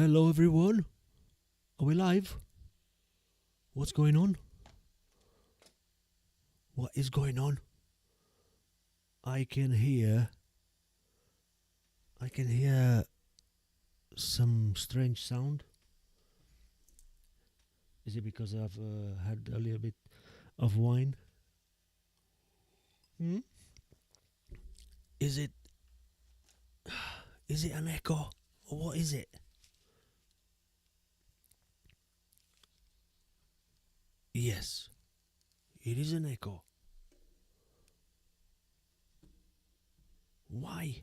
Hello everyone. Are we live? What's going on? What is going on? I can hear some strange sound. Is it because I've had a little bit of wine? Is it an echo? Or what is it? Yes, it is an echo. Why?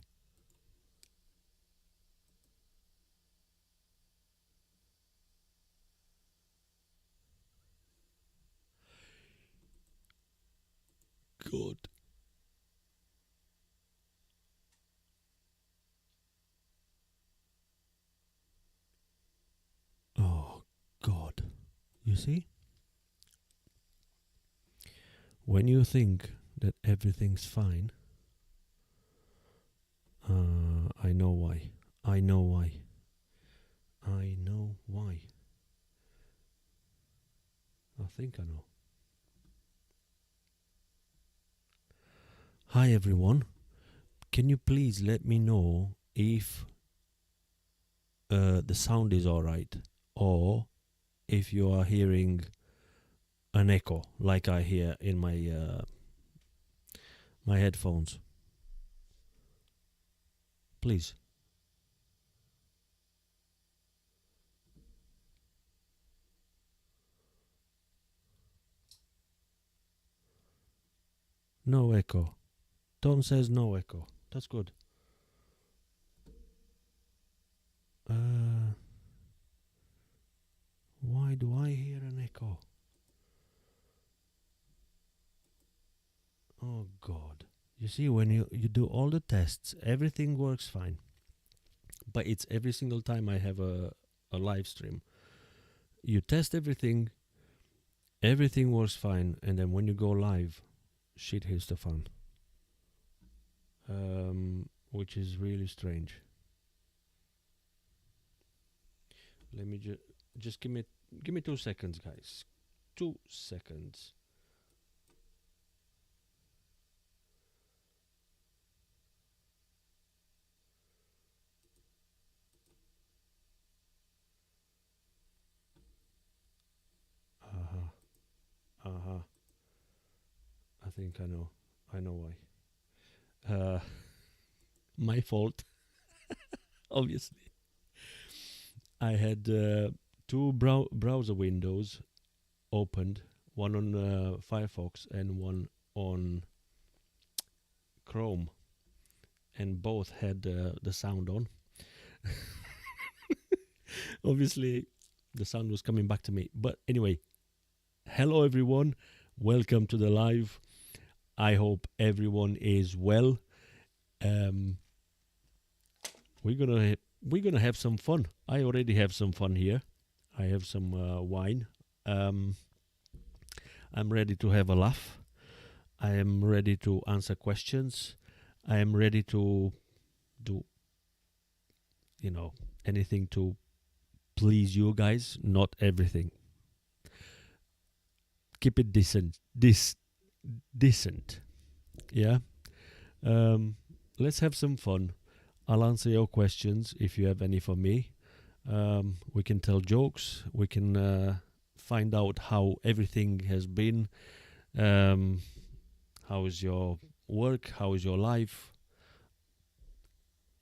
God. Oh, God. You see? When you think that everything's fine, I know why. I know why. I know why. I think I know. Hi everyone. Can you please let me know if the sound is alright, or if you are hearing an echo like I hear in my my headphones? Please. No echo. Tom says no echo. That's good. Why do I hear an echo? Oh God. You see, when you do all the tests, everything works fine. But it's every single time I have a live stream. You test everything, everything works fine, and then when you go live, shit hits the fan. Which is really strange. Let me just give me 2 seconds, guys. 2 seconds. I think I know. I know why. My fault. Obviously. I had 2 browser windows opened, one on Firefox and one on Chrome, and both had the sound on. Obviously, the sound was coming back to me. But anyway, hello everyone. Welcome to the live. I hope everyone is well. We're gonna have some fun. I already have some fun here. I have some wine. I'm ready to have a laugh. I am ready to answer questions. I am ready to do, anything to please you guys. Not everything. Keep it decent. Decent. Yeah. Let's have some fun. I'll answer your questions if you have any for me. We can tell jokes. We can find out how everything has been. How is your work? How is your life?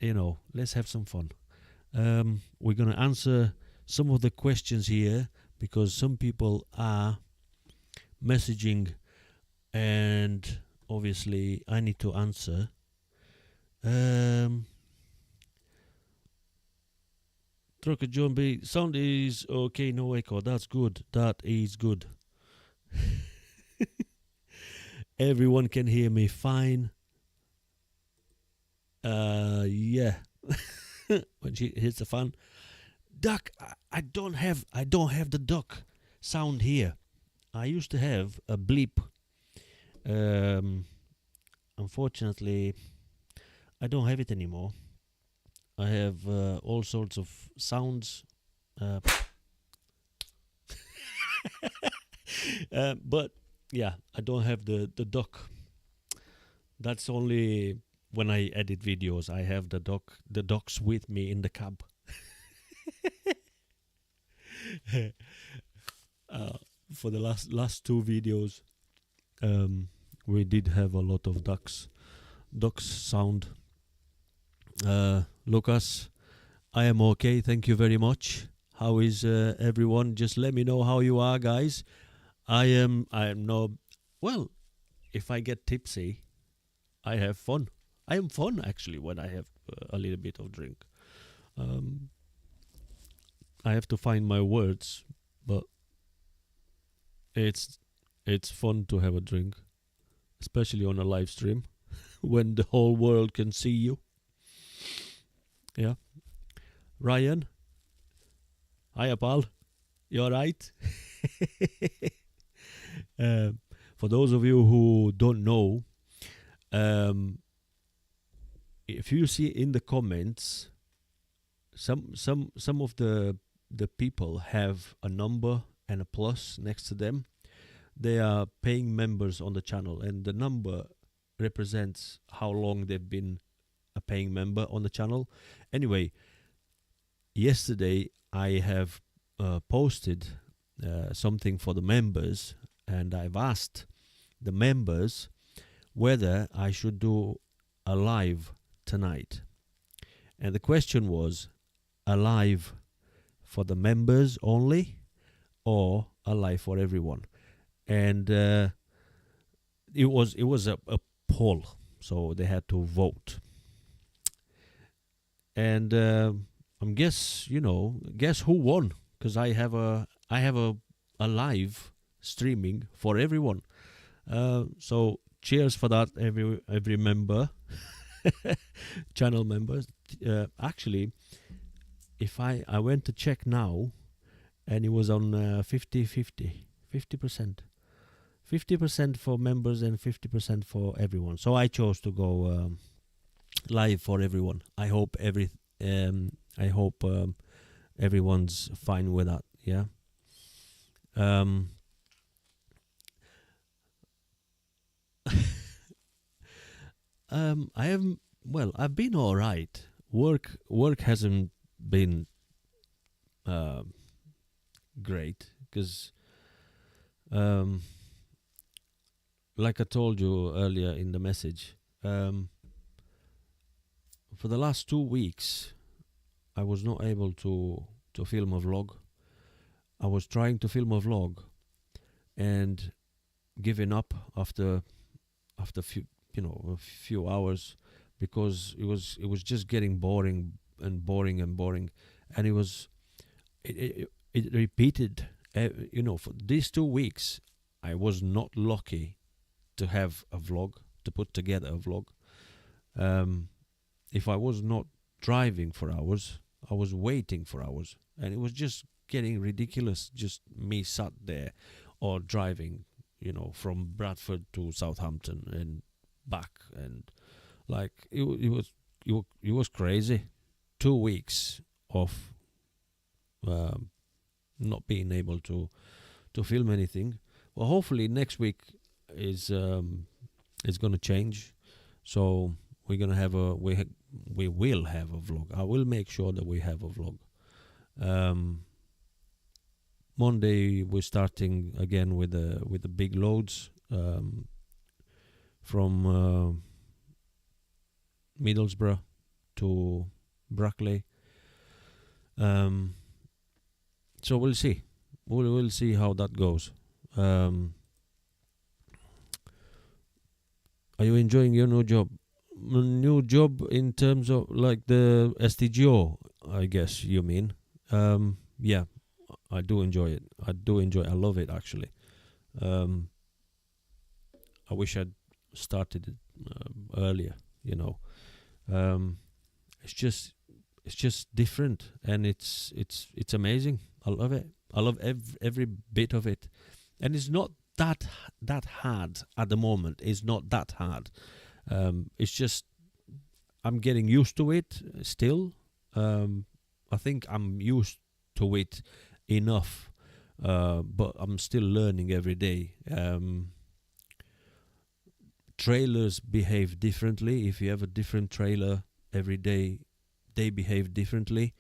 Let's have some fun. We're going to answer some of the questions here because some people are messaging and obviously I need to answer. Trucker John B, sound is okay, no echo. That's good. That is good. Everyone can hear me fine. Yeah. When she hits the fan. Duck, I don't have the duck sound here. I used to have a bleep. Unfortunately, I don't have it anymore. I have all sorts of sounds. Uh, but yeah, I don't have the duck. That's only when I edit videos. I have the ducks with me in the cab. uh, for the last two videos, we did have a lot of ducks sound. Lucas, I am okay. Thank you very much. How is everyone? Just let me know how you are, guys. I am no. Well, if I get tipsy, I have fun. I am fun actually when I have a little bit of drink. Um, I have to find my words, but it's fun to have a drink, especially on a live stream when the whole world can see you. Yeah, Ryan, hiya pal, you alright? For those of you who don't know, if you see in the comments, some of the people have a number and a plus next to them. They are paying members on the channel, and the number represents how long they've been a paying member on the channel. Anyway, yesterday I have posted something for the members, and I've asked the members whether I should do a live tonight. And the question was, a live for the members only or a live for everyone? And it was a poll, so they had to vote. And guess who won? Because I have a live streaming for everyone. So cheers for that, every member, channel members. Actually, if I went to check now, and it was on 50% for members and 50% for everyone. So I chose to go live for everyone. I hope everyone's fine with that. Yeah. I've been all right. Work hasn't been great because like I told you earlier in the message, for the last 2 weeks I was not able to film a vlog. I was trying to film a vlog and giving up after a few hours, because it was just getting boring, and it repeated. For these 2 weeks I was not lucky to have a vlog, to put together a vlog. If I was not driving for hours, I was waiting for hours, and it was just getting ridiculous, just me sat there or driving, from Bradford to Southampton and back, and like it was crazy. 2 weeks of not being able to film anything. Well, hopefully next week is going to change, so we're gonna have we will have a vlog. I will make sure that we have a vlog. Monday we're starting again with the big loads from Middlesbrough to Brackley. So we'll see. We'll see how that goes. Are you enjoying your new job? New job in terms of like the STGO, I guess you mean. Yeah, I do enjoy it. I love it actually. I wish I'd started it earlier. It's just different, and it's amazing. I love it. I love every bit of it, and it's not that hard at the moment. It's not that hard. It's just I'm getting used to it still, I think I'm used to it enough, but I'm still learning every day. Trailers behave differently. If you have a different trailer every day, they behave differently.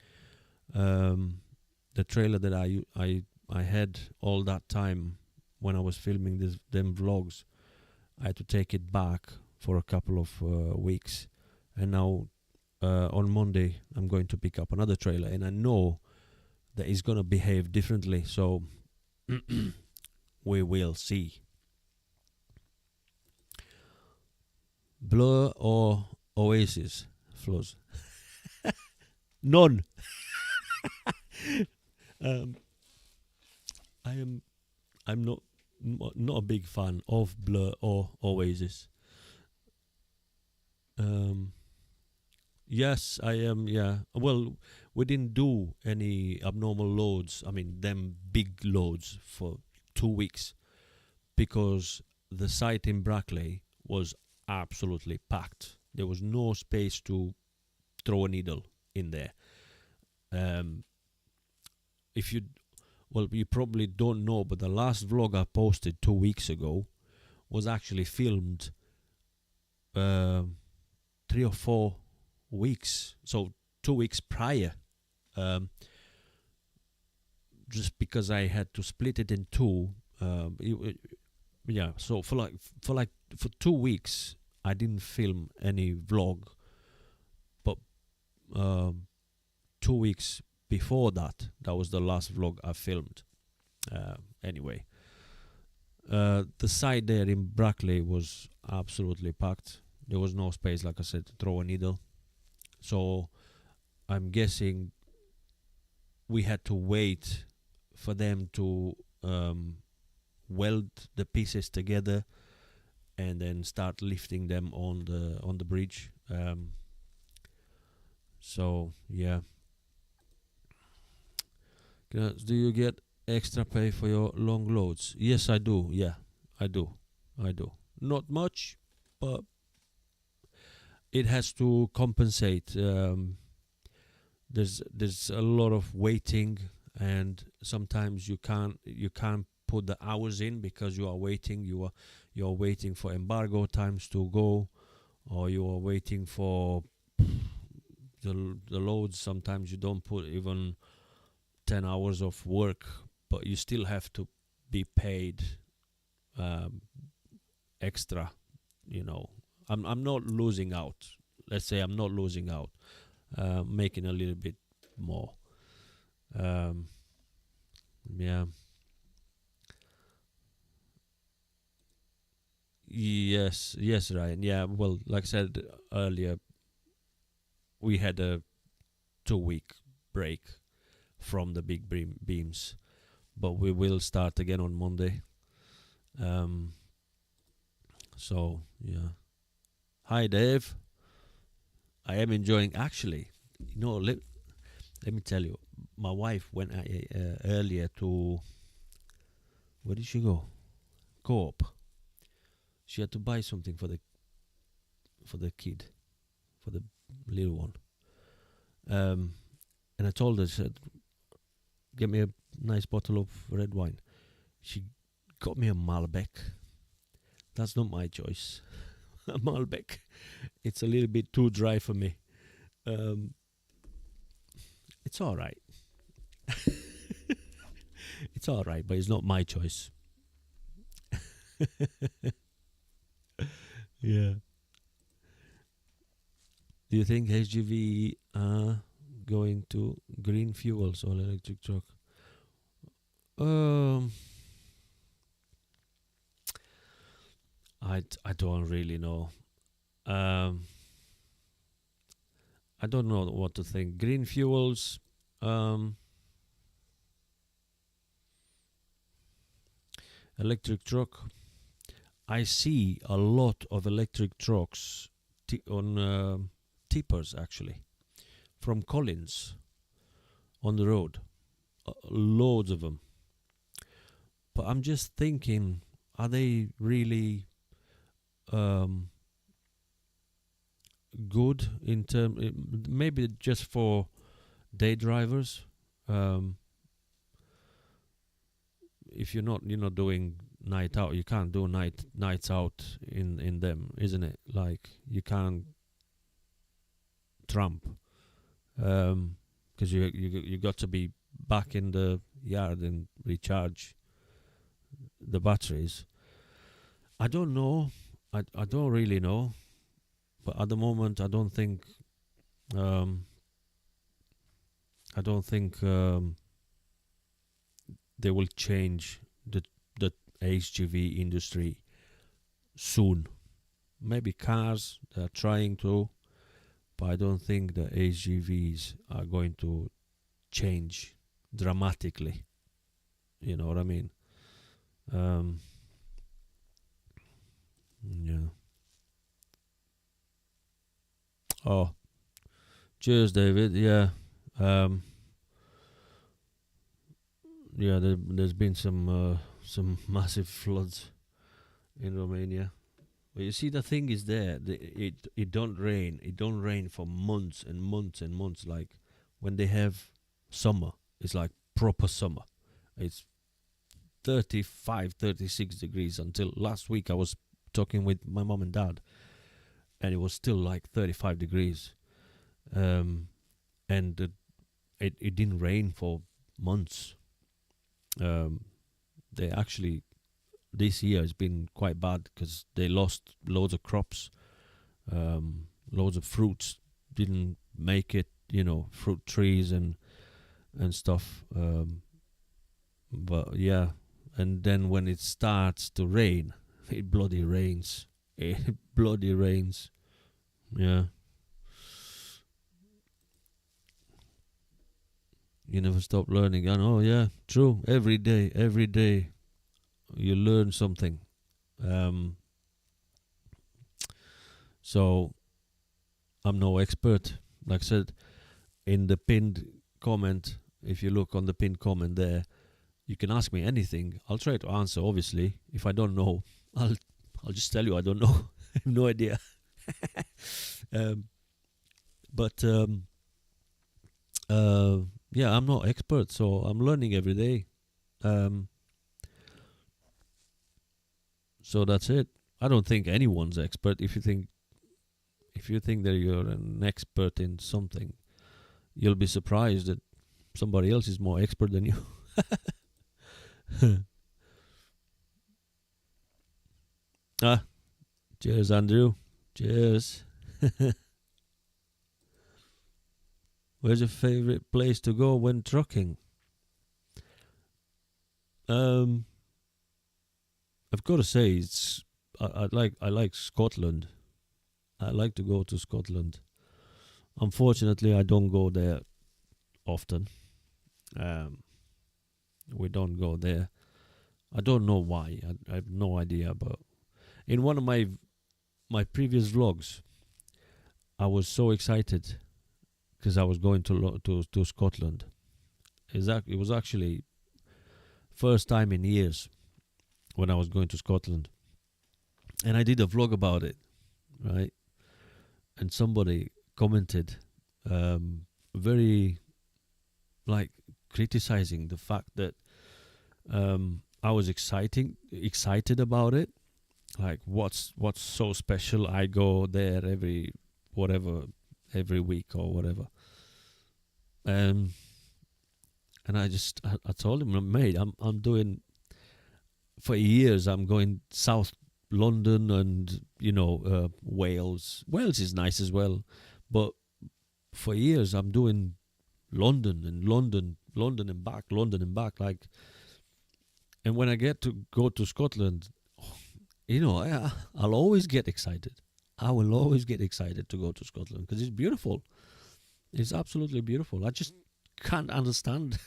The trailer that I had all that time when I was filming them vlogs, I had to take it back for a couple of weeks, and now on Monday I'm going to pick up another trailer, and I know that it's gonna behave differently. So we will see. Blur or Oasis, FLOZ? None. um, I'm not a big fan of Blur or Oasis. Yes, I am. Yeah. Well, we didn't do any abnormal loads. I mean, them big loads for 2 weeks because the site in Brackley was absolutely packed. There was no space to throw a needle in there. If you, well, you probably don't know, but the last vlog I posted 2 weeks ago was actually filmed 3 or 4 weeks, so 2 weeks prior. Just because I had to split it in two. Yeah, so for 2 weeks I didn't film any vlog, but 2 weeks before that was the last vlog I filmed. Anyway, the site there in Brackley was absolutely packed. There was no space, like I said, to throw a needle. So I'm guessing we had to wait for them to weld the pieces together and then start lifting them on the bridge. So yeah. Do you get extra pay for your long loads? Yes, I do. Yeah, I do. Not much, but it has to compensate. There's a lot of waiting, and sometimes you can't put the hours in because you are waiting. You are waiting for embargo times to go, or you are waiting for the loads. Sometimes you don't put even 10 hours of work, but you still have to be paid extra. I'm not losing out. Let's say I'm not losing out, making a little bit more. Yeah. Yes, Ryan. Yeah, well, like I said earlier, we had a 2-week break from the big beams, but we will start again on Monday. So yeah. Hi, Dave. I am enjoying. Actually, let me tell you, my wife went earlier to, where did she go? Co-op. She had to buy something for the kid, for the little one. And I told her, said, get me a nice bottle of red wine. She got me a Malbec. That's not my choice. A Malbec. It's a little bit too dry for me. It's all right. It's all right, but it's not my choice. Yeah. Do you think HGV are going to green fuels or electric truck? I don't really know. I don't know what to think. Green fuels. Electric truck. I see a lot of electric trucks on tippers, actually, from Collins on the road. Loads of them. But I'm just thinking, are they really good in term? Maybe just for day drivers. If you're not doing night out, you can't do nights out in them, isn't it? Like you can't tramp, because you got to be back in the yard and recharge the batteries. I don't know. I don't really know, but at the moment I don't think I don't think they will change the HGV industry soon. Maybe cars, they're trying to, but I don't think the HGVs are going to change dramatically. You know what I mean? Yeah. Oh, cheers, David. Yeah. Yeah, there's been some massive floods in Romania. But you see, the thing is there. It don't rain. It don't rain for months and months and months. Like when they have summer, it's like proper summer. It's 35, 36 degrees until last week. I was talking with my mom and dad, and it was still like 35 degrees. And it didn't rain for months. They actually, this year has been quite bad because they lost loads of crops, loads of fruits didn't make it, fruit trees and stuff. But yeah, and then when it starts to rain, it bloody rains. It bloody rains. Yeah. You never stop learning. I know, yeah, true. Every day, you learn something. So I'm no expert. Like I said, in the pinned comment, if you look on the pinned comment there, you can ask me anything. I'll try to answer. Obviously, if I don't know, I'll just tell you I don't know. I have no idea. But yeah, I'm not expert, so I'm learning every day. So that's it. I don't think anyone's expert. If you think that you're an expert in something, you'll be surprised that somebody else is more expert than you. Cheers, Andrew. Cheers. Where's your favorite place to go when trucking? I've got to say, I like Scotland. I like to go to Scotland. Unfortunately, I don't go there often. We don't go there. I don't know why. I have no idea. But in one of my previous vlogs, I was so excited because I was going to Scotland. It was actually first time in years when I was going to Scotland, and I did a vlog about it, right? And somebody commented, very like criticizing the fact that I was excited about it. Like, what's so special? I go there every week or whatever. And I told him, mate, I'm doing, for years I'm going South London and Wales. Wales is nice as well, but for years I'm doing London and back, like. And when I get to go to Scotland, I'll always get excited. I will always get excited to go to Scotland because it's beautiful. It's absolutely beautiful. I just can't understand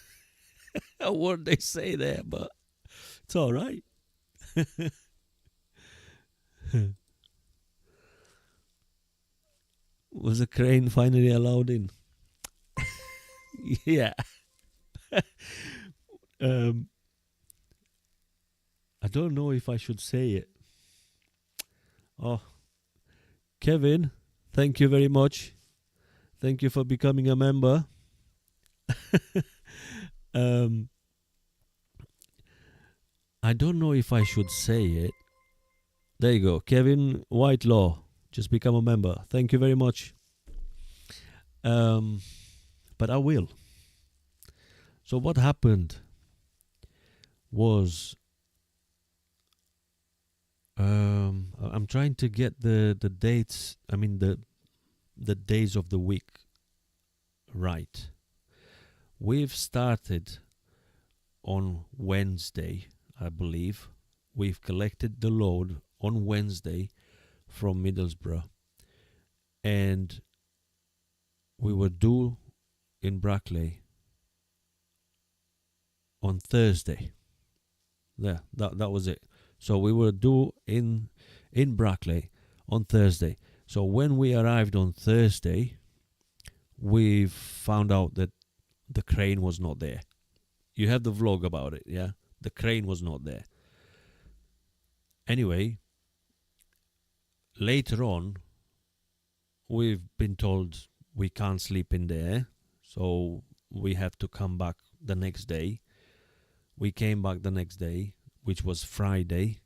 a word they say there, but it's all right. Was the crane finally allowed in? Yeah. I don't know if I should say it. Oh, Kevin, thank you very much. Thank you for becoming a member. um, I don't know if I should say it. There you go, Kevin Whitelaw. Just become a member. Thank you very much. Um, but I will. So what happened was, I'm trying to get the dates. I mean the days of the week right. We've started on Wednesday, I believe. We've collected the load on Wednesday from Middlesbrough, and we were due in Brackley on Thursday. There, that was it. So we were due in Brackley on Thursday. So when we arrived on Thursday, we found out that the crane was not there. You have the vlog about it, yeah? The crane was not there. Anyway, later on, we've been told we can't sleep in there, so we have to come back the next day. We came back the next day, which was Friday,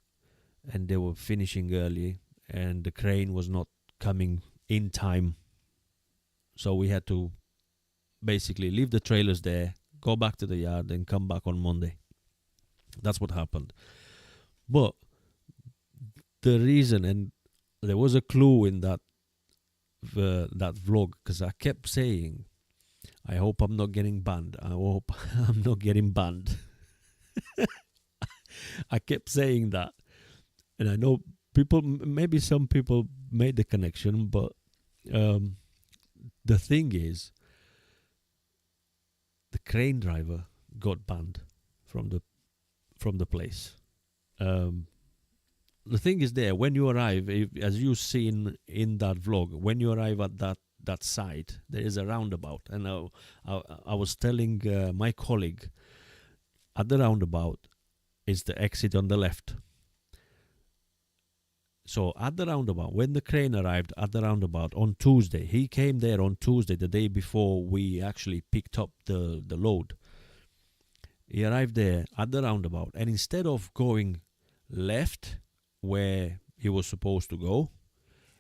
and they were finishing early, and the crane was not coming in time. So we had to basically leave the trailers there, go back to the yard, and come back on Monday. That's what happened. But the reason, and there was a clue in that vlog, because I kept saying, I hope I'm not getting banned. I hope I'm not getting banned. I kept saying that. And I know people, maybe some people made the connection, but the thing is, the crane driver got banned from the place. The thing is, there when you arrive, as you seen in that vlog, when you arrive at that site, there is a roundabout, and I was telling my colleague, at the roundabout is the exit on the left. So at the roundabout, when the crane arrived at the roundabout on Tuesday, he came there on Tuesday, the day before we actually picked up the load. He arrived there at the roundabout, and instead of going left where he was supposed to go,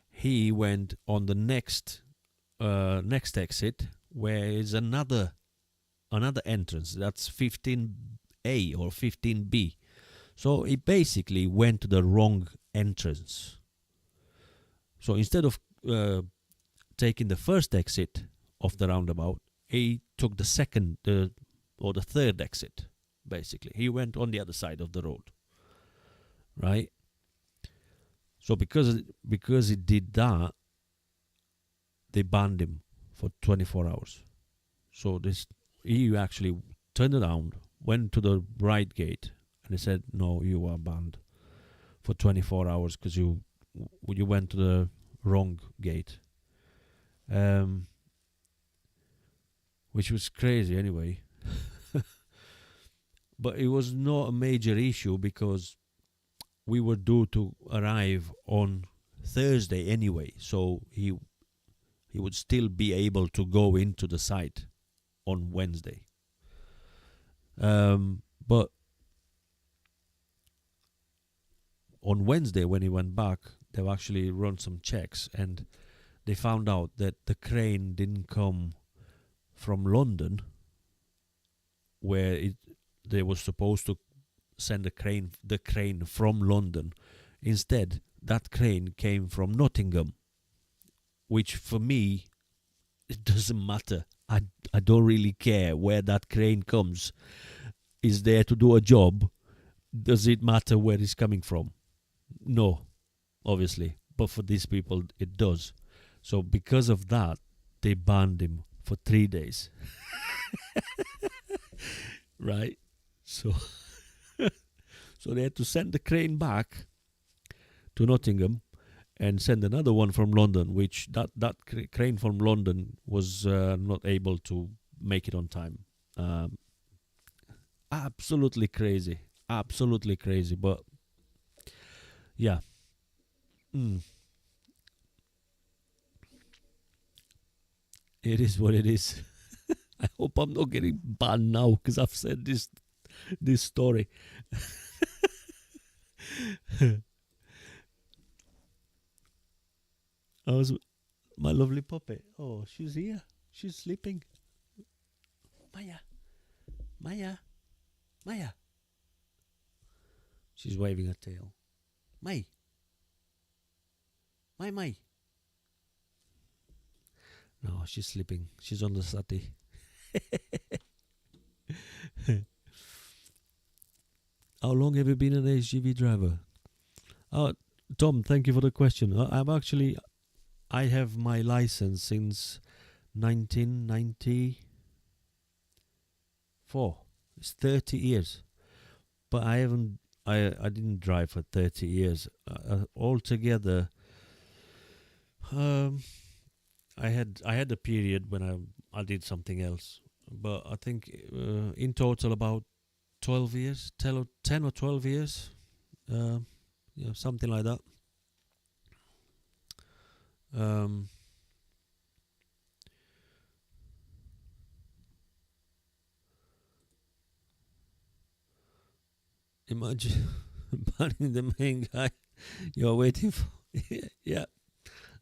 he went on the next exit, where is another entrance. That's 15A or 15B. So he basically went to the wrong entrance. So instead of taking the first exit of the roundabout, he took the second or the third exit. Basically, he went on the other side of the road, right? So because he did that, they banned him for 24 hours. So he actually turned around, went to the right gate, and they said, no, you are banned for 24 hours because you went to the wrong gate. Which was crazy anyway. But it was not a major issue because we were due to arrive on Thursday anyway, so he would still be able to go into the site on Wednesday. But on Wednesday, when he went back, they've actually run some checks, and they found out that the crane didn't come from London, where they were supposed to send the crane from London. Instead, that crane came from Nottingham, which for me, it doesn't matter. I don't really care where that crane comes. Is there to do a job? Does it matter where it's coming from? No, obviously. But for these people, it does. So because of that, they banned him for 3 days. Right? So so they had to send the crane back to Nottingham and send another one from London, which that crane from London was not able to make it on time. Absolutely crazy. Absolutely crazy. But yeah. It is what it is. I hope I'm not getting banned now because I've said this story. I was my lovely puppet. Oh, she's here. She's sleeping. Maya, Maya, Maya. She's waving her tail. May, May. No, she's sleeping. She's on the settee. How long have you been an HGV driver? Oh, Tom, thank you for the question. I have my license since 1994. It's 30 years. But I didn't drive for 30 years. Altogether, I had a period when I did something else. But I think in total about 12 years, 10 or 12 years. Yeah, something like that. Imagine banning the main guy you're waiting for. Yeah,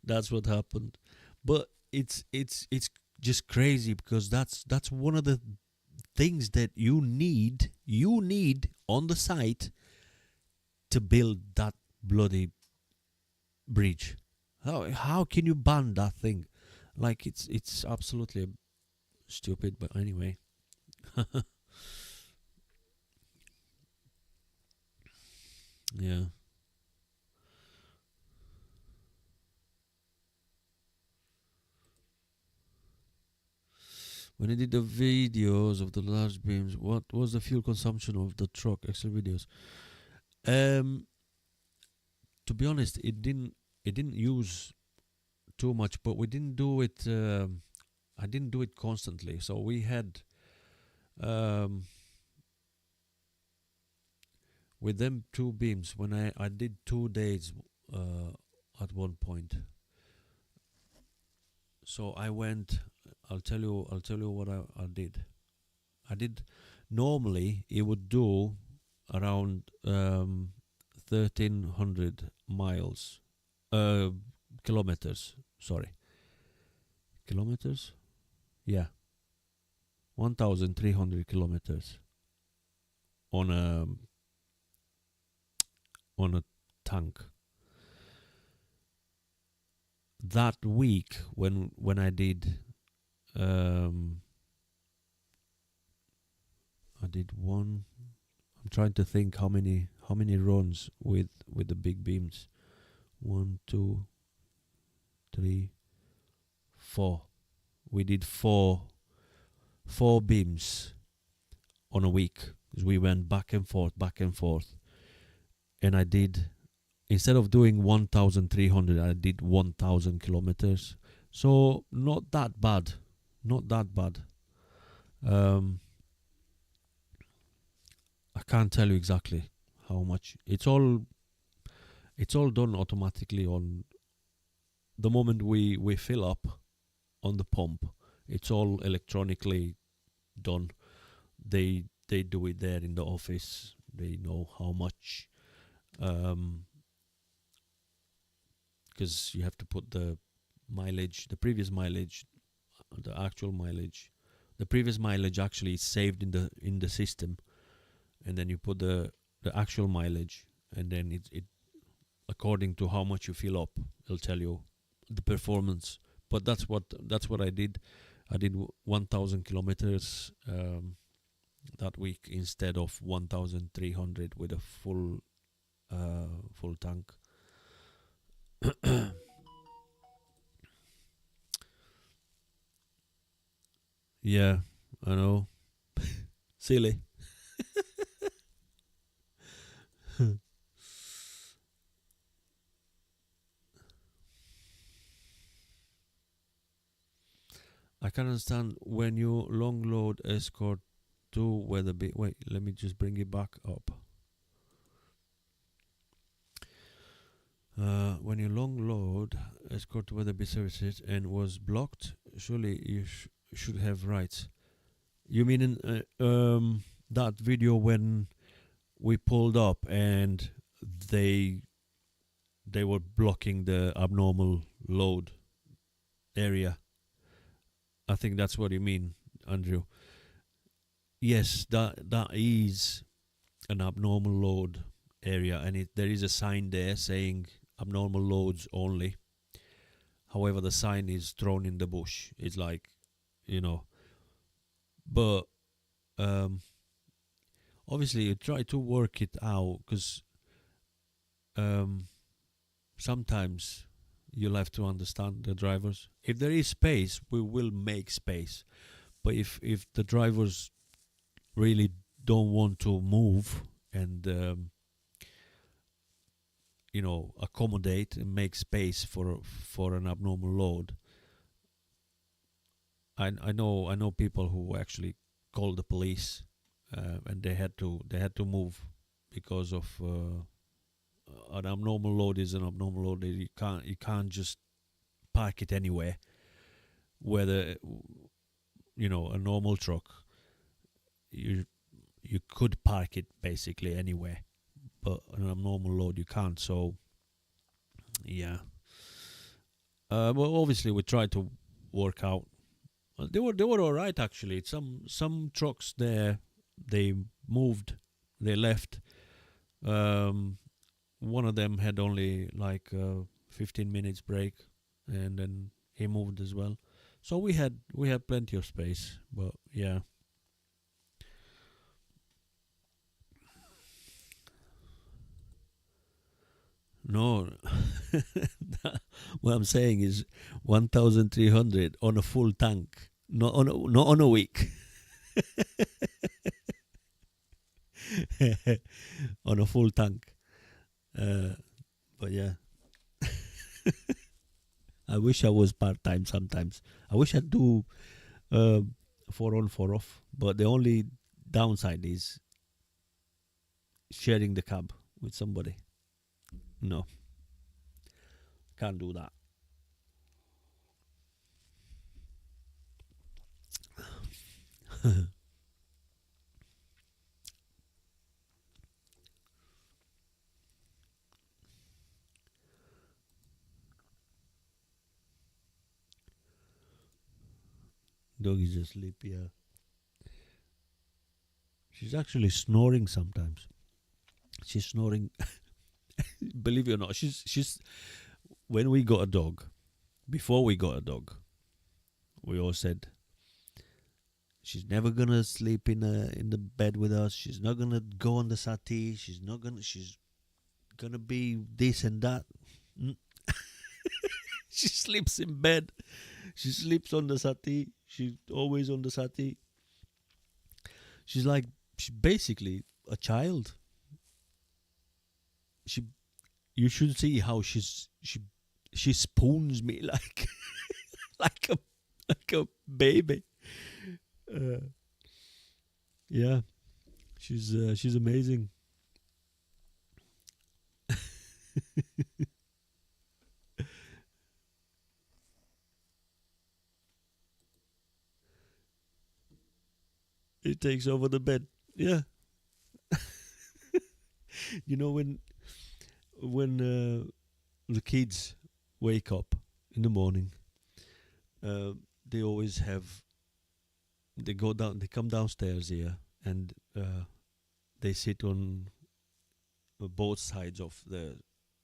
that's what happened. But it's just crazy because that's one of the things that you need on the site to build that bloody bridge. How can you ban that thing? Like it's absolutely stupid. But anyway. Yeah. When I did the videos of the large beams, what was the fuel consumption of the truck? Excel videos. To be honest, it didn't use too much, but we didn't do it. I didn't do it constantly, so we had with them two beams. When I did 2 days at one point. So I went. I'll tell you what I did. I did normally it would do around 1,300 miles, kilometers. Sorry, kilometers. Yeah, 1,300 kilometers on a tank. That week when I did one. I'm trying to think how many runs with the big beams. 1, 2, 3, 4. We did four beams on a week because we went back and forth. And I did, instead of doing 1,300, I did 1,000 kilometers. So not that bad. I can't tell you exactly how much. It's all done automatically on the moment we fill up on the pump. It's all electronically done. They do it there in the office. They know how much, because you have to put the mileage, the previous mileage, the actual mileage. The previous mileage actually is saved in the system, and then you put the actual mileage, and then it according to how much you fill up, it'll tell you the performance. But that's what I did. I did 1,000 kilometers that week instead of 1,300 with a full tank. Yeah, I know. Silly. I can understand when you long load escort to weather. Wait, let me just bring it back up. When you long load escort to weather services and was blocked, surely you should have rights. You mean in that video when we pulled up and they they were blocking the abnormal load area? I think that's what you mean, Andrew. Yes, that is an abnormal load area, and there is a sign there saying abnormal loads only. However, the sign is thrown in the bush. It's like, you know, but um, obviously you try to work it out because um, sometimes you'll have to understand the drivers. If there is space, we will make space. But if the drivers really don't want to move and accommodate and make space for an abnormal load, I know people who actually called the police, and they had to move because of an abnormal load is an abnormal load. You can't just park it anywhere. Whether a normal truck, you you could park it basically anywhere, but an abnormal load you can't. So yeah, well, obviously we tried to work out. They were all right actually. Some trucks there, they moved, they left. Um, One of them had only like 15 minutes break, and then he moved as well. So we had plenty of space, but yeah. No, what I'm saying is 1,300 on a full tank, not on a week, on a full tank. Uh, but yeah, I wish I was part time sometimes. I wish I'd do uh, 4 on 4 off. But the only downside is sharing the cab with somebody. No, can't do that. Dog is asleep. Yeah, she's actually snoring sometimes. She's snoring. Believe it or not, she's. When we got a dog, before we got a dog, we all said she's never gonna sleep in the bed with us. She's not gonna go on the settee. She's not gonna. She's gonna be this and that. Mm. She sleeps in bed. She sleeps on the settee. She's always on the settee. She's basically a child. She You should see how she spoons me like like a baby. Uh, yeah, she's amazing. It takes over the bed. Yeah, you know when the kids wake up in the morning, uh, they always have they come downstairs here, and they sit on both sides of the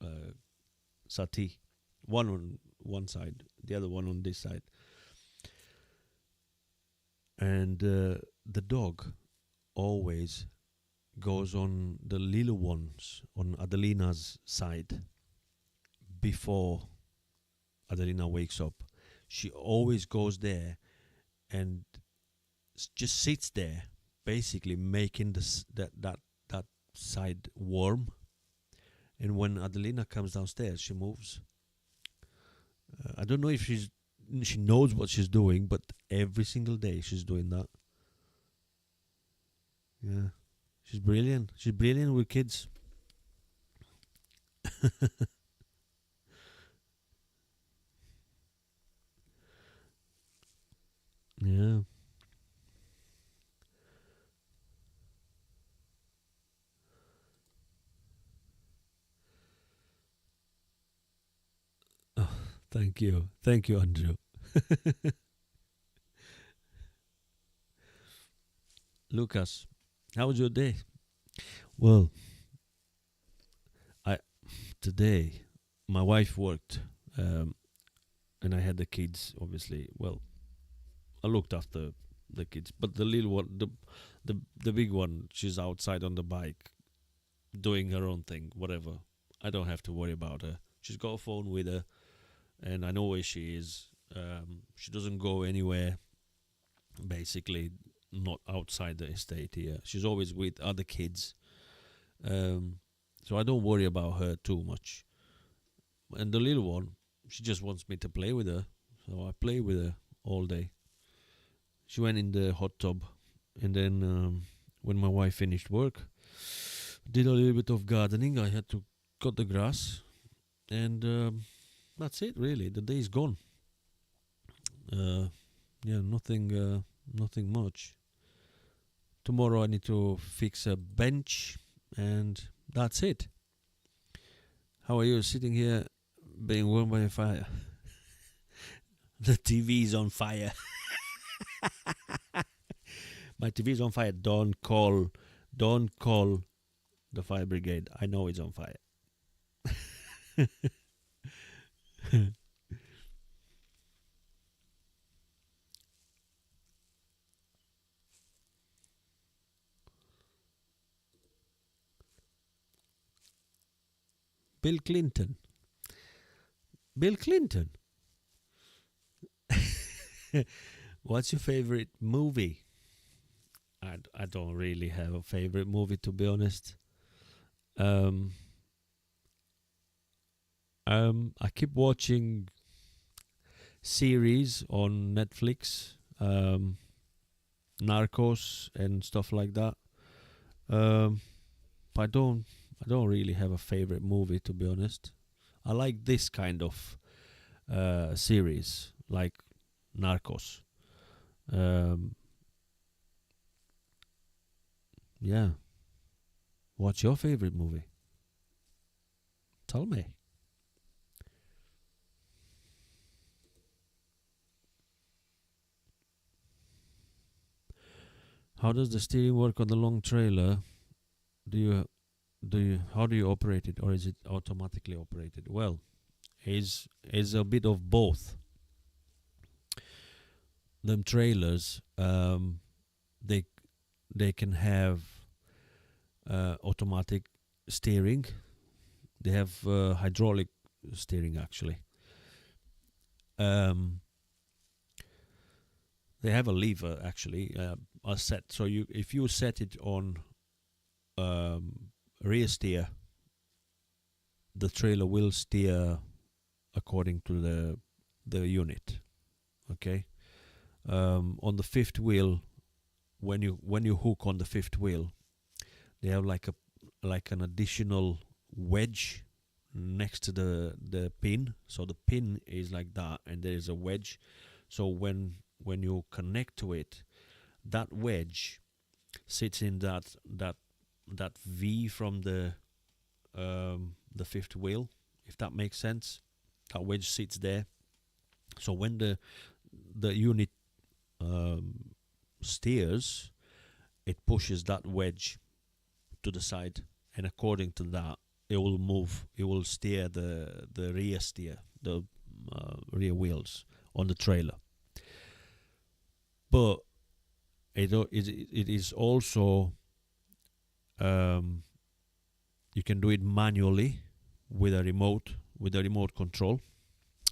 uh, settee, one on one side, the other one on this side, and the dog always goes on the little ones on Adelina's side before Adelina wakes up. She always goes there and just sits there, basically making that side warm. And when Adelina comes downstairs, she moves. I don't know if she knows what she's doing, but every single day she's doing that. Yeah, she's brilliant. She's brilliant with kids. Yeah. Thank you, Andrew. Lucas, how was your day? Well, I today my wife worked, um, and I had the kids. Obviously, well, I looked after the kids, but the little one, the big one, she's outside on the bike doing her own thing, whatever. I don't have to worry about her. She's got a phone with her, and I know where she is. She doesn't go anywhere, basically, not outside the estate here. She's always with other kids, um, so I don't worry about her too much. And the little one, she just wants me to play with her, so I play with her all day. She went in the hot tub, and then when my wife finished work, did a little bit of gardening. I had to cut the grass, and that's it. Really, the day's gone. Uh, yeah, nothing much. Tomorrow I need to fix a bench, and that's it. How are you sitting here being warmed by a fire? The TV's on fire. My TV's on fire. Don't call the fire brigade. I know it's on fire. Bill Clinton. Bill Clinton. What's your favorite movie? I don't really have a favorite movie, to be honest. Um, I keep watching series on Netflix, Narcos and stuff like that. Um, but I don't really have a favorite movie, to be honest. I like this kind of series, like Narcos. Um, yeah. What's your favorite movie? Tell me. How does the steering work on the long trailer? Do you how do you operate it, or is it automatically operated? Well, is a bit of both. Them trailers, they they can have automatic steering. They have hydraulic steering actually. Um, they have a lever actually, a set. So if you set it on rear steer, the trailer will steer according to the unit. Okay. On the fifth wheel, when you hook on the fifth wheel, they have like an additional wedge next to the pin. So the pin is like that, and there is a wedge. So when you connect to it, that wedge sits in that V from the fifth wheel, if that makes sense. That wedge sits there. So when the unit steers, it pushes that wedge to the side, and according to that, it will move. It will steer the rear steer, the rear wheels on the trailer. But it is also you can do it manually with a remote control.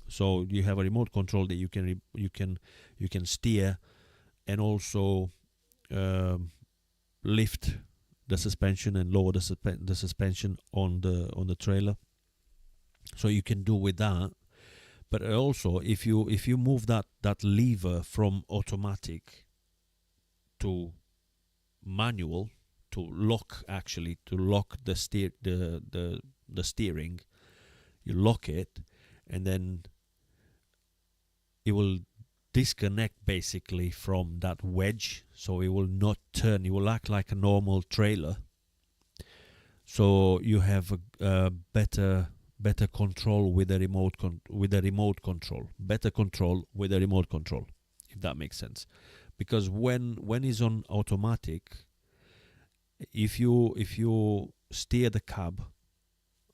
So you have a remote control that you can steer, and also lift the suspension and lower the suspension on the trailer. So you can do with that. But also, if you move that lever from automatic to manual, to lock the steering, you lock it, and then it will disconnect basically from that wedge, so it will not turn. It will act like a normal trailer. So you have a better better control with a remote control, better control with a remote control, if that makes sense. Because when it's on automatic, if you steer the cab,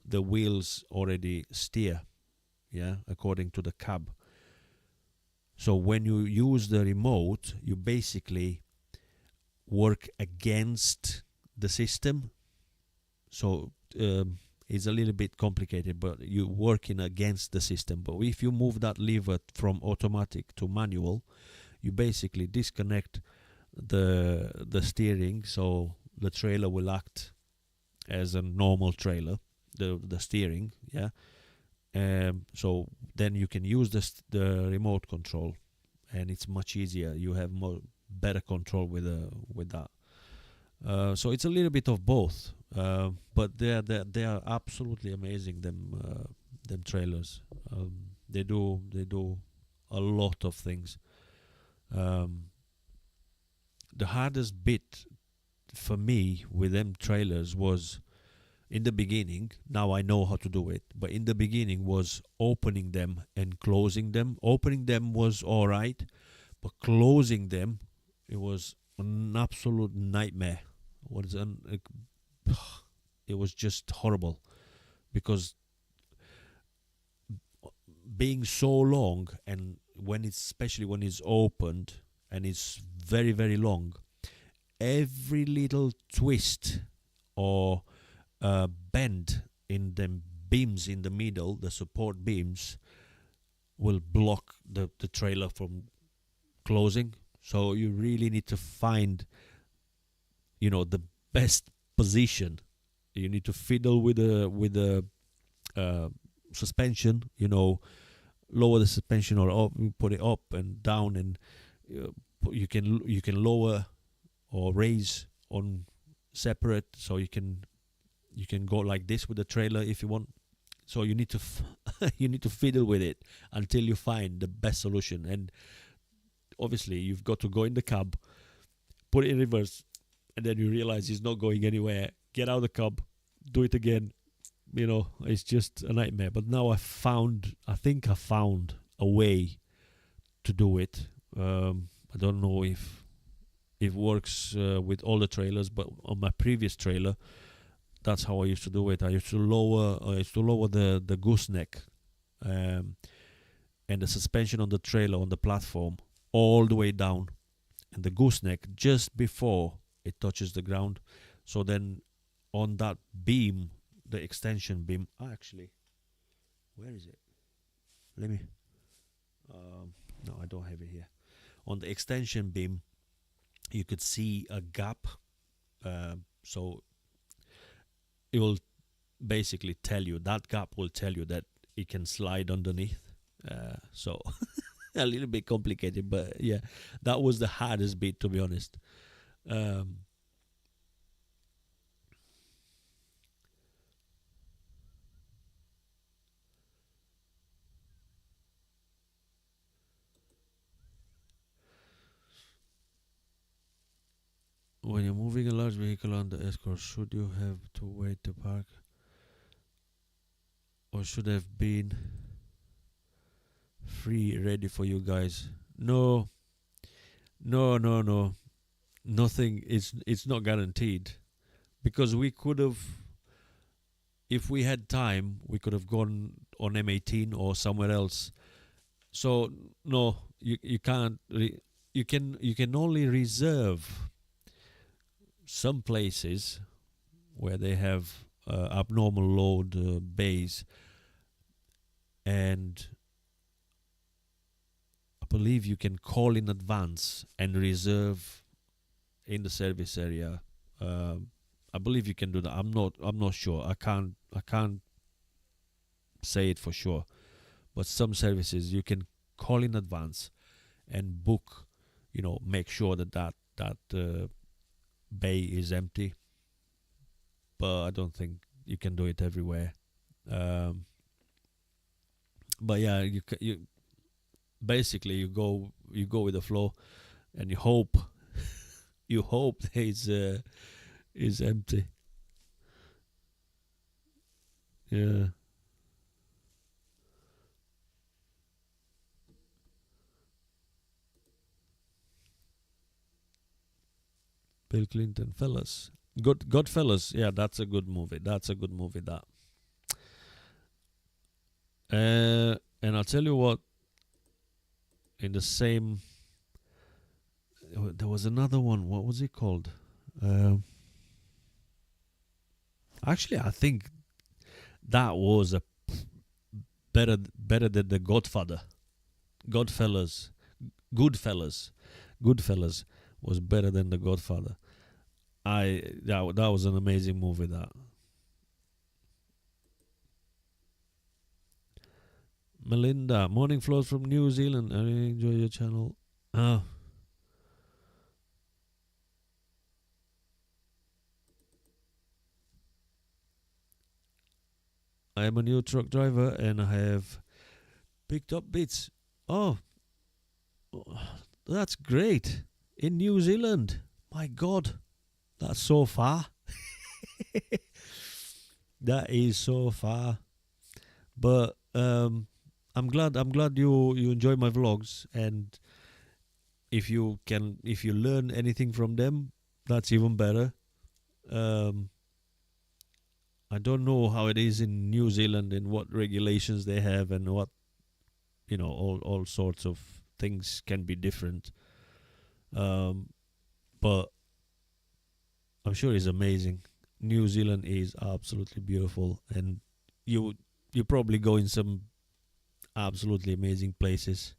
the wheels already steer, yeah, according to the cab. So when you use the remote, you basically work against the system. So it's a little bit complicated, but you're working against the system. But if you move that lever from automatic to manual, you basically disconnect the steering, so the trailer will act as a normal trailer, the steering, yeah. So then you can use the remote control, and it's much easier. You have better control with that. So it's a little bit of both, but they are absolutely amazing. Them trailers, they do a lot of things. The hardest bit for me with them trailers was in the beginning. Now I know how to do it, but in the beginning was opening them and closing them. Opening them was all right, but closing them, it was an absolute nightmare. It was just horrible, because being so long, and especially when it's opened and it's very, very long, every little twist or bend in the beams in the middle, the support beams, will block the trailer from closing. So you really need to find, the best position. You need to fiddle with the suspension, lower the suspension or up, put it up and down, and you can lower or raise on separate, so you can go like this with the trailer if you want. So you need to you need to fiddle with it until you find the best solution. And obviously you've got to go in the cab, put it in reverse, and then you realize it's not going anywhere. Get out of the cab, do it again. It's just a nightmare. But now I think I found a way to do it. I don't know if it works with all the trailers, but on my previous trailer, that's how I used to do it. I used to lower the gooseneck and the suspension on the trailer, on the platform, all the way down, and the gooseneck just before it touches the ground. So then on that beam, the extension beam, actually, where is it? Let me, no, I don't have it here. On the extension beam, you could see a gap. So it will basically tell you, that gap will tell you that it can slide underneath. So a little bit complicated, but yeah, that was the hardest bit, to be honest. When you're moving a large vehicle on the escort, should you have to wait to park, or should have been free, ready for you guys? No. Nothing. It's not guaranteed, because we could have, if we had time, we could have gone on M18 or somewhere else. So no, you can't. You can only reserve some places where they have abnormal load bays, and I believe you can call in advance and reserve in the service area. I believe you can do that. I'm not sure. I can't say it for sure, but some services you can call in advance and book. Make sure that bay is empty. But I don't think you can do it everywhere. But yeah, you basically you go with the flow, and you hope is empty. Yeah. Bill Clinton, fellas. Goodfellas. Yeah, that's a good movie. That's a good movie. That. And I'll tell you what. In the same, there was another one. What was it called? Actually, I think that was a better than the Godfather. Godfellas, Goodfellas was better than the Godfather. That was an amazing movie. That Melinda, morning flows from New Zealand. I really enjoy your channel. I am a new truck driver and I have picked up bits. Oh, that's great. In New Zealand. My God, that's so far. That is so far. But I'm glad you enjoy my vlogs, and if you learn anything from them, that's even better. I don't know how it is in New Zealand and what regulations they have and what all sorts of things can be different. But I'm sure it's amazing. New Zealand is absolutely beautiful, and you probably go in some absolutely amazing places.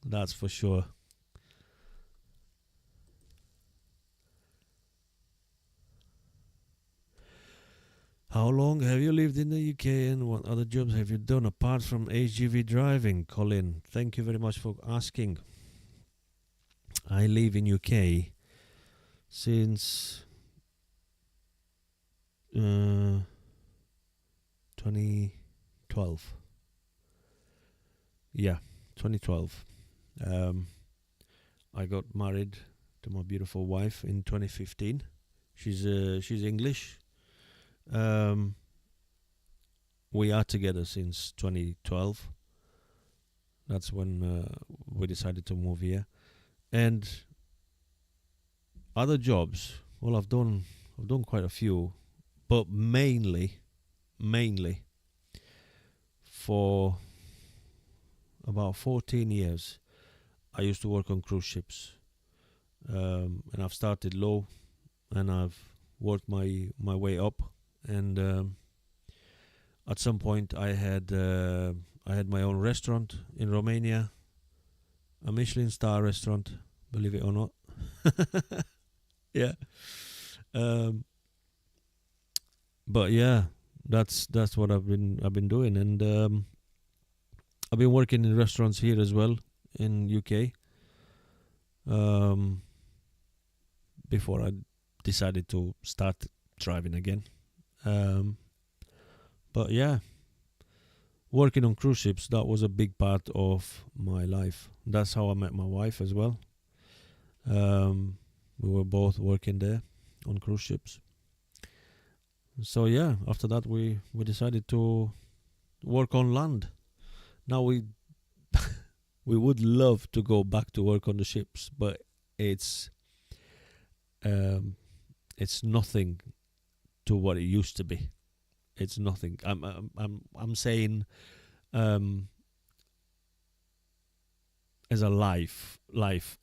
That's for sure. How long have you lived in the UK and what other jobs have you done apart from HGV driving? Colin, thank you very much for asking. I live in UK since 2012. Yeah, 2012. I got married to my beautiful wife in 2015. She's English. We are together since 2012. That's when we decided to move here. And other jobs, well, I've done quite a few, but mainly for about 14 years, I used to work on cruise ships. And I've started low, and I've worked my way up. And at some point, I had my own restaurant in Romania, a Michelin star restaurant, believe it or not. Yeah. But yeah, that's what I've been doing, and I've been working in restaurants here as well in UK. Before I decided to start driving again. But yeah, working on cruise ships, that was a big part of my life. That's how I met my wife as well. We were both working there on cruise ships. So yeah, after that we decided to work on land. Now we would love to go back to work on the ships, but it's nothing to what it used to be. It's nothing. I'm saying as a life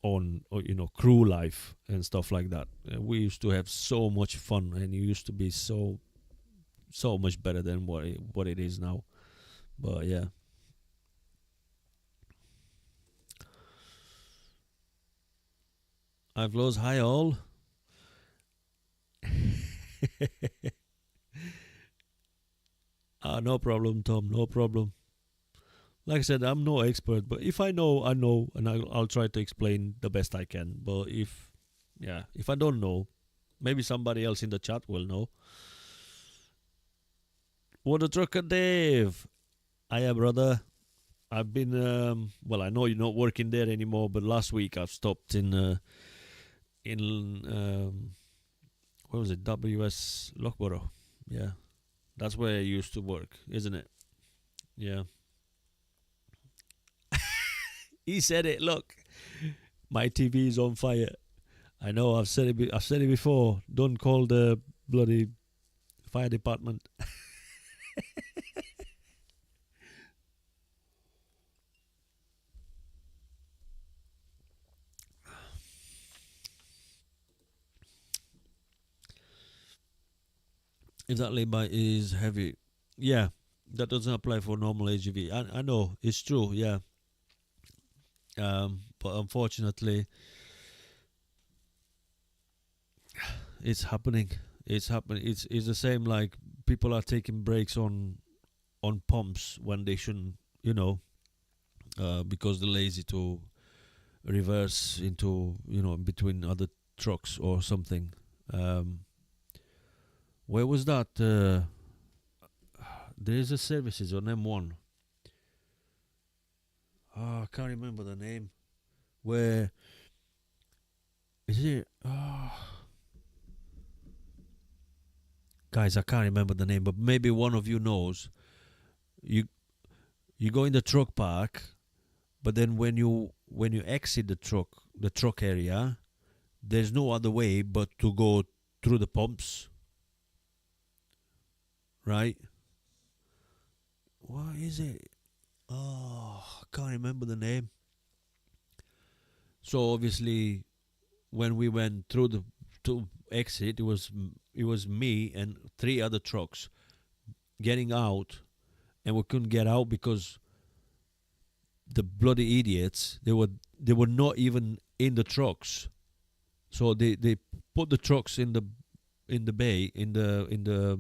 on, or crew life and stuff like that. We used to have so much fun, and it used to be so much better than what it is now. But yeah. I've lost hi all. No problem, Tom. No problem. Like I said, I'm no expert, but if I know, I know, and I'll try to explain the best I can. But if I don't know, maybe somebody else in the chat will know. What a trucker, Dave. Hiya, brother. I've been well, I know you're not working there anymore, but last week I've stopped in where was it? WS Loughborough. Yeah, that's where I used to work, isn't it? Yeah. He said it. Look, My TV is on fire. I know. I've said it. I've said it before. Don't call the bloody fire department. If that lay-by is heavy, yeah, that doesn't apply for normal AGV. I know it's true. Yeah. But unfortunately, it's happening. It's happening. It's the same like people are taking breaks on pumps when they shouldn't. Because they're lazy to reverse into between other trucks or something. Where was that? There is a services on M1. I can't remember the name. Where is it? Guys, I can't remember the name, but maybe one of you knows. You go in the truck park, but then when you exit the truck area, there's no other way but to go through the pumps, right? What is it? Oh, I can't remember the name. So obviously, when we went through the to exit, it was me and three other trucks getting out, and we couldn't get out because the bloody idiots they were not even in the trucks. So they put the trucks in the bay in the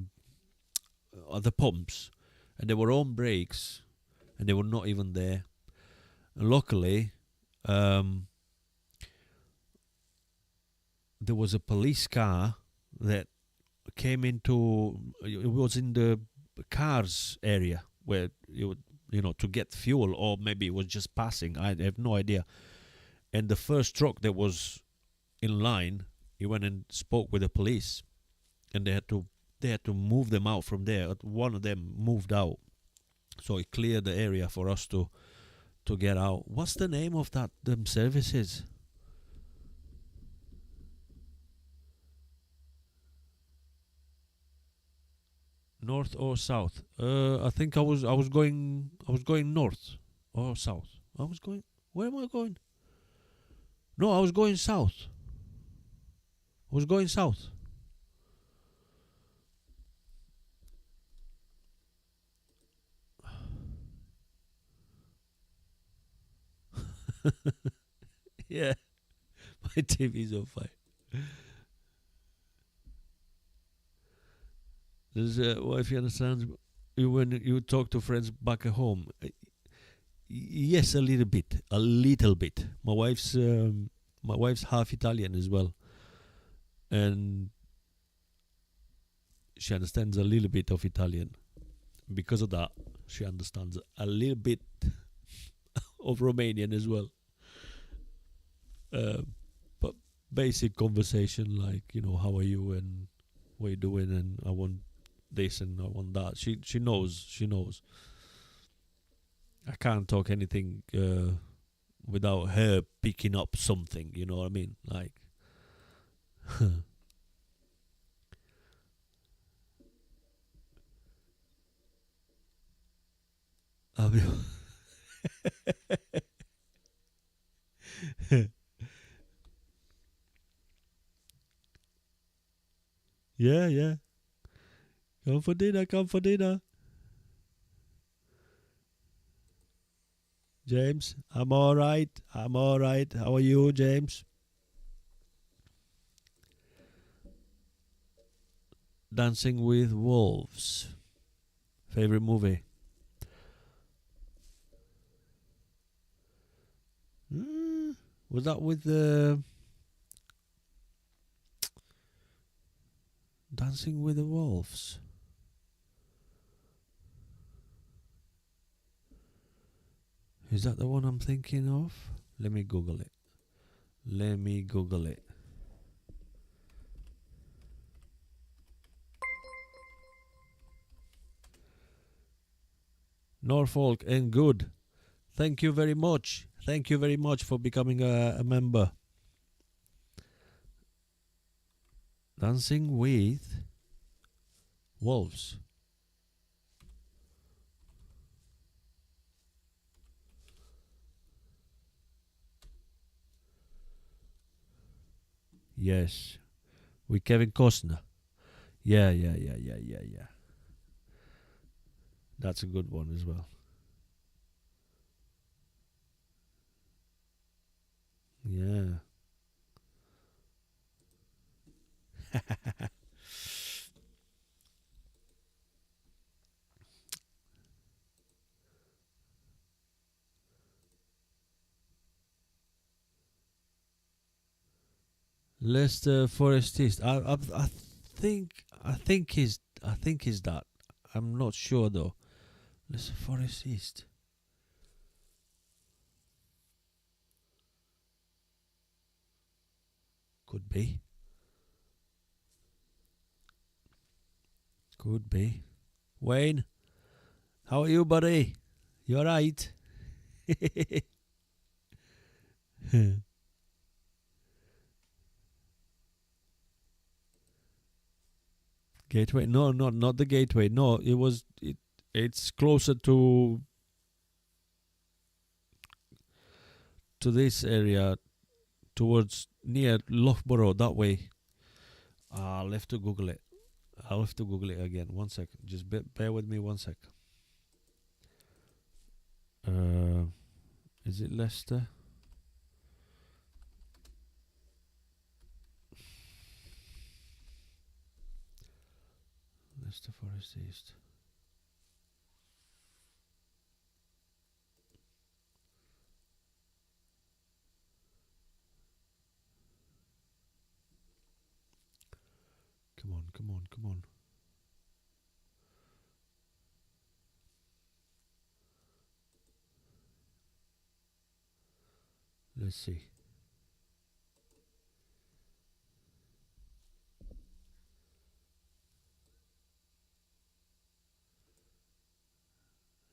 other pumps, and they were on brakes, and they were not even there. And luckily, there was a police car that came into. It was in the cars area where you would, to get fuel, or maybe it was just passing. I have no idea. And the first truck that was in line, he went and spoke with the police, and they had to move them out from there. One of them moved out, so it cleared the area for us to get out. What's the name of that them services? North or south? I think I was going north or south. I was going. Where am I going? No, I was going south. I was going south. Yeah, my TV's on fire. There's wife understands you when you talk to friends back at home. Yes, a little bit, a little bit. My wife's half Italian as well, and she understands a little bit of Italian. Because of that, she understands a little bit of Romanian as well. Uh, but basic conversation like how are you and what are you doing, and I want this and I want that. She knows. She knows. I can't talk anything without her picking up something. You know what I mean? Like, I mean, yeah, yeah. Come for dinner. Come for dinner. James, I'm all right. I'm all right. How are you, James? Dancing with Wolves. Favorite movie? Was that with the Dancing with the Wolves? Is that the one I'm thinking of? Let me Google it. Let me Google it. Norfolk and good. Thank you very much. Thank you very much for becoming a member. Dancing with wolves. Yes, with Kevin Costner. Yeah. That's a good one as well. Yeah. Leicester Forest East. I think he's that. I'm not sure though. Leicester Forest East. Could be. Could be. Wayne, how are you, buddy? You alright? Gateway? No, not the gateway. No, it's closer to this area, towards near Loughborough, that way. I'll have to Google it. I'll have to Google it again. One second. Just bear with me one sec. Uh, is it Leicester? Leicester Forest East. Come on. Let's see.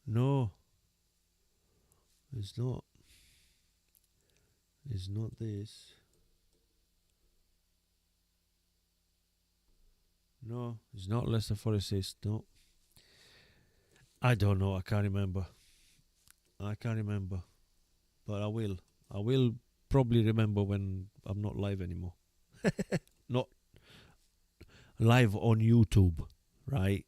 No, it's not. It's not this. No, it's not Leicester Forest East. No. I don't know. I can't remember. I can't remember. But I will. I will probably remember when I'm not live anymore. Not live on YouTube, right?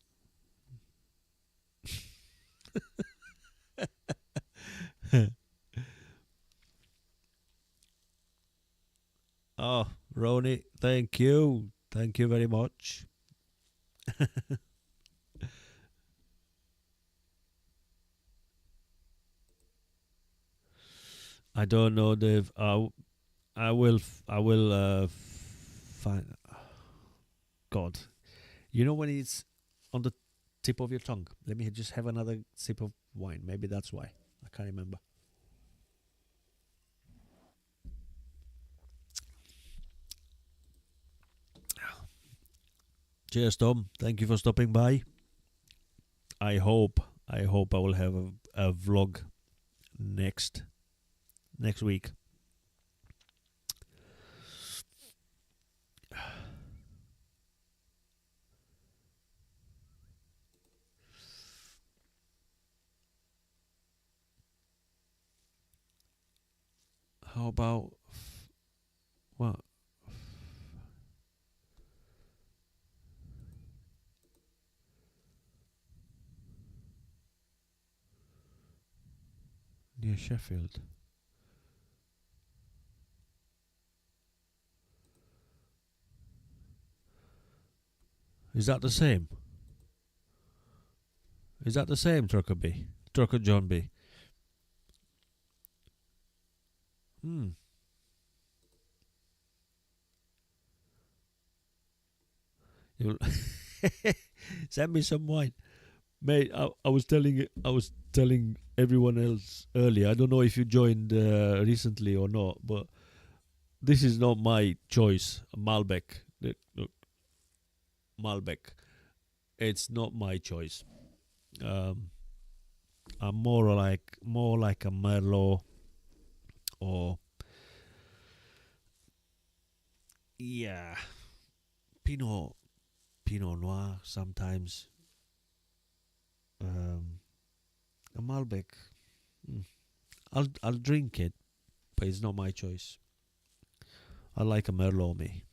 Oh, Ronnie, thank you. Thank you very much. I don't know, Dave. I will find. God, you know when it's on the tip of your tongue. Let me just have another sip of wine. Maybe that's why I can't remember. Cheers, Tom. Thank you for stopping by. I hope. I hope I will have a vlog next week. How about what? Near Sheffield. Is that the same? Is that the same, Trucker B? Trucker John B? Hmm. You'll send me some wine. Mate, I was telling everyone else earlier. I don't know if you joined recently or not, but this is not my choice. Malbec. Look, Malbec. It's not my choice. Um, I'm more like a Merlot or yeah, Pinot Pinot Noir sometimes. A Malbec. mm, I'll drink it, but it's not my choice. I like a Merlot, me.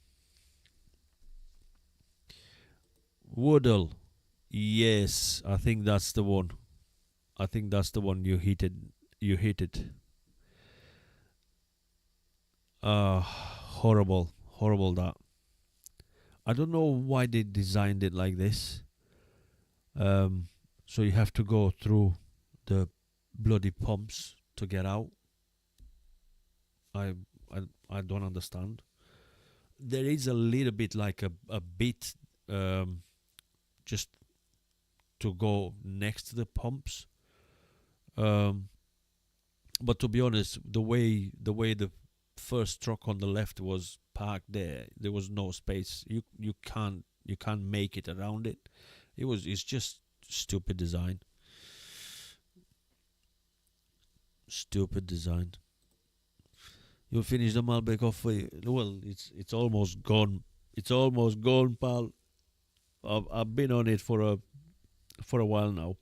Woodall. Yes, I think that's the one. I think that's the one you hit it. You hit it. Horrible, horrible that. I don't know why they designed it like this. Um, so you have to go through the bloody pumps to get out. I I I don't understand. There is a little bit like a bit um, just to go next to the pumps. Um, but to be honest, the way the first truck on the left was parked there was no space. You can't make it around it. It's just stupid design. Stupid design. You'll finish the Malbec off. Well, it's almost gone. It's almost gone, pal. I've been on it for a while now.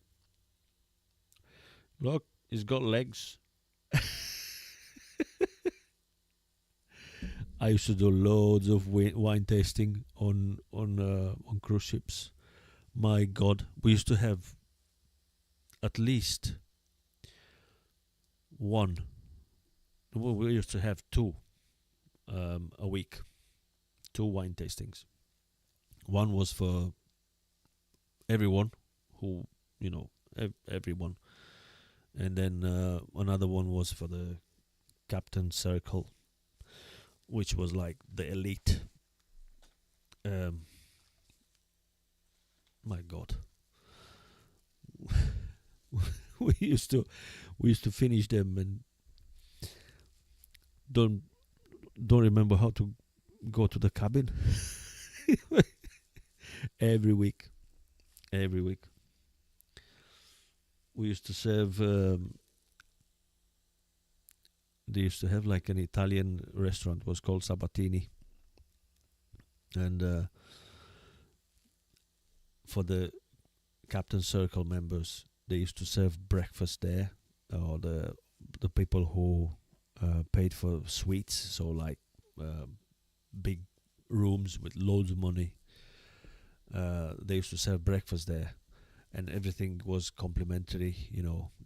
Look, it's got legs. I used to do loads of wine tasting on cruise ships. My God, we used to have at least one. Well, we used to have two a week, two wine tastings. One was for everyone who everyone, and then another one was for the captain circle, which was like the elite. Um, my God, we used to finish them and don't don't remember how to go to the cabin. every week, every week. We used to serve. They used to have like an Italian restaurant was called Sabatini, and for the Captain Circle members, they used to serve breakfast there, or the people who paid for suites, so like big rooms with loads of money. They used to serve breakfast there, and everything was complimentary,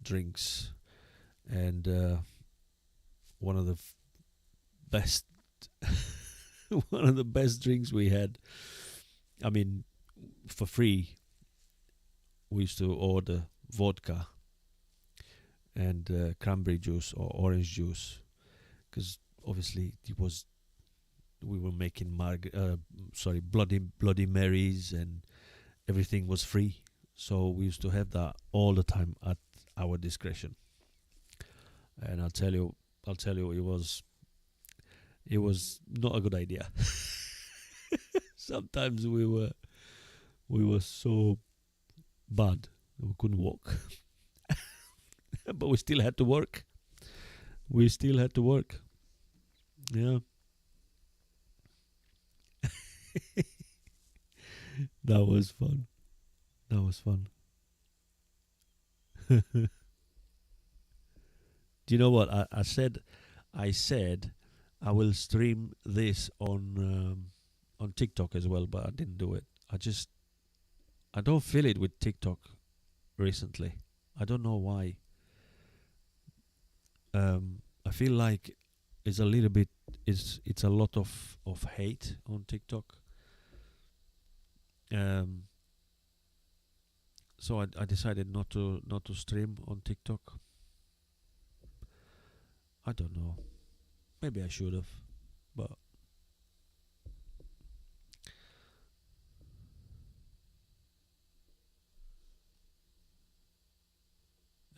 drinks, and one of the best one of the best drinks we had. I mean, for free, we used to order vodka and cranberry juice or orange juice, because obviously we were making bloody marys, and everything was free. So we used to have that all the time at our discretion. And I'll tell you, it was not a good idea. Sometimes we were so bad we couldn't walk, but we still had to work. We still had to work. Yeah, that was fun. That was fun. Do you know what I said I will stream this on TikTok as well, but I didn't do it. I don't feel it with TikTok recently. I don't know why. I feel like it's a little bit. It's a lot of hate on TikTok. Um, so I decided not to stream on TikTok. I don't know. Maybe I should have, but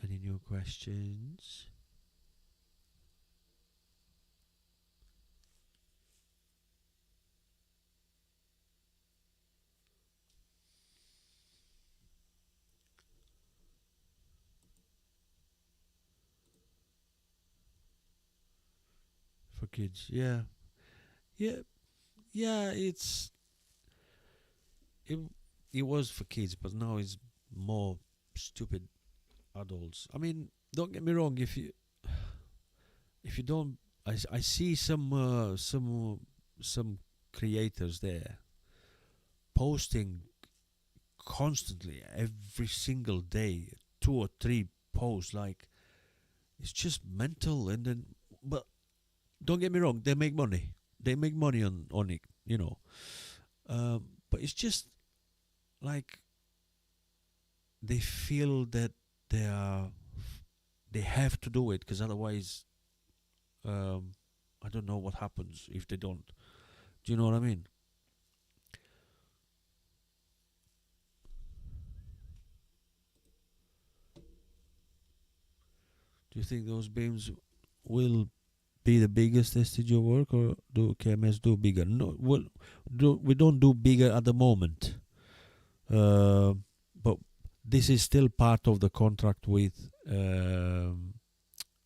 any new questions? kids. Yeah, yeah, yeah. It it was for kids, but now it's more stupid adults. I mean, don't get me wrong. If you don't, I see some creators there posting constantly every single day, 2 or 3 posts. Like, it's just mental. And then, but don't get me wrong, they make money. They make money on it, you know. But it's just like they feel that they are they have to do it because otherwise, um, I don't know what happens if they don't. Do you know what I mean? Do you think those beams will be the biggest STG work, or do KMS do bigger? No, well, we don't do bigger at the moment. Uh, but this is still part of the contract with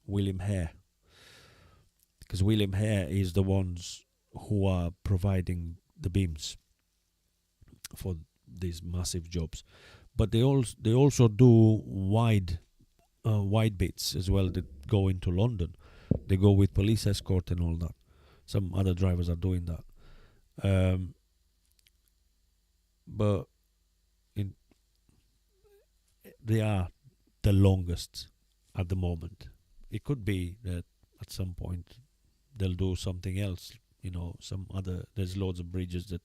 William Hare, because William Hare is the ones who are providing the beams for these massive jobs. But they also do wide bits as well that go into London. They go with police escort and all that. Some other drivers are doing that. But in, they are the longest at the moment. It could be that at some point they'll do something else. You know, some other. There's loads of bridges that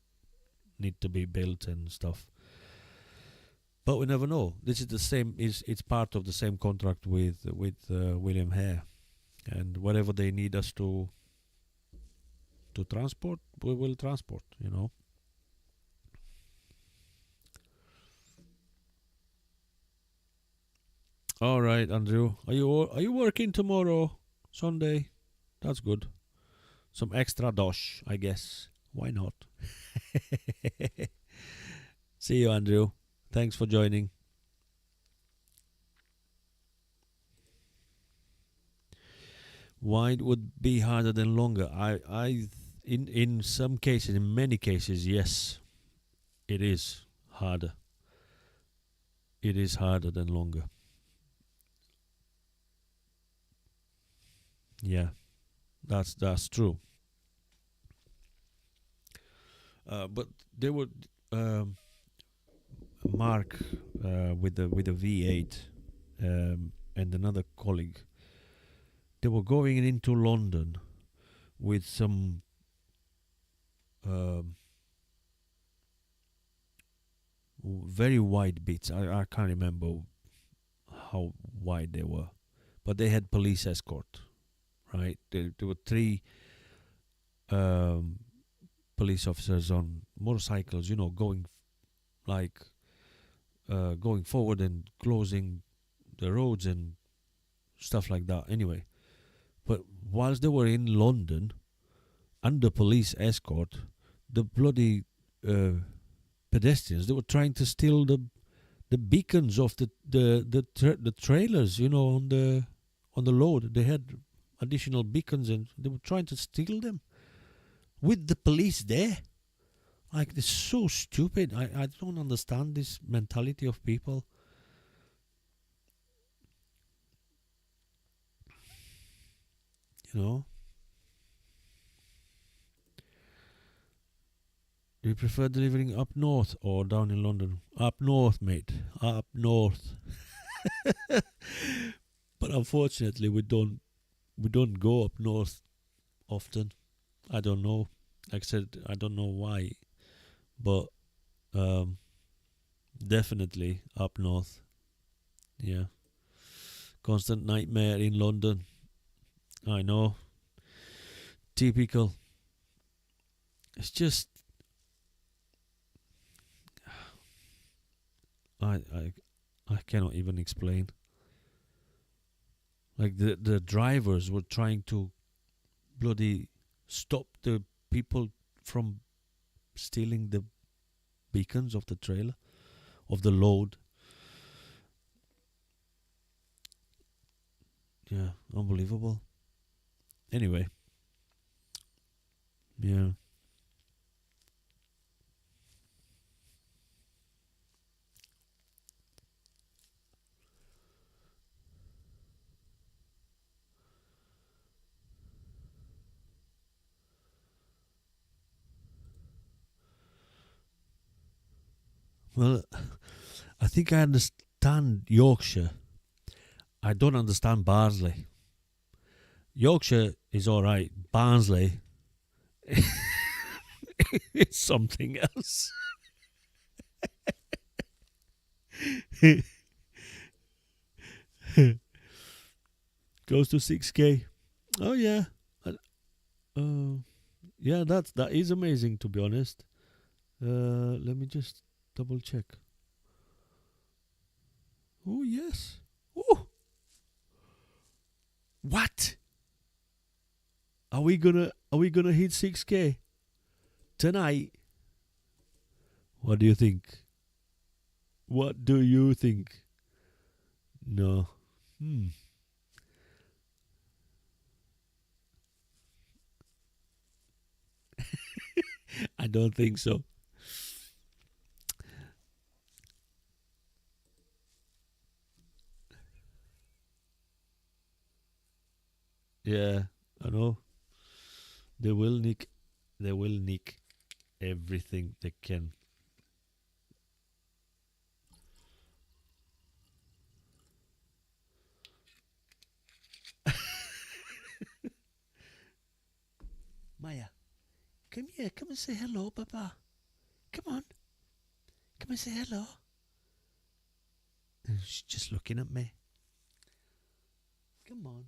need to be built and stuff. But we never know. This is the same. It's part of the same contract with William Hare, and whatever they need us to transport, we will transport. You know. All right, Andrew. Are you working tomorrow, Sunday? That's good. Some extra dosh, I guess. Why not? See you, Andrew. Thanks for joining. Wide would be harder than longer. In some cases, in many cases, yes, it is harder. It is harder than longer. Yeah, that's true. But there were um, Mark with the V8 and another colleague. They were going into London with some um, very wide bits. I can't remember how wide they were, but they had police escort. Right, there were 3 um, police officers on motorcycles. You know, going like going forward and closing the roads and stuff like that. Anyway, but whilst they were in London under police escort, the bloody pedestrians, they were trying to steal the beacons of the trailers. You know, on the load, they had additional beacons and they were trying to steal them with the police there. Like, it's so stupid. I don't understand this mentality of people. You know, do you prefer delivering up north or down in London? Up north, mate. Up north. But unfortunately, we don't go up north often. I don't know. Like I said, I don't know why, but um, definitely up north. Yeah, constant nightmare in London. I know. Typical. It's just I I cannot even explain. Like, the drivers were trying to bloody stop the people from stealing the beacons of the trailer, of the load. Yeah, unbelievable. Anyway, Yeah. Well, I think I understand Yorkshire. I don't understand Barnsley. Yorkshire is all right. Barnsley is something else. Goes to 6K. Oh yeah. Uh, uh, yeah, that is amazing to be honest. Let me just double check. Oh yes. Oh, what? Are we gonna hit 6K tonight? What do you think? What do you think? No. Hmm. I don't think so. Yeah, I know. They will nick. They will nick everything they can. Maya, come here. Come and say hello, Papa. Come on. Come and say hello. She's just looking at me. Come on.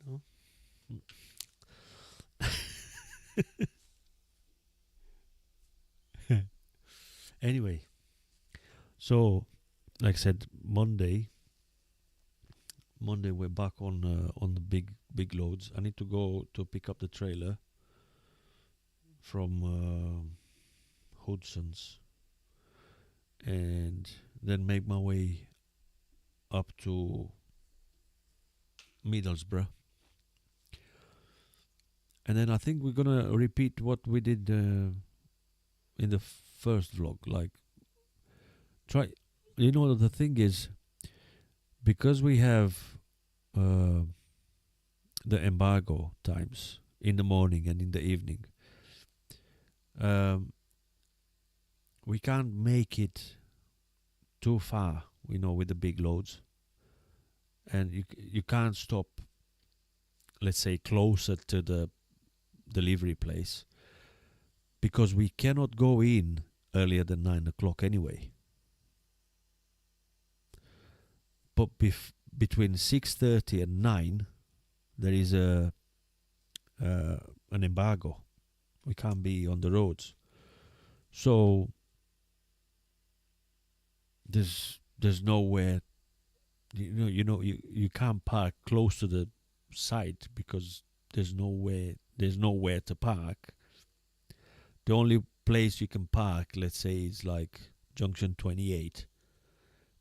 No. Anyway, so like I said, Monday we're back on the big loads. I need to go to pick up the trailer from Hudson's and then make my way up to Middlesbrough. And then I think we're gonna repeat what we did in the first vlog. Like, try. You know, the thing is, because we have uh, the embargo times in the morning and in the evening, um, we can't make it too far. You know, with the big loads, and you can't stop. Let's say closer to the delivery place because we cannot go in earlier than 9 o'clock anyway. But between 6:30 and 9, there is an embargo. We can't be on the roads, so there's nowhere. You can't park close to the site because there's nowhere to park. The only place you can park, let's say, is like junction 28,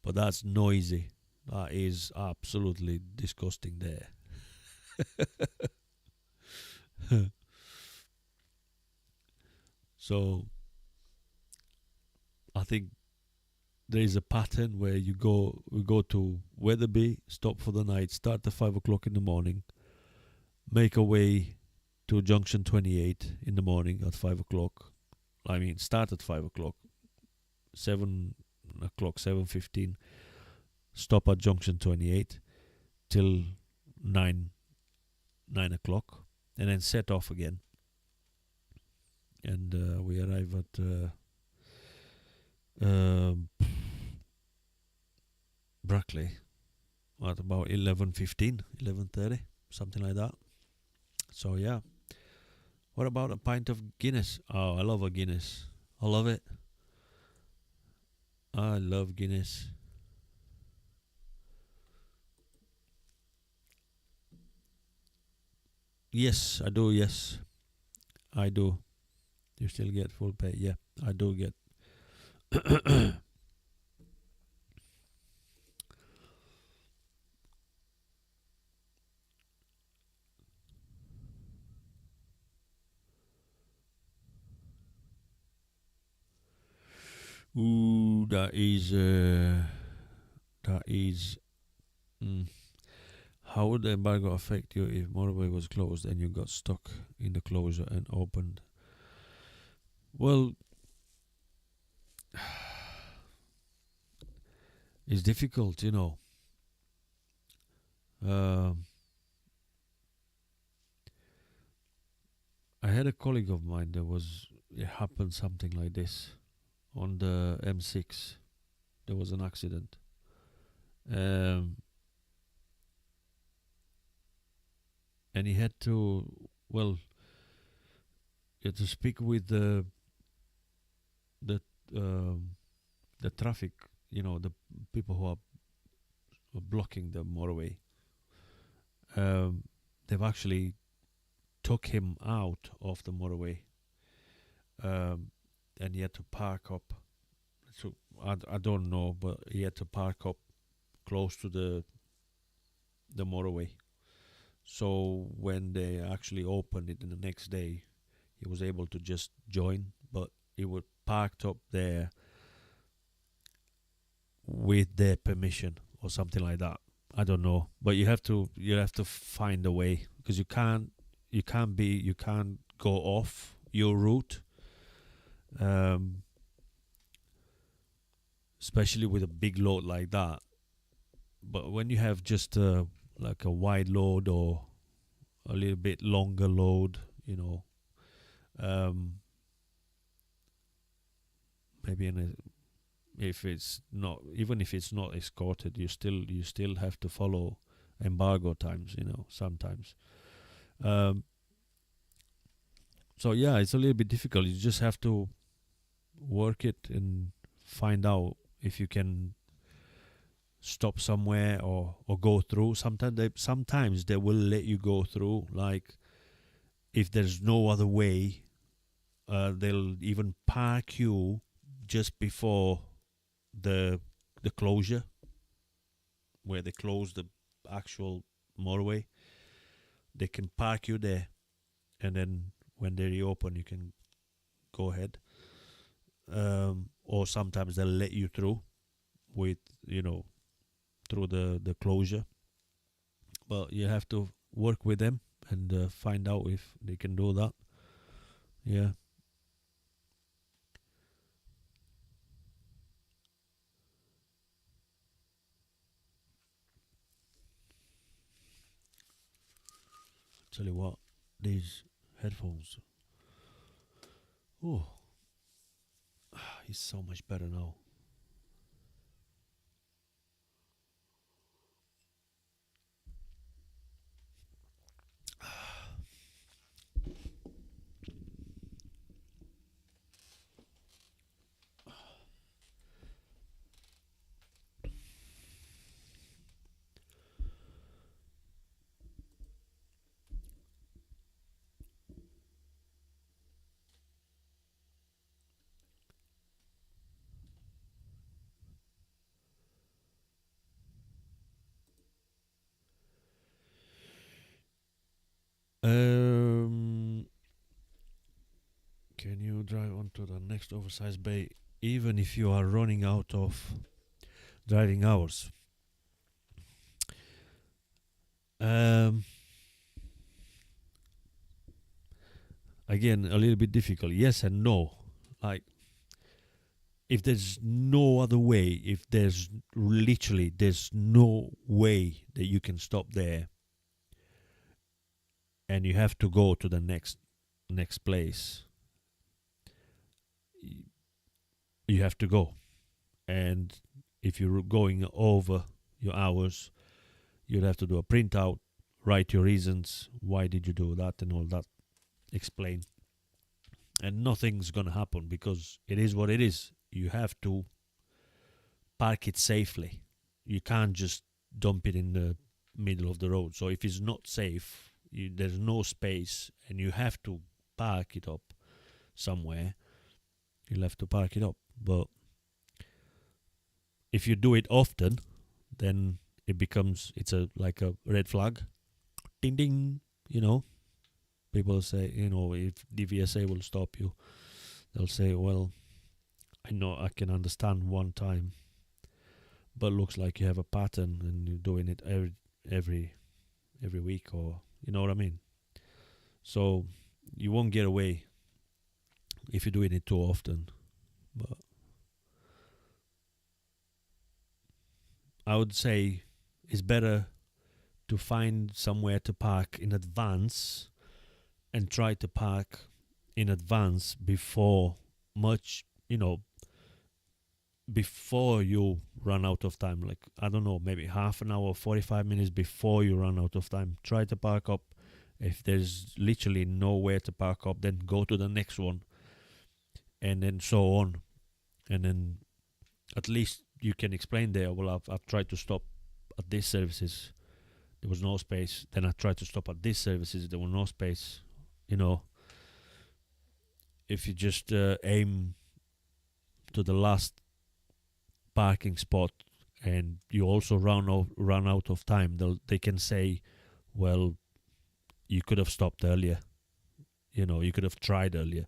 but that's noisy. That is absolutely disgusting there. So I think there is a pattern where we go to Weatherby, stop for the night, start at 5 o'clock in the morning, make a way to junction 28 in the morning at 5 o'clock. I mean, start at 5 o'clock, 7 o'clock, 7:15. Stop at junction 28 till 9 o'clock, and then set off again. And we arrive at Brackley at about 11:15, 11:30, something like that. So yeah. What about a pint of Guinness? Oh, I love a Guinness. I love it. I love Guinness. Yes, I do. Yes, I do. You still get full pay. Yeah, I do get. Ooh, that is. Mm, how would the embargo affect you if motorway was closed and you got stuck in the closure and opened? Well, it's difficult, you know. Um, I had a colleague of mine it happened something like this on the M6. There was an accident. Um, and he had to, well, he had to speak with the um, the traffic, you know, the people who are blocking the motorway. Um, they've actually took him out of the motorway, and he had to park up. So I don't know, but he had to park up close to the motorway. So when they actually opened it the next day, he was able to just join, but he was parked up there with their permission or something like that. I don't know, but you have to find a way, because you can't go off your route, um, especially with a big load like that. But when you have just like a wide load or a little bit longer load, you know, um, maybe if it's not, even if it's not escorted, you still have to follow embargo times, you know, sometimes. Um, so yeah, it's a little bit difficult. You just have to work it and find out if you can stop somewhere or go through. Sometimes they will let you go through. Like if there's no other way, they'll even park you just before the the closure, where they close the actual motorway. They can park you there, and then when they reopen, you can go ahead. Or sometimes they'll let you through with, you know, through the closure. But you have to work with them and find out if they can do that. Yeah. Tell you what, these headphones. Oh, it's so much better now. Um, can you drive onto the next oversized bay even if you are running out of driving hours? Um, Again, a little bit difficult. Yes and no. Like, if there's no other way, if there's no way that you can stop there, and you have to go to the next place, you have to go. And if you're going over your hours, you'll have to do a printout, write your reasons, why did you do that, and all that, explain. And nothing's gonna happen, because it is what it is. You have to park it safely. You can't just dump it in the middle of the road. So if it's not safe, there's no space, and you have to park it up somewhere, you'll have to park it up. But if you do it often, then it's a like a red flag. Ding ding, you know. People say, you know, if DVSA will stop you, they'll say, well, I know I can understand one time, but looks like you have a pattern and you're doing it every every week, or you know what I mean. So you won't get away if you're doing it too often. But I would say it's better to find somewhere to park in advance and try to park in advance before much, before you run out of time. Like, I don't know, maybe half an hour, 45 minutes before you run out of time. Try to park up. If there's literally nowhere to park up, then go to the next one, and then so on. And then at least you can explain there, well, I've tried to stop at these services, there was no space. Then I tried to stop at these services, there was no space. You know, if you just aim to the last parking spot and you also run out of time, they can say, well, you could have stopped earlier. You could have tried earlier.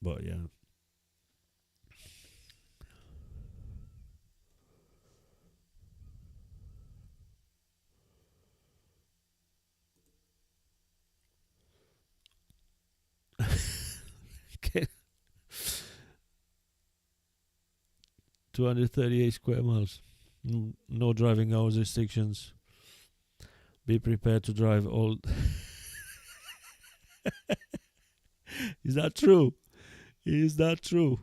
But yeah. Okay. 238 square miles. No driving hours restrictions. Be prepared to drive all. Is that true? Is that true?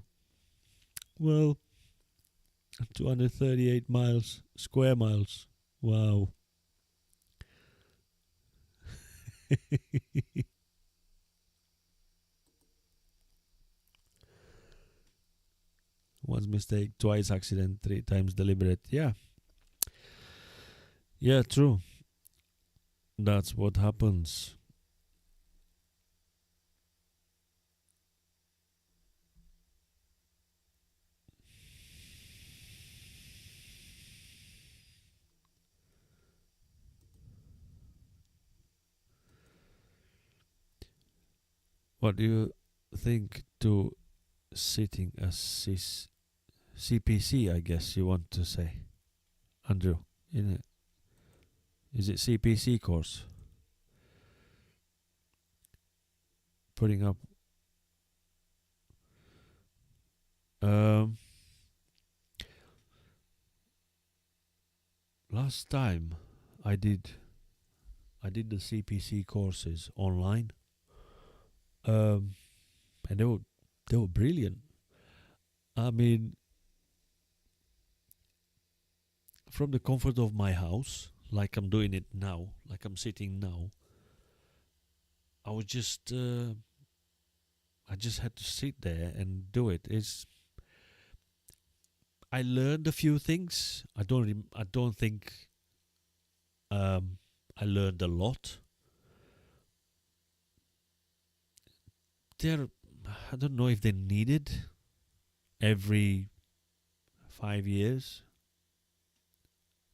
Well, 238 miles, square miles. Wow. Once mistake, twice accident, 3 times deliberate. Yeah. Yeah, true. That's what happens. What do you think to sitting as CPC, I guess you want to say, Andrew? Is it CPC course? Putting up. Last time I did the CPC courses online, and they were brilliant. I mean, from the comfort of my house, like I'm doing it now, like I'm sitting now, I was just I just had to sit there and do it. I learned a few things. I don't think I learned a lot. I don't know if they're needed every 5 years.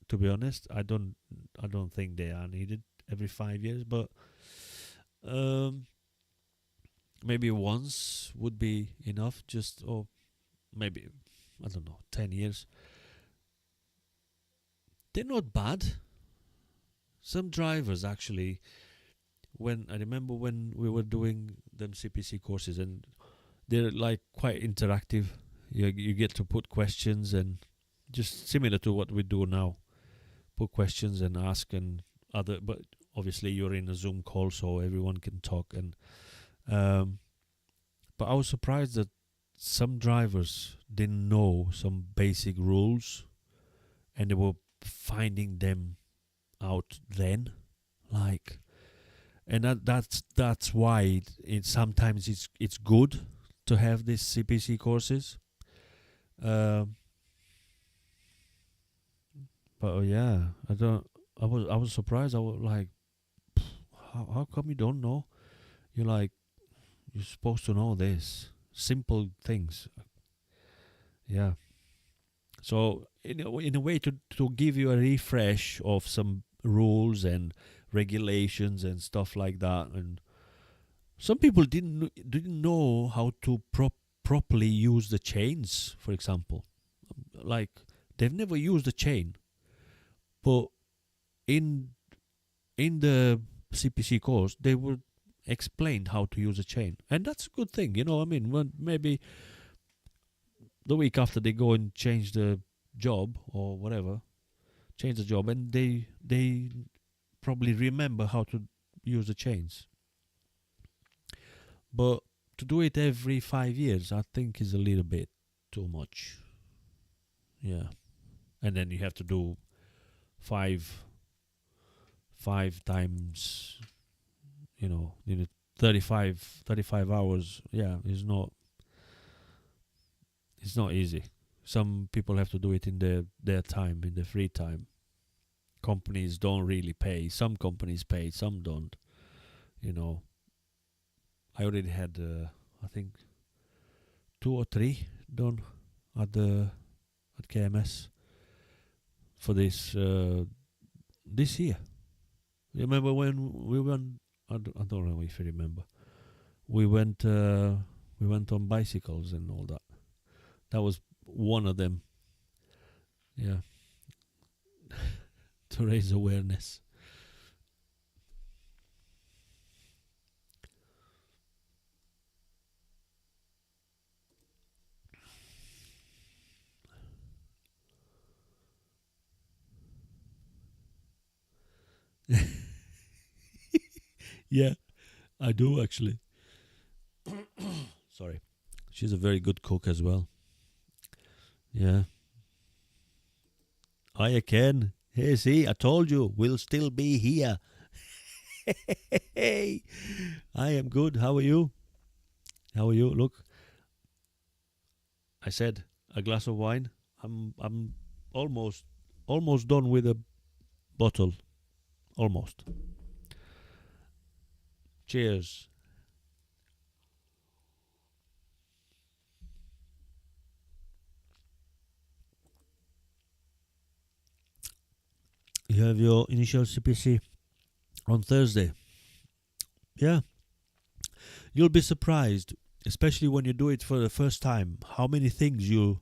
To be honest, I don't think they are needed every 5 years, but maybe once would be enough. Or maybe, I don't know, 10 years. They're not bad. Some drivers actually, when I remember when we were doing them CPC courses, and they're like quite interactive. You get to put questions, and just similar to what we do now. Put questions and ask, and but obviously you're in a Zoom call, so everyone can talk. And but I was surprised that some drivers didn't know some basic rules, and they were finding them out then, like. And that's why sometimes it's good to have these CPC courses. But yeah, I was surprised. I was like, how come you don't know? You're like, you're supposed to know this simple things. Yeah. So in a way to give you a refresh of some rules and regulations and stuff like that. And some people didn't know how to properly use the chains, for example. Like, they've never used a chain, but in the CPC course they would explain how to use a chain, and that's a good thing, you know what I mean? When maybe the week after they go and change the job or whatever, change the job, and they probably remember how to use the chains. But to do it every 5 years, I think is a little bit too much. Yeah. And then you have to do five times, you know, 35 hours. Yeah, it's not easy. Some people have to do it in their time, in their free time. Companies don't really pay. Some companies pay, some don't. You know, I already had, I think, 2 or 3 done at KMS for this year. You remember when we went? I don't know if you remember. We went on bicycles and all that. That was one of them. Yeah. To raise awareness. Yeah, I do actually. Sorry. She's a very good cook as well. Yeah. Hiya, Ken. Hey, see, I told you, we'll still be here. Hey, I am good. How are you? How are you? Look, I said a glass of wine. I'm almost done with a bottle. Almost. Cheers. You have your initial CPC on Thursday. Yeah. You'll be surprised, especially when you do it for the first time, how many things you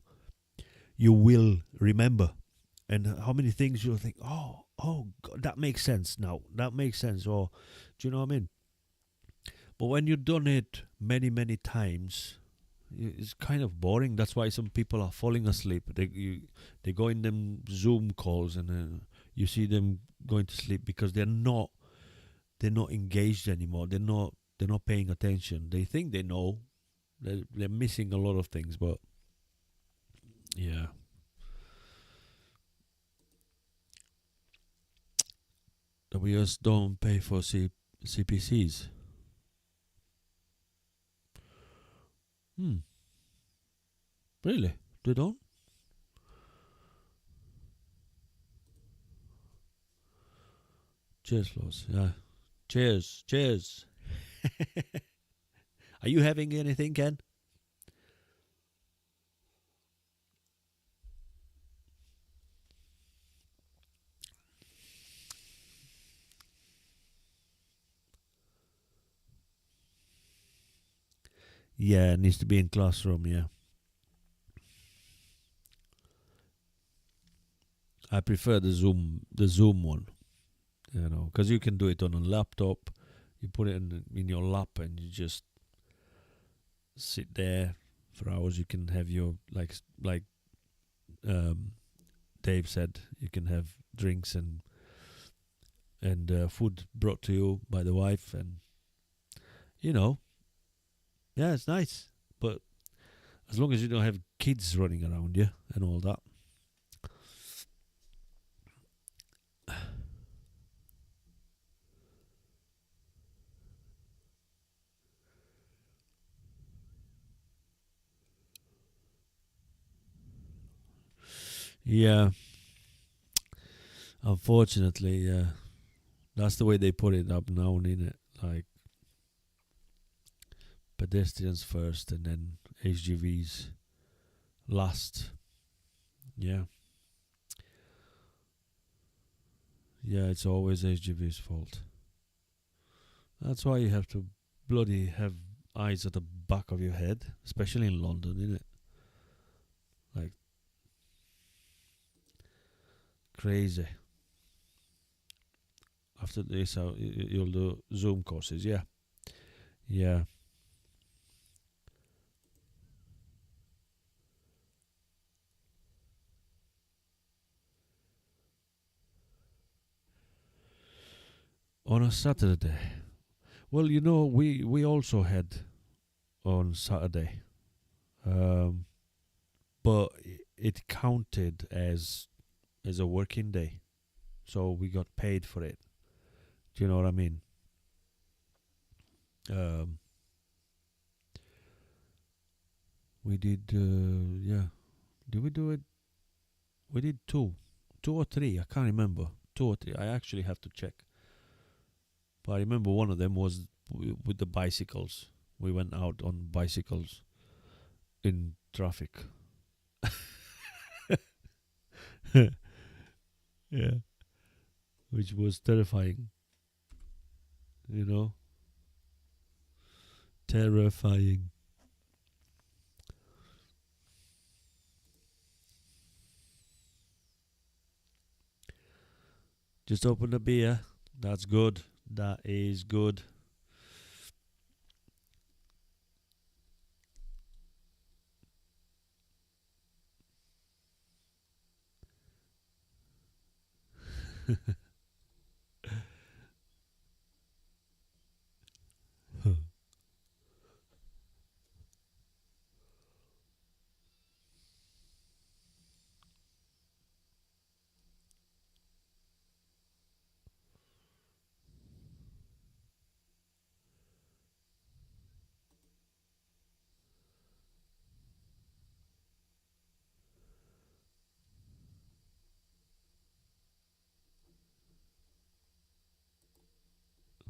will remember, and how many things you'll think, oh God, that makes sense now. That makes sense. Or, do you know what I mean? But when you've done it many times, it's kind of boring. That's why some people are falling asleep. They go in them Zoom calls, and you see them going to sleep because they're not engaged anymore. They're not paying attention. They think they know. They're missing a lot of things, but yeah. WS don't pay for CPCs. Really? They don't? Cheers, Floss. Yeah. Cheers. Are you having anything, Ken? Yeah, it needs to be in classroom, yeah. I prefer the Zoom one, you know, because you can do it on a laptop. You put it in your lap and you just sit there for hours. You can have your like Dave said, you can have drinks and food brought to you by the wife, and you know, yeah, it's nice. But as long as you don't have kids running around you and all that. Yeah, unfortunately, that's the way they put it up now, in it. Like, pedestrians first and then HGVs last. Yeah. Yeah, it's always HGV's fault. That's why you have to bloody have eyes at the back of your head, especially in London, isn't it? Like crazy. After this, you'll do Zoom courses, yeah, yeah. On a Saturday. Well, we also had on Saturday, um, but it counted as a working day, so we got paid for it. Do you know what I mean? Um, we did, yeah. Did we do it? We did two or three. I can't remember. Two or three. I actually have to check. But I remember one of them was with the bicycles. We went out on bicycles in traffic. Yeah, which was terrifying. You know, terrifying. Just open a beer. That's good. That is good. I'm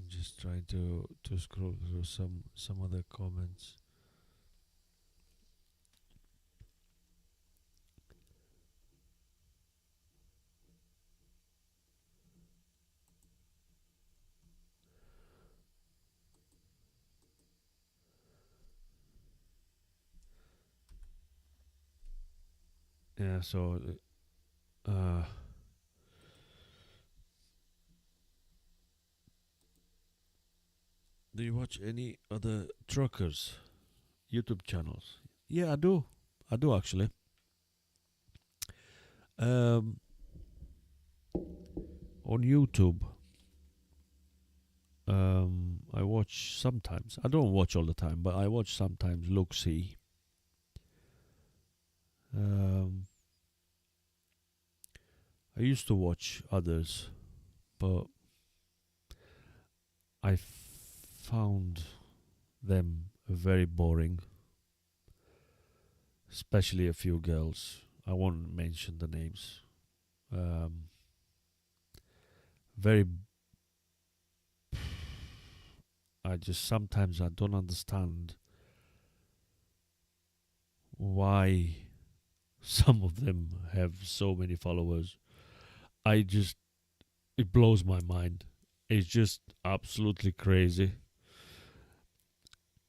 just trying to scroll through some other comments. Yeah, so uh do you watch any other truckers YouTube channels? Yeah, I do. I do actually. Um, on YouTube, I watch sometimes. I don't watch all the time, but I watch sometimes. Look, see. Um, I used to watch others, but I found them very boring, especially a few girls. I won't mention the names. Um, very. I just sometimes I don't understand why some of them have so many followers. I just it blows my mind. It's just absolutely crazy.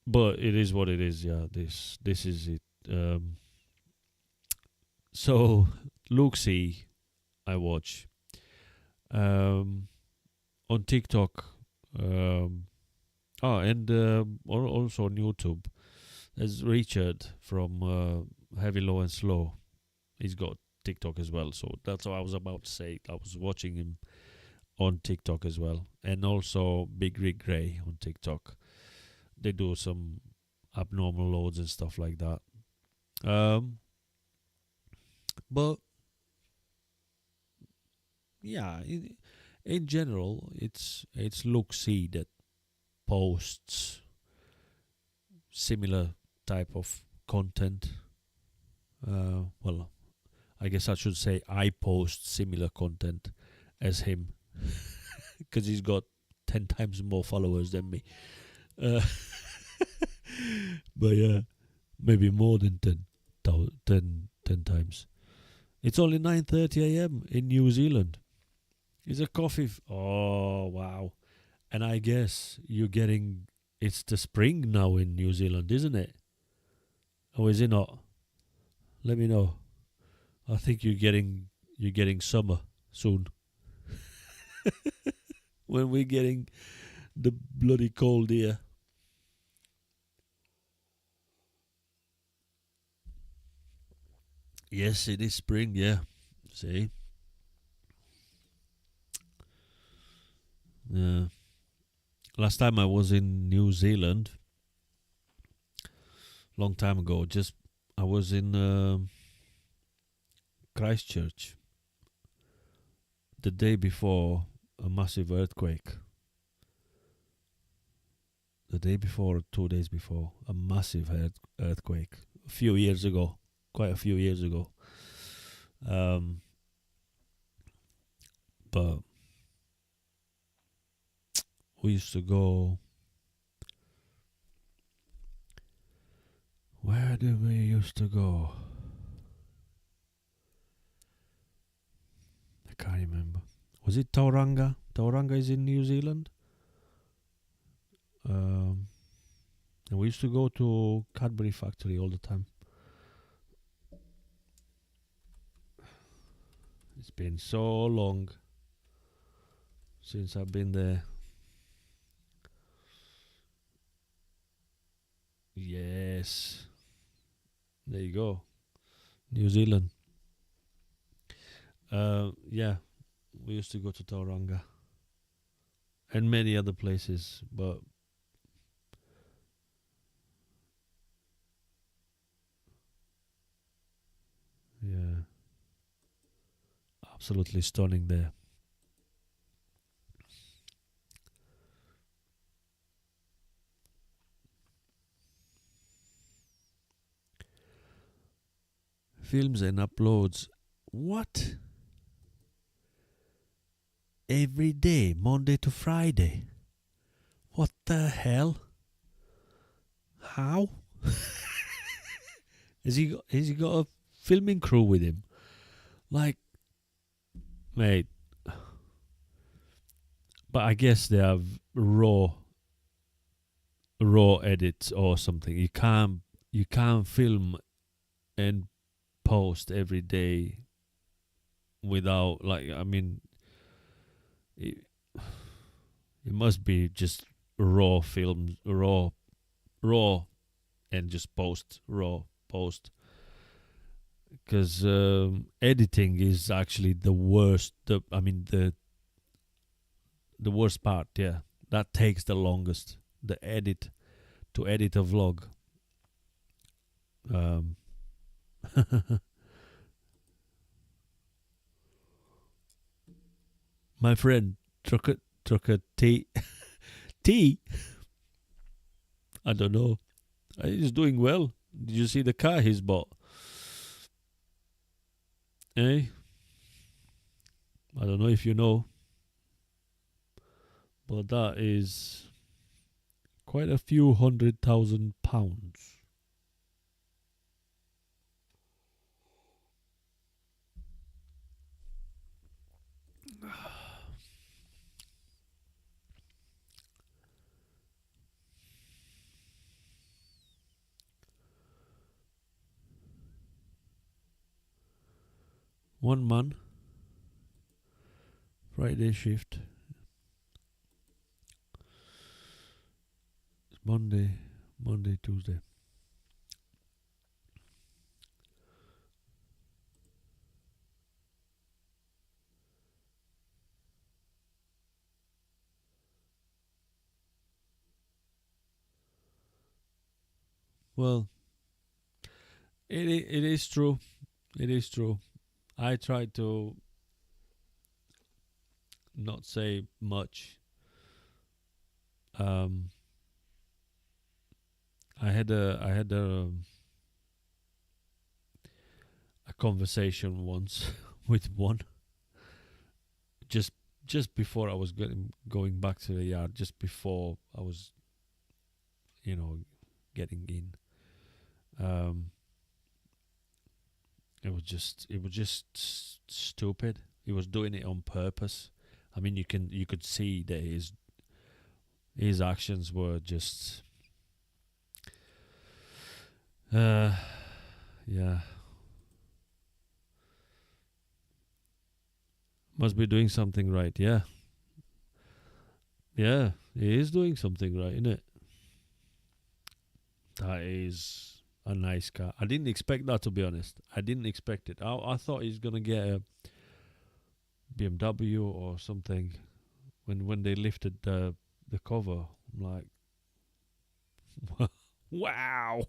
But it is what it is. Yeah, this is it. So Luxy, I watch on TikTok. Um, and also on YouTube. There's Richard from Heavy Low and Slow. He's got TikTok as well. So that's what I was about to say. I was watching him on TikTok as well, and also Big Rig Gray on TikTok. They do some abnormal loads and stuff like that. Um, but yeah, in general, it's Luxy that posts similar type of content. Well, I guess I should say I post similar content as him because he's got 10 times more followers than me. Uh, but yeah, maybe more than 10 times. It's only 9:30 a.m. in New Zealand. It's a coffee. Oh, wow. And I guess you're getting it's the spring now in New Zealand, isn't it? Or is it not? Let me know. I think you're getting summer soon. When we're getting the bloody cold here. Yes, it is spring. Yeah. See. Yeah. Last time I was in New Zealand, long time ago. Just I was in Christchurch the day before a massive earthquake. The day before, 2 days before, a massive earthquake. A few years ago, quite a few years ago. But we used to go. Where did we used to go? I can't remember. Was it Tauranga? Tauranga is in New Zealand. And we used to go to Cadbury factory all the time. It's been so long since I've been there. Yes. There you go. New Zealand. Yeah, we used to go to Tauranga and many other places, but yeah, absolutely stunning there. Films and uploads. What? Every day, Monday to Friday. What the hell? How? Has he got a filming crew with him? Like, mate. But I guess they have raw edits or something. You can't film and post every day without, like, I mean, it, it must be just raw films, raw, and just post, because editing is actually the worst. The worst part. Yeah, that takes the longest. To edit a vlog. Um, my friend Trucker T. I don't know. He's doing well. Did you see the car he's bought? Eh? I don't know if you know, but that is quite a few £100,000. One man, Friday shift. It's Monday, Tuesday. Well, it is true. It is true. I try to not say much. Um, I had a conversation once with one, just just before I was going back to the yard, just before I was, you know, getting in. Um, it was just stupid. He was doing it on purpose. I mean, you could see that his actions were just, yeah, must be doing something right. Yeah, yeah, he is doing something right, isn't it? That is a nice car. I didn't expect that, to be honest. I didn't expect it. I thought he's gonna get a BMW or something. When they lifted the cover, I'm like, wow,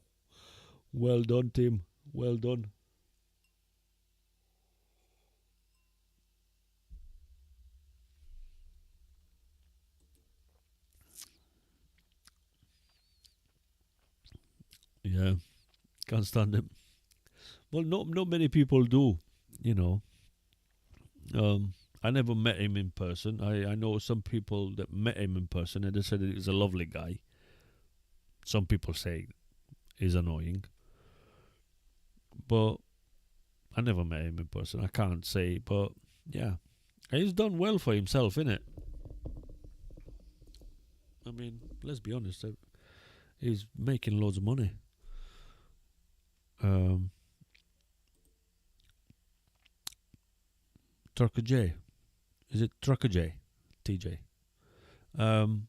well done, Tim. Well done. Yeah, can't stand him. Well, not many people do, you know. I never met him in person. I know some people that met him in person and they said he's a lovely guy. Some people say he's annoying, but I never met him in person. I can't say, but yeah, he's done well for himself, innit? I mean, let's be honest. He's making loads of money. Um, Trucker J, is it Trucker J? TJ. Um,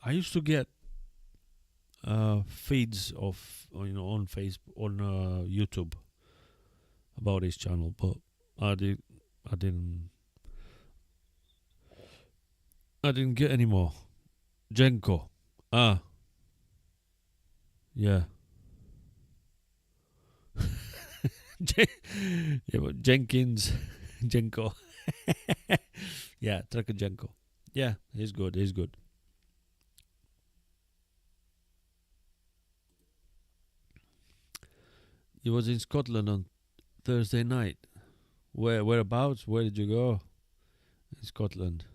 I used to get feeds of on Facebook on YouTube about his channel, but I did I didn't I didn't get any more. Jenko, ah, yeah, yeah, but Jenkins, Jenko, yeah, Trucker Jenko, yeah, he's good, he's good. He was in Scotland on Thursday night. Whereabouts? Where did you go? In Scotland.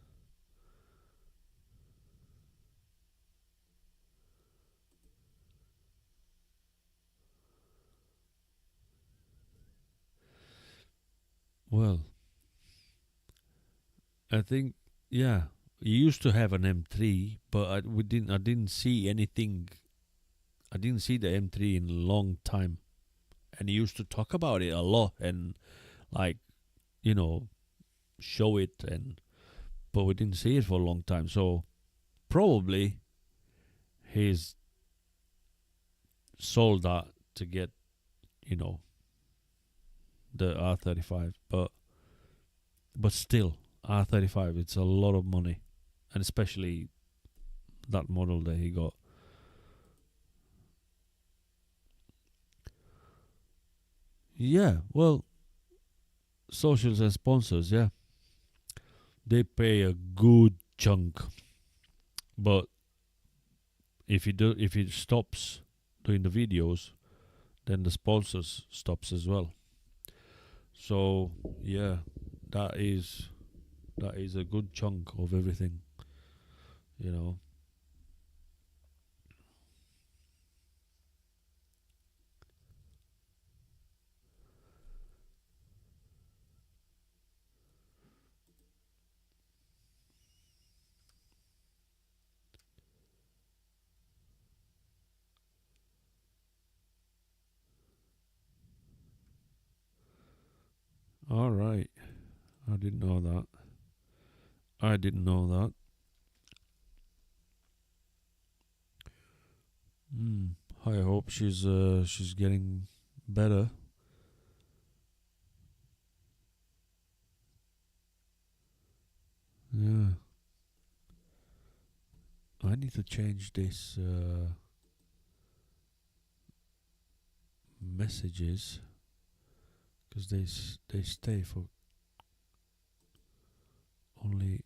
Well, I think yeah. He used to have an M3, but we didn't. I didn't see anything. I didn't see the M3 in a long time, and he used to talk about it a lot and like you know show it, and but we didn't see it for a long time. So probably he's sold that to get you know the R35, but still R35. It's a lot of money, and especially that model that he got. Yeah, well, socials and sponsors, yeah, they pay a good chunk, but if he stops doing the videos, then the sponsors stops as well. So yeah, that is that is a good chunk of everything, you know. All right, I didn't know that. I didn't know that. Hmm. I hope she's getting better. Yeah, I need to change this messages because they stay for only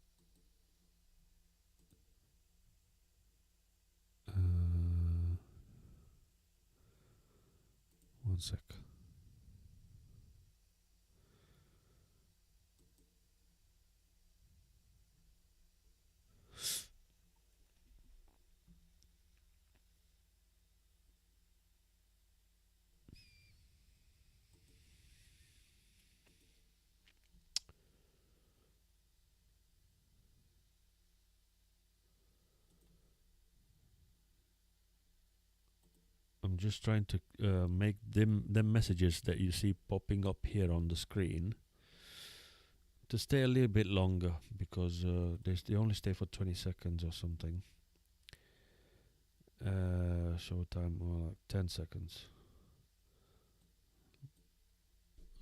one sec. just trying to make them messages that you see popping up here on the screen to stay a little bit longer, because they only stay for 20 seconds or something. Show time 10 seconds.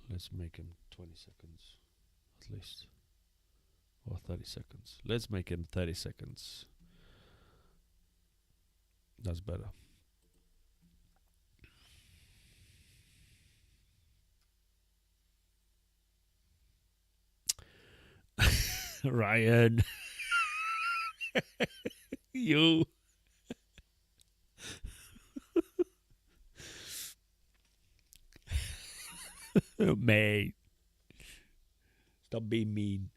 Let's make him 20 seconds at least, or 30 seconds. Let's make him 30 seconds. That's better. Ryan. You. Mate. Stop being mean.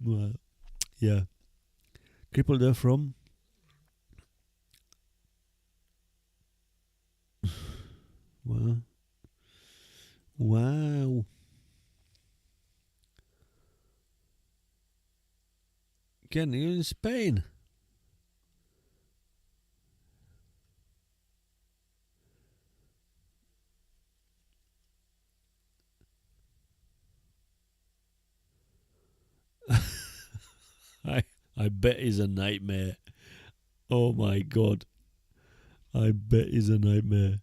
Well, yeah. Crippled there from. Wow. Wow. Ken, you're in Spain. I bet he's a nightmare. Oh my god. I bet he's a nightmare.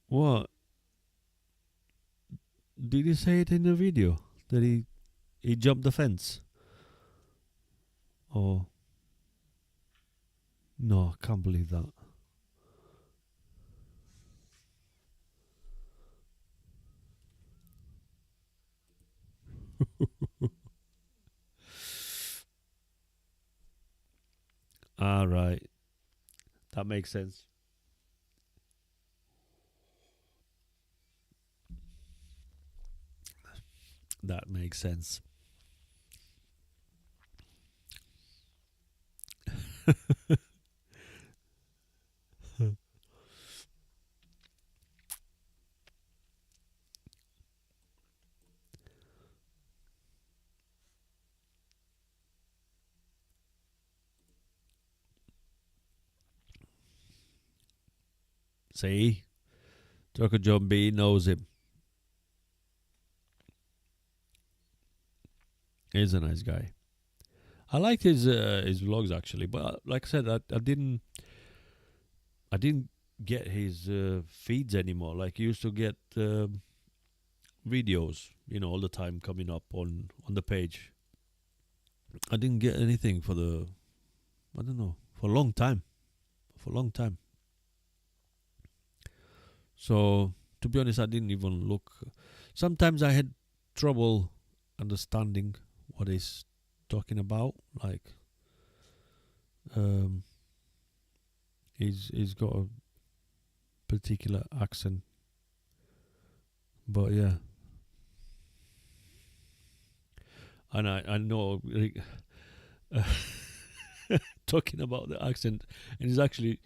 What? Did he say it in the video? That he jumped the fence? Oh. No, I can't believe that. All right. That makes sense. That makes sense. See? Trucker John B knows him. He's a nice guy. I like his vlogs actually, but like I said, I didn't get his feeds anymore. Like, you used to get videos, all the time coming up on the page. I didn't get anything for I don't know, for a long time. So, to be honest, I didn't even look. Sometimes I had trouble understanding what he's talking about. Like, he's got a particular accent, but yeah. And I know, talking about the accent, and it's actually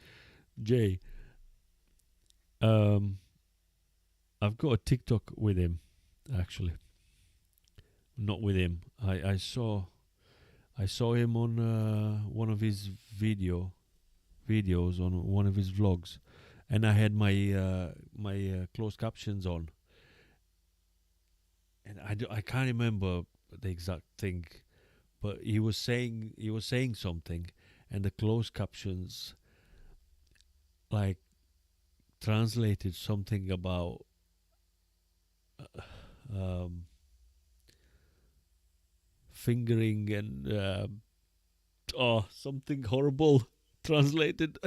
Jay. I've got a TikTok with him, actually. Not with him. I saw him on one of his videos on one of his vlogs, and I had my closed captions on, and I can't remember the exact thing, but he was saying something, and the closed captions like translated something about fingering and something horrible translated.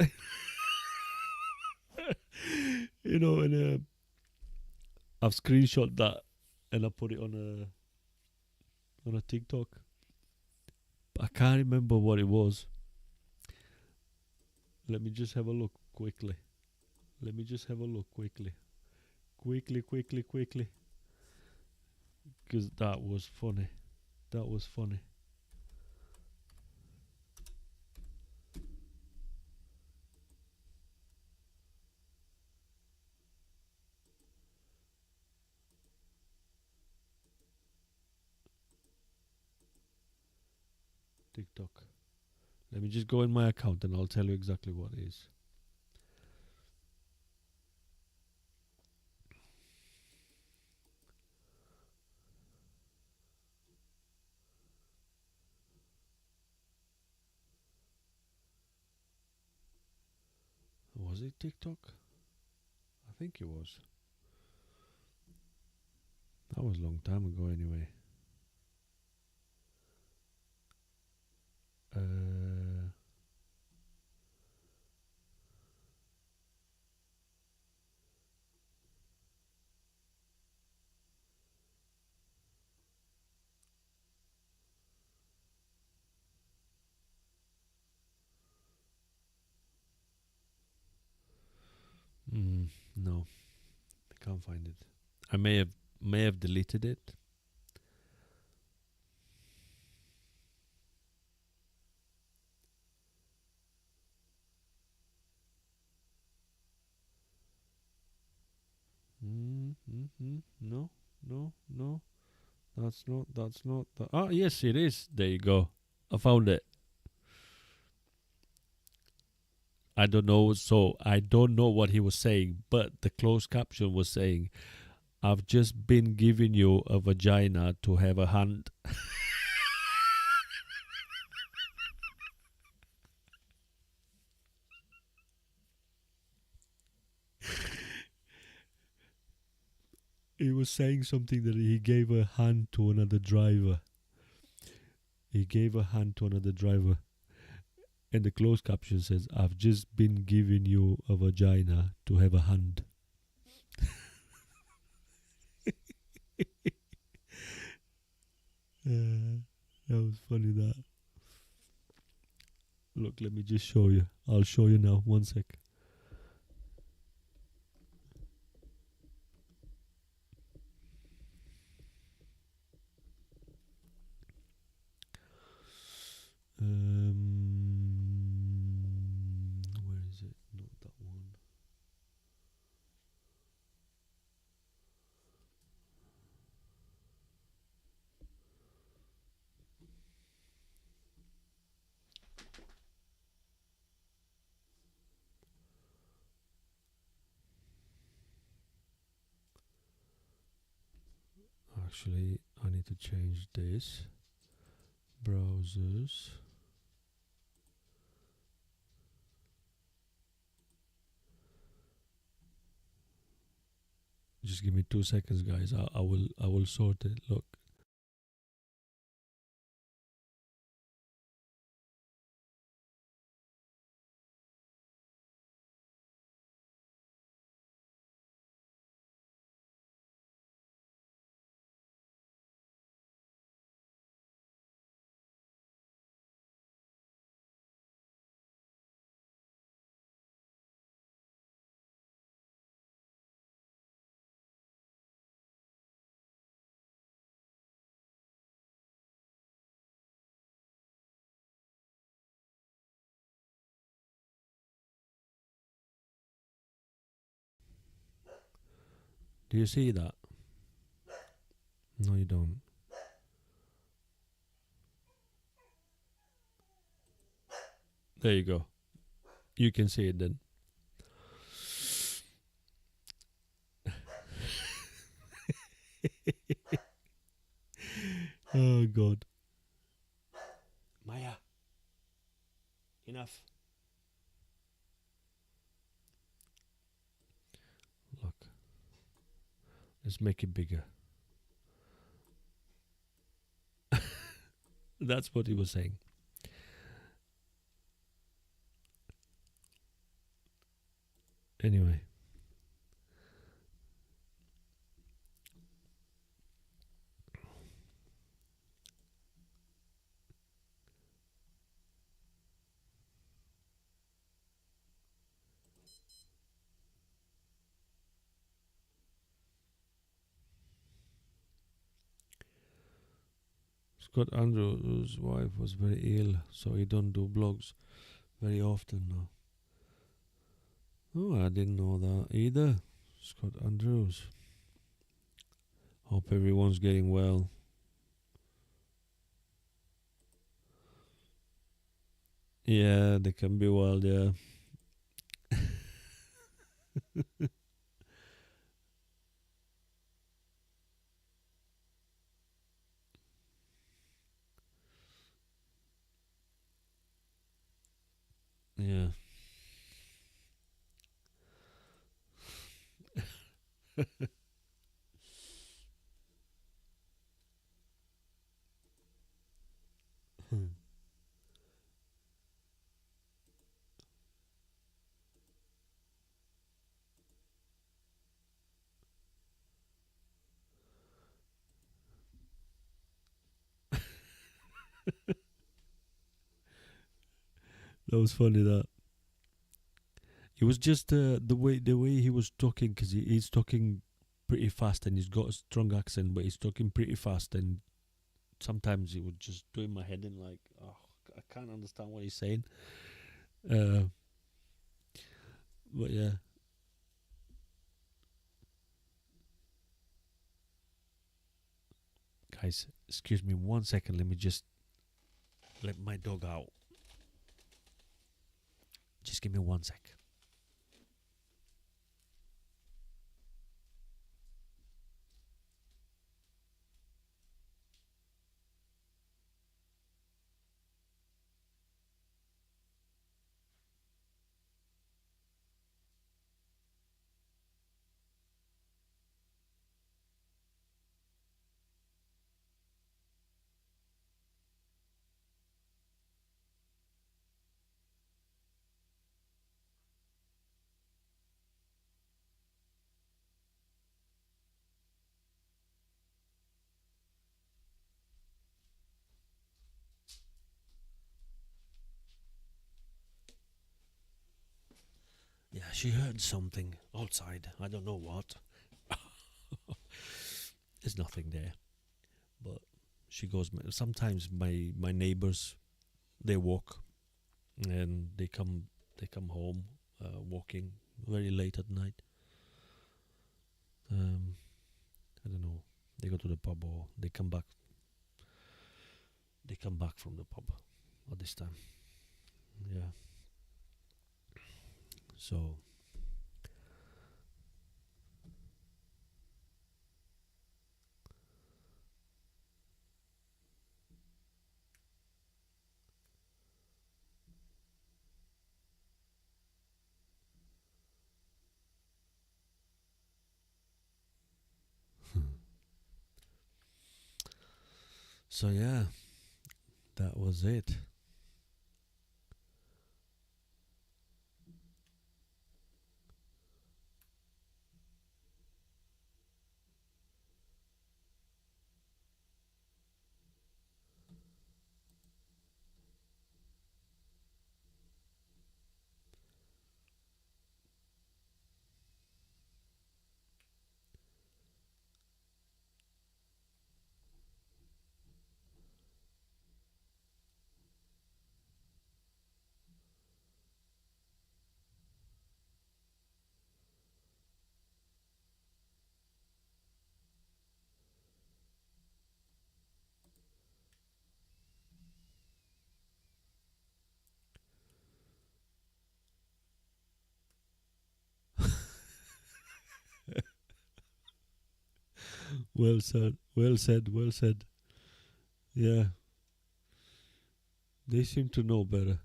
And I've screenshot that and I put it on a TikTok. I can't remember what it was. Let me just have a look quickly. Quickly. Because that was funny. TikTok. Let me just go in my account and I'll tell you exactly what it is. Was it TikTok? I think it was. That was a long time ago anyway. No, I can't find it. I may have deleted it. No. That's not. Ah, yes, it is. There you go. I found it. I don't know. So I don't know what he was saying, but the closed caption was saying, "I've just been giving you a vagina to have a hand." He was saying something that he gave a hand to another driver. And the closed caption says, "I've just been giving you a vagina to have a hand." That was funny, that. Look, let me just show you. I'll show you now. One sec. Where is it? Not that one. Actually, I need to change this. Browsers. Just give me 2 seconds, guys. I will sort it. Look. Do you see that? No, you don't. There you go. You can see it then. Oh, God. Maya. Enough. Look. Let's make it bigger. That's what he was saying. Anyway. Scott Andrews' wife was very ill, so he don't do blogs very often now. Oh, I didn't know that either. Scott Andrews. Hope everyone's getting well. Yeah, they can be wild, yeah. Yeah. That was funny. That it was just the way he was talking, because he's talking pretty fast and he's got a strong accent, but he's talking pretty fast, and sometimes it would just do in my head in like, oh, I can't understand what he's saying. Uh, but yeah, guys, excuse me 1 second. Let me just let my dog out. Just give me 1 sec. Yeah, she heard something outside. I don't know what. There's nothing there. But she goes. Sometimes my neighbors, they walk, and they come home walking very late at night. Um, I don't know. They go to the pub or they come back. They come back from the pub at this time. Yeah. So so yeah, that was it. Well said. Well said. Well said. Yeah, they seem to know better.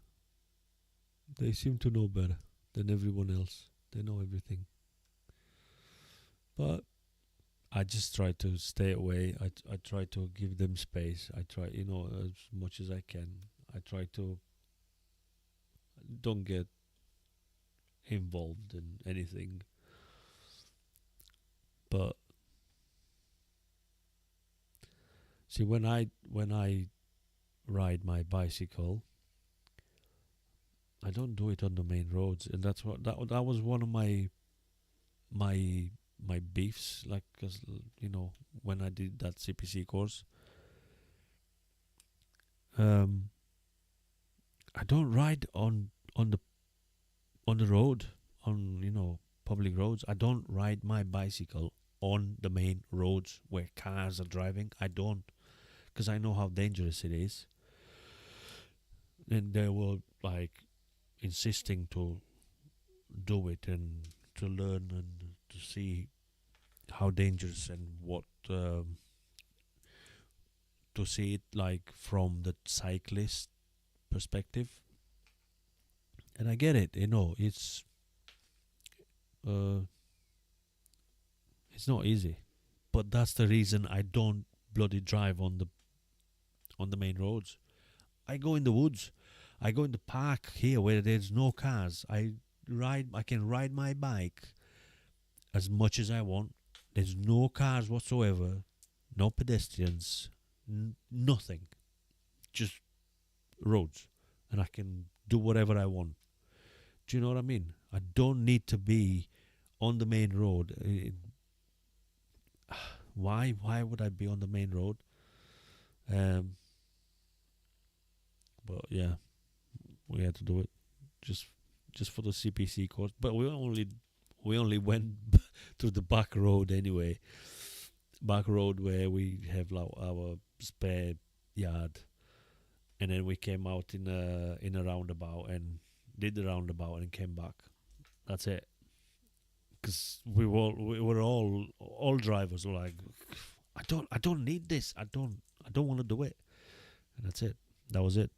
They seem to know better than everyone else. They know everything. But I just try to stay away. I try to give them space. I try, as much as I can. I try to don't get involved in anything. But see, when I ride my bicycle, I don't do it on the main roads, and that's what that was one of my my beefs. Like, 'cause when I did that CPC course, Um, I don't ride on the on the road, on public roads. I don't ride my bicycle on the main roads where cars are driving. I don't, because I know how dangerous it is. And they were like insisting to do it and to learn and to see how dangerous and what to see it like from the cyclist perspective. And I get it, uh, it's not easy, but that's the reason I don't bloody drive on the main roads. I go in the woods. I go in the park here where there's no cars. I can ride my bike as much as I want. There's no cars whatsoever, no pedestrians, nothing, just roads, and I can do whatever I want. Do you know what I mean? I don't need to be on the main road. Why? Why would I be on the main road? Um, but yeah, we had to do it just for the CPC course. But we only went through the back road anyway. Back road where we have like our spare yard, and then we came out in a roundabout and did the roundabout and came back. That's it. Because we were all drivers were like, I don't need this. I don't want to do it. And that's it. That was it.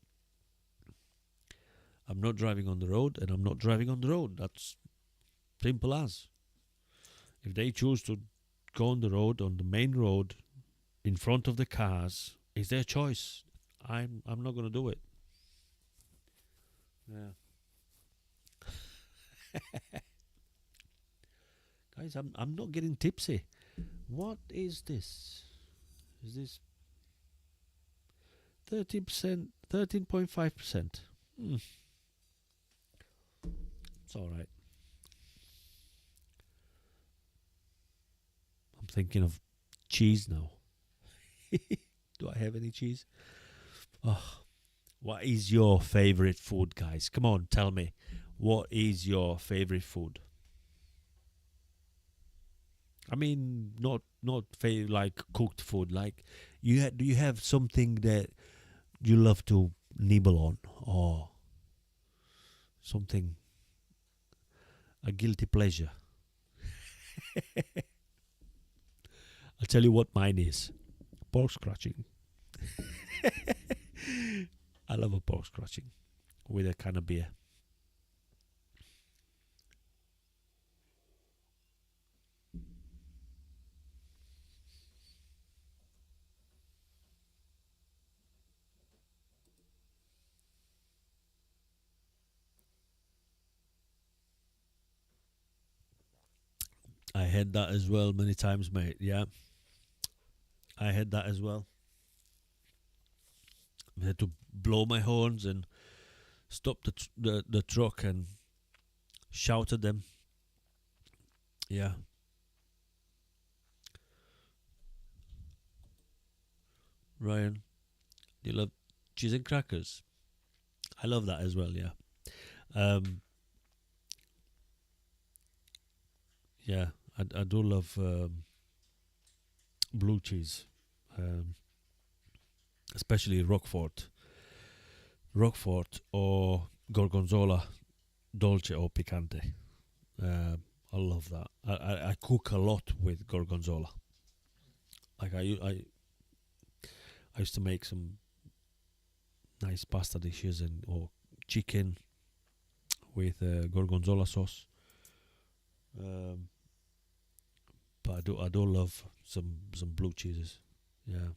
I'm not driving on the road, and I'm not driving on the road. That's simple as. If they choose to go on the road, on the main road, in front of the cars, it's their choice. I'm not gonna do it. Yeah. Guys, I'm not getting tipsy. What is this? Is this 13%, 13.5%? It's all right. I'm thinking of cheese now. Do I have any cheese? Oh, what is your favorite food, guys? Come on, tell me. What is your favorite food? I mean, not like cooked food. Like, do you have something that you love to nibble on, or something, a guilty pleasure? I'll tell you what mine is. Pork scratching. I love a pork scratching with a can of beer. I had that as well many times, mate. Yeah, I had that as well. I had to blow my horns and stop the truck and shout at them. Yeah, Ryan, do you love cheese and crackers? I love that as well. Yeah, um, yeah, I do love blue cheese, um, especially Roquefort or Gorgonzola, dolce or picante. I love that. I cook a lot with Gorgonzola. Like I used to make some nice pasta dishes and or chicken with Gorgonzola sauce. Um, but I do love some blue cheeses. Yeah,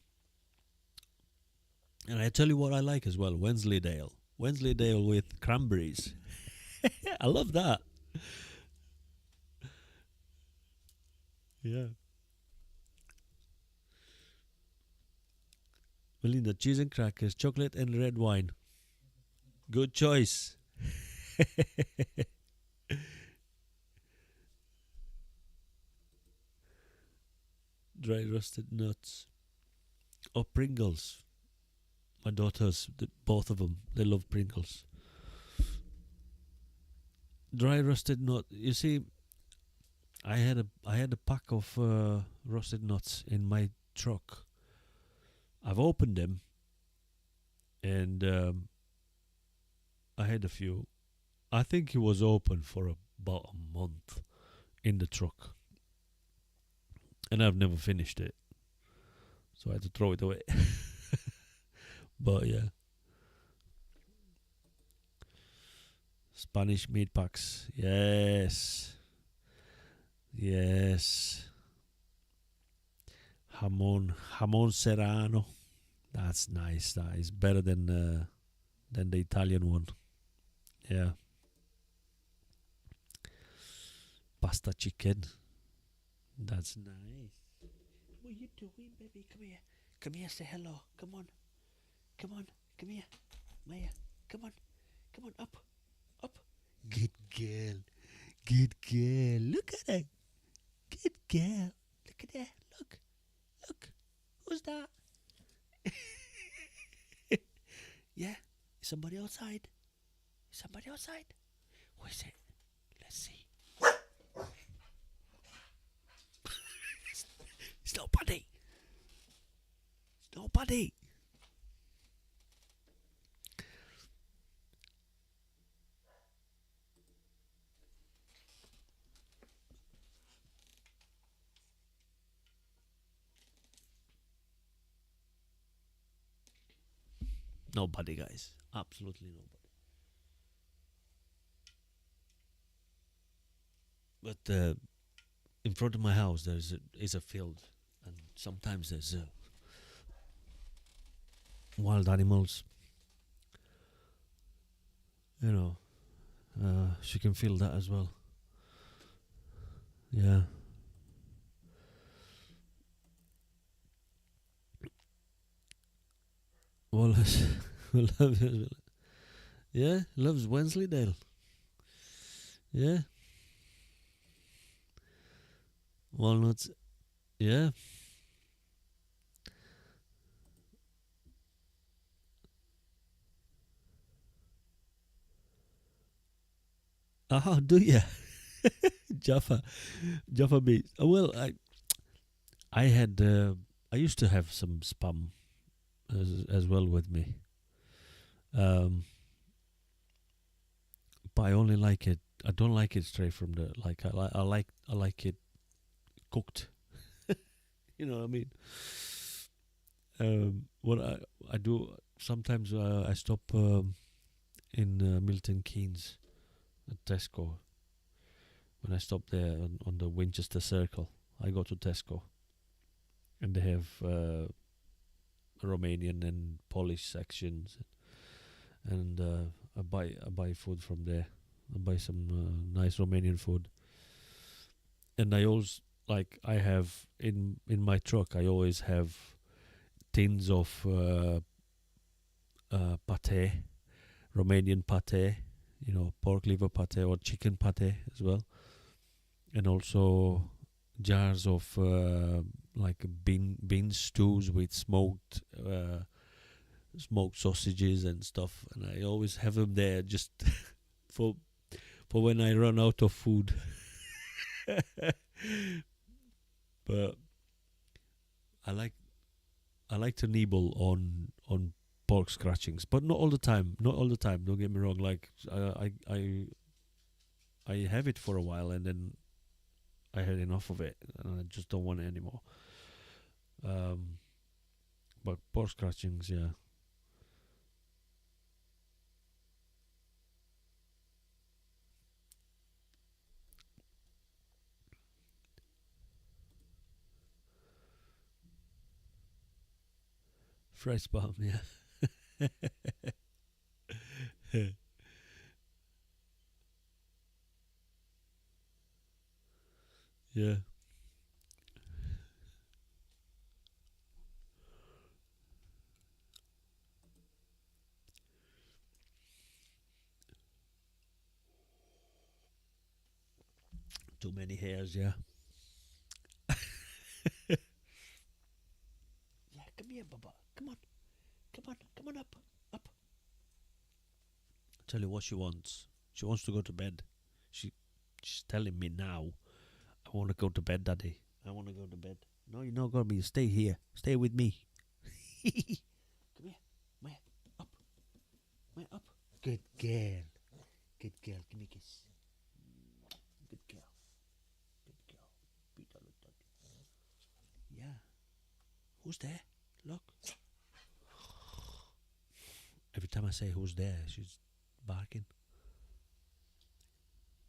and I tell you what I like as well. Wensleydale with cranberries. I love that. Yeah. Melinda, cheese and crackers, chocolate and red wine. Good choice. Dry roasted nuts. Or Pringles. My daughters, both of them, they love Pringles. Dry roasted nut. You see, I had a pack of roasted nuts in my truck. I've opened them, and I had a few. I think it was open for about a month in the truck, and I've never finished it, so I had to throw it away. But yeah, Spanish meat packs. Yes, yes. Jamon serrano. That's nice. That is better than the Italian one. Yeah. Pasta chicken. That's nice. What are you doing, baby? Come here. Come here, say hello. Come on. Come on. Come here. Maya. Come on. Come on. Up. Up. Good girl. Good girl. Look at her. Good girl. Look at her. Look. Look. Who's that? Yeah. Is somebody outside? Is somebody outside? Who is it? Let's see. It's nobody. It's nobody. Nobody, guys. Absolutely nobody. But in front of my house is a field, and sometimes there's wild animals. You know, she can feel that as well. Yeah. Well, yeah, loves Wensleydale. Yeah, walnuts. Yeah. Ah, do ya? Jaffa, Jaffa beats. Well, I had I used to have some spam as well with me. Um, but I only like it. I don't like it straight from the like. I like it cooked. You know what I mean? What I do sometimes I stop in Milton Keynes at Tesco. When I stop there on the Winchester Circle, I go to Tesco, and they have Romanian and Polish sections, and I buy food from there. I buy some nice Romanian food, and I always like I have in my truck. I always have tins of pate, Romanian pate, pork liver pate or chicken pate as well, and also jars of like bean stews with smoked sausages and stuff, and I always have them there just for for when I run out of food. But I like I like to nibble on pork scratchings, but not all the time. Not all the time. Don't get me wrong. Like I have it for a while, and then I had enough of it, and I just don't want it anymore. Um, but pork scratchings, yeah. Fresh palm, yeah. Yeah. Too many hairs, yeah. Yeah, come here, Baba. Come on. come on up. Tell you what she wants. She wants to go to bed. She's telling me now, I want to go to bed, Daddy. I want to go to bed. No, you're not going to be. Stay here. Stay with me. Come here. Maya, up. Maya, up. Good girl. Good girl. Give me a kiss. Good girl. Good girl. Beat her, look, Daddy. Yeah. Who's there? Look. Every time I say who's there, she's barking.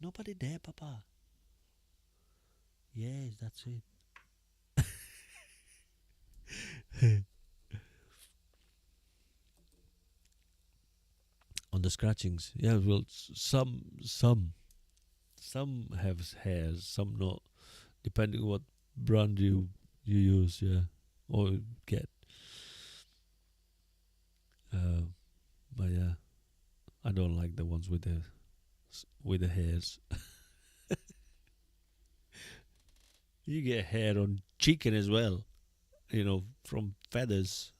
Nobody there, Papa. Yes, that's it. On the scratchings, yeah. Well, some have hairs, some not, depending what brand you use, yeah, or get. But yeah, I don't like the ones with the hairs. You get hair on chicken as well, from feathers.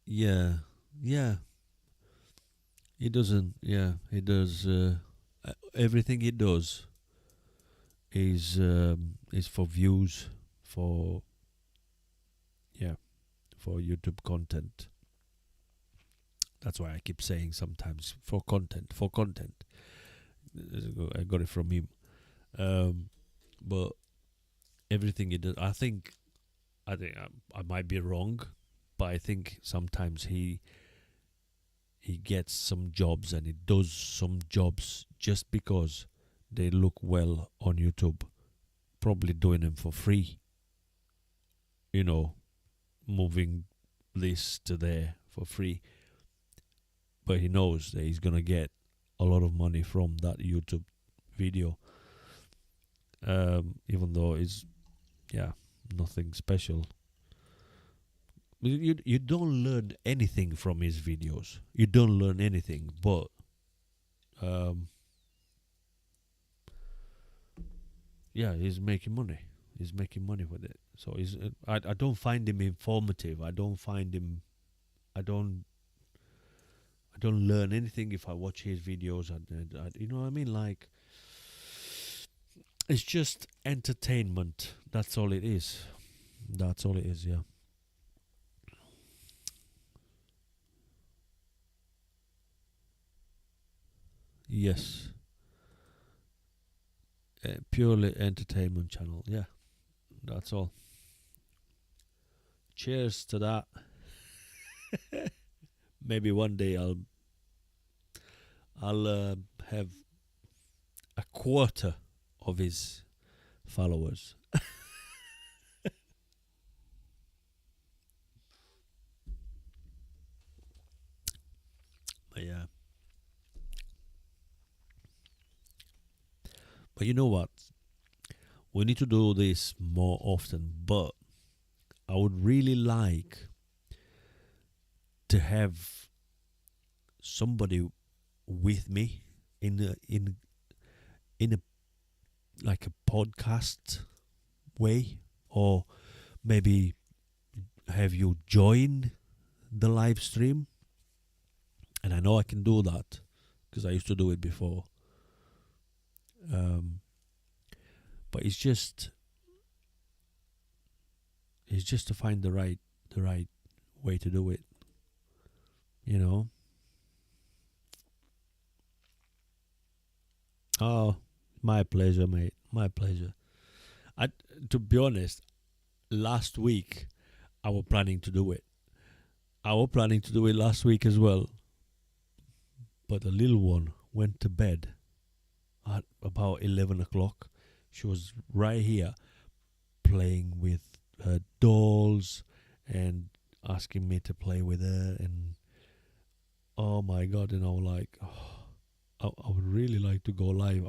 Yeah. He doesn't. Yeah, he does. Everything he does is for views, for for YouTube content. That's why I keep saying sometimes for content. I got it from him. But everything he does, I think I might be wrong, but I think sometimes he gets some jobs and he does some jobs just because they look well on YouTube, probably doing them for free, moving this to there for free, but he knows that he's gonna get a lot of money from that YouTube video, even though it's nothing special. You don't learn anything from his videos. You don't learn anything, but he's making money. He's making money with it. So I don't find him informative. I don't learn anything if I watch his videos. You know what I mean? Like, it's just entertainment. That's all it is. Yeah. Yes. Purely entertainment channel. Yeah. That's all. Cheers to that. Maybe one day I'll have a quarter of his followers. But yeah. But you know what? We need to do this more often, but I would really like to have somebody with me in a like a podcast way, or maybe have you join the live stream. And I know I can do that because I used to do it before. But it's just to find the right way to do it. Oh, my pleasure, mate. My pleasure. To be honest, last week I was planning to do it. I was planning to do it last week as well. But the little one went to bed at about 11 o'clock. She was right here playing with her dolls and asking me to play with her. And oh my God, and I was like, I would really like to go live.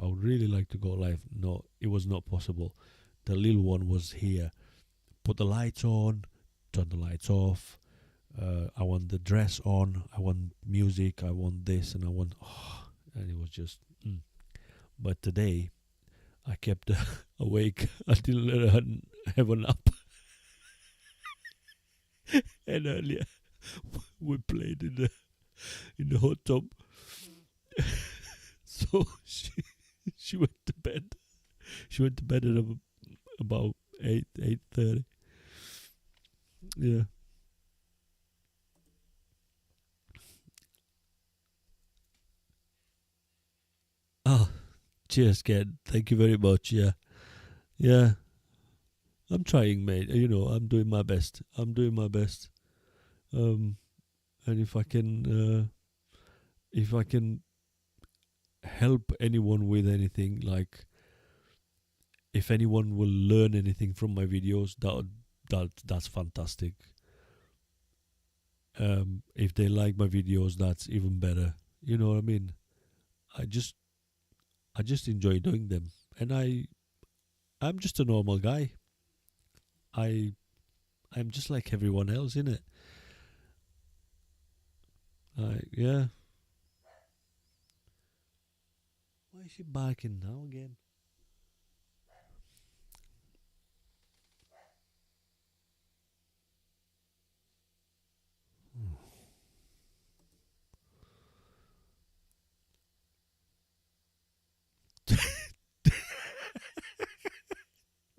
No, it was not possible the little one was here. Put the lights on, turn the lights off. I want the dress on. I want music. I want this, and I want. Oh, and it was just. But today, I kept awake until let her have a nap. And earlier, we played in the hot tub. So she went to bed. She went to bed at about 8:30. Yeah. Oh, cheers, Ken. Thank you very much. Yeah, yeah. I'm trying, mate. You know, I'm doing my best. I'm doing my best. Um, and if I can help anyone with anything, like if anyone will learn anything from my videos, that's fantastic. If they like my videos, that's even better. You know what I mean? I just I just enjoy doing them, and I'm just a normal guy. I I'm just like everyone else, innit? Yeah. Why is she barking now again?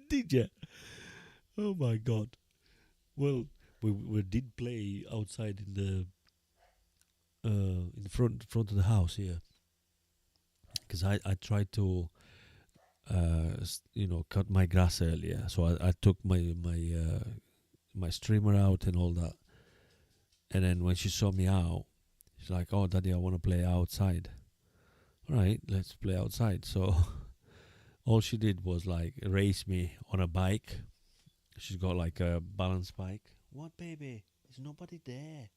Did ya? Oh my god. Well, we did play outside in the front of the house here, because I tried to cut my grass earlier, so I took my streamer out and all that, and then when she saw me out, she's like, "Oh, Daddy, I want to play outside." All right, let's play outside. So all she did was like race me on a bike. She's got like a balance bike. What, baby? There's nobody there.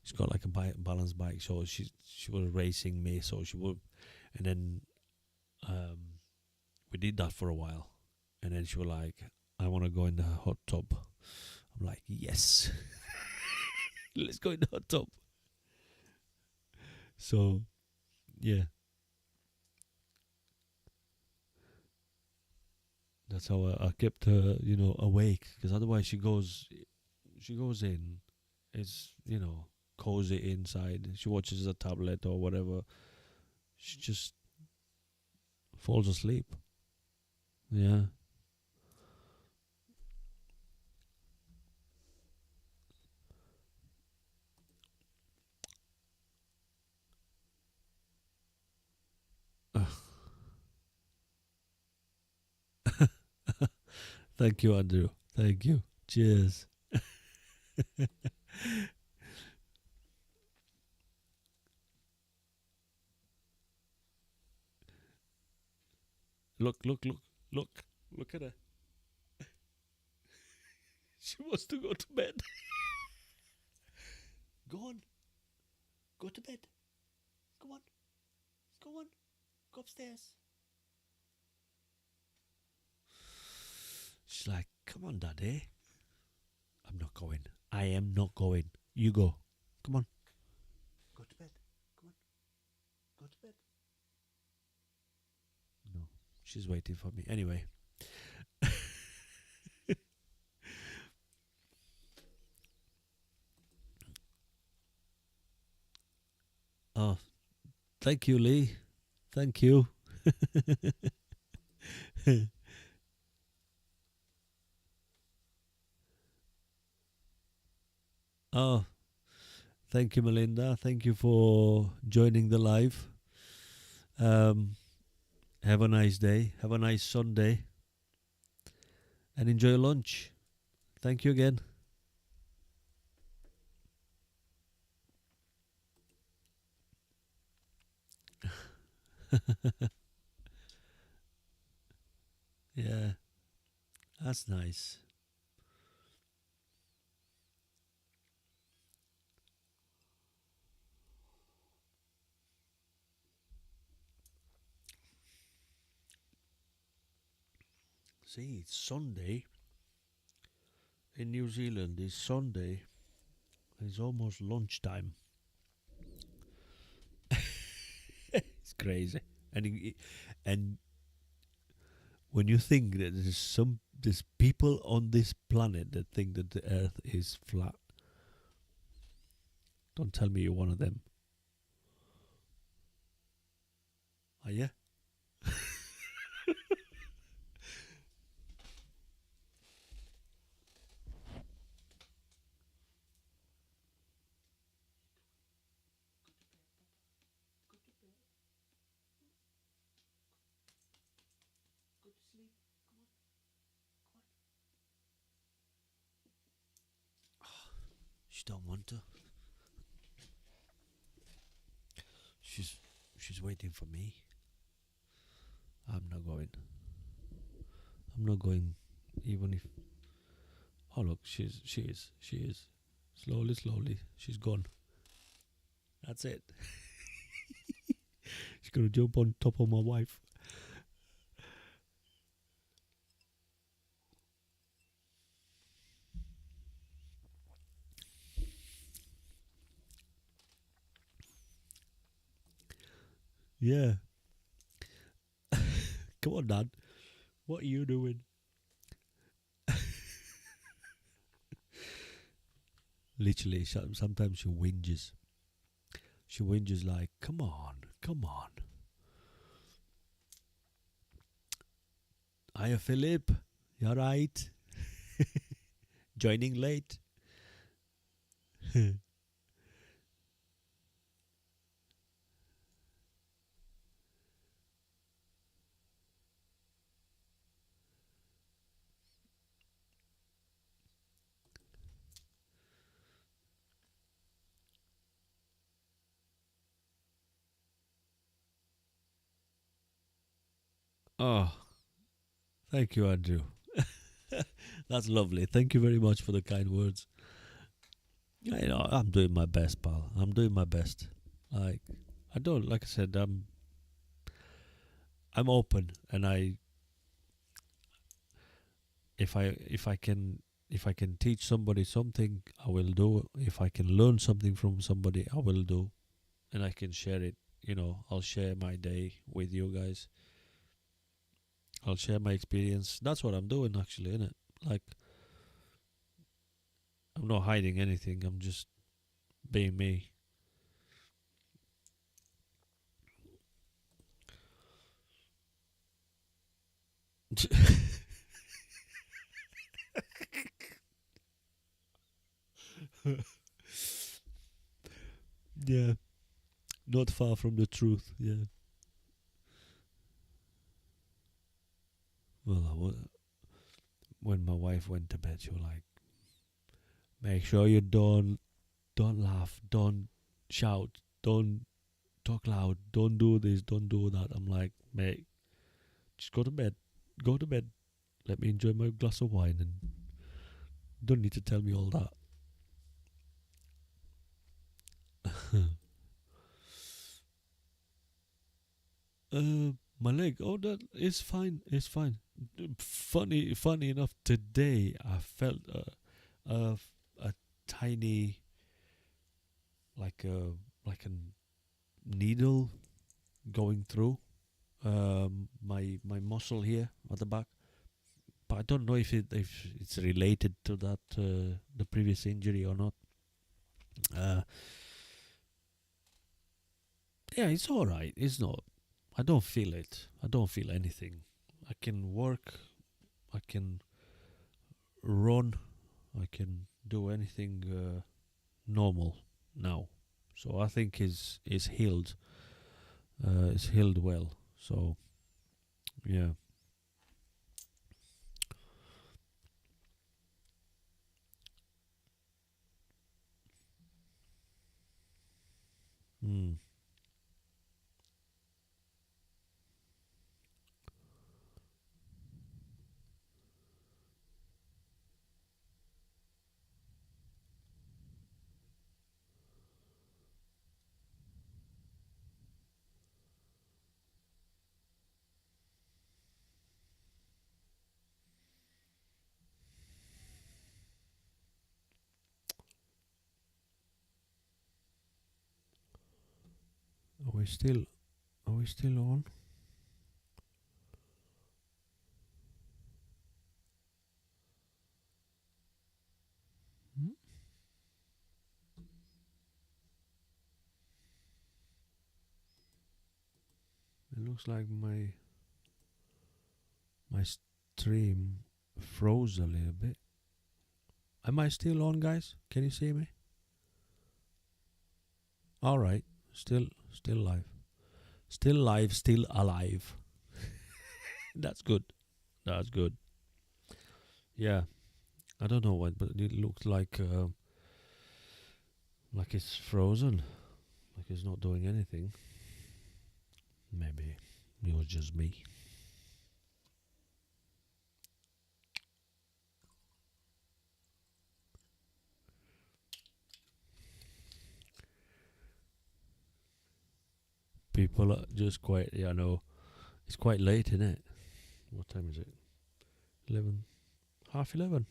She's got like a balance bike, so she was racing me. So she would, and then um, we did that for a while, and then she was like, "I want to go in the hot tub." I'm like, "Yes, let's go in the hot tub." So yeah, that's how I kept her, awake. Because otherwise, she goes in. It's cozy inside. She watches a tablet or whatever. She just falls asleep. Yeah. Thank you, Andrew. Thank you. Cheers. Look, look, look, look, look at her. She wants to go to bed. Go on. Go to bed. Go on. Go on. Go upstairs. She's like, "Come on, Daddy." I'm not going. I am not going. You go. Come on. Go to bed. Come on. Go to bed. No. She's waiting for me. Anyway. Oh, thank you, Lee. Thank you. Oh, thank you, Melinda. Thank you for joining the live. Have a nice day. Have a nice Sunday. And enjoy lunch. Thank you again. Yeah, that's nice. See, it's Sunday. In New Zealand, it's Sunday. It's almost lunchtime. It's crazy. And when you think that there's people on this planet that think that the Earth is flat, don't tell me you're one of them. Are you? She don't want to. She's waiting for me. I'm not going. I'm not going, even if. Oh look, she is. Slowly, she's gone. That's it. She's gonna jump on top of my wife. Yeah. Come on, Dad. What are you doing? Literally, sometimes she whinges. She whinges like, come on. Hiya, Philip. You alright? Joining late? Oh, thank you, Andrew. That's lovely. Thank you very much for the kind words. You know, I'm doing my best, pal. I'm doing my best. Like, I don't, like I said, I'm open, and if I can teach somebody something, I will do. If I can learn something from somebody, I will do, and I can share it. You know, I'll share my day with you guys. I'll share my experience. That's what I'm doing, actually, innit? Like, I'm not hiding anything. I'm just being me. Yeah, not far from the truth. Yeah. Well, when my wife went to bed, she was like, "Make sure you don't laugh, don't shout, don't talk loud, don't do this, don't do that." I'm like, "Mate, just go to bed. Go to bed. Let me enjoy my glass of wine, and don't need to tell me all that." My leg. Oh, that is fine. It's fine. Funny enough, today I felt a, a tiny, like a needle going through my muscle here at the back. But I don't know if it's related to that the previous injury or not. Uh, yeah, it's all right. It's not. I don't feel it. I don't feel anything. I can work. I can run. I can do anything normal now. So I think is healed. Is healed well. So yeah. Mm. we still are we still on? Hmm? It looks like my stream froze a little bit. Am I still on, guys? Can you see me? All right, still live. Still live, still alive. That's good. That's good. Yeah, I don't know what, but it looks like it's frozen, like it's not doing anything. Maybe it was just me. People are just quite, yeah, no, it's quite late, isn't it? What time is it? 11, half 11.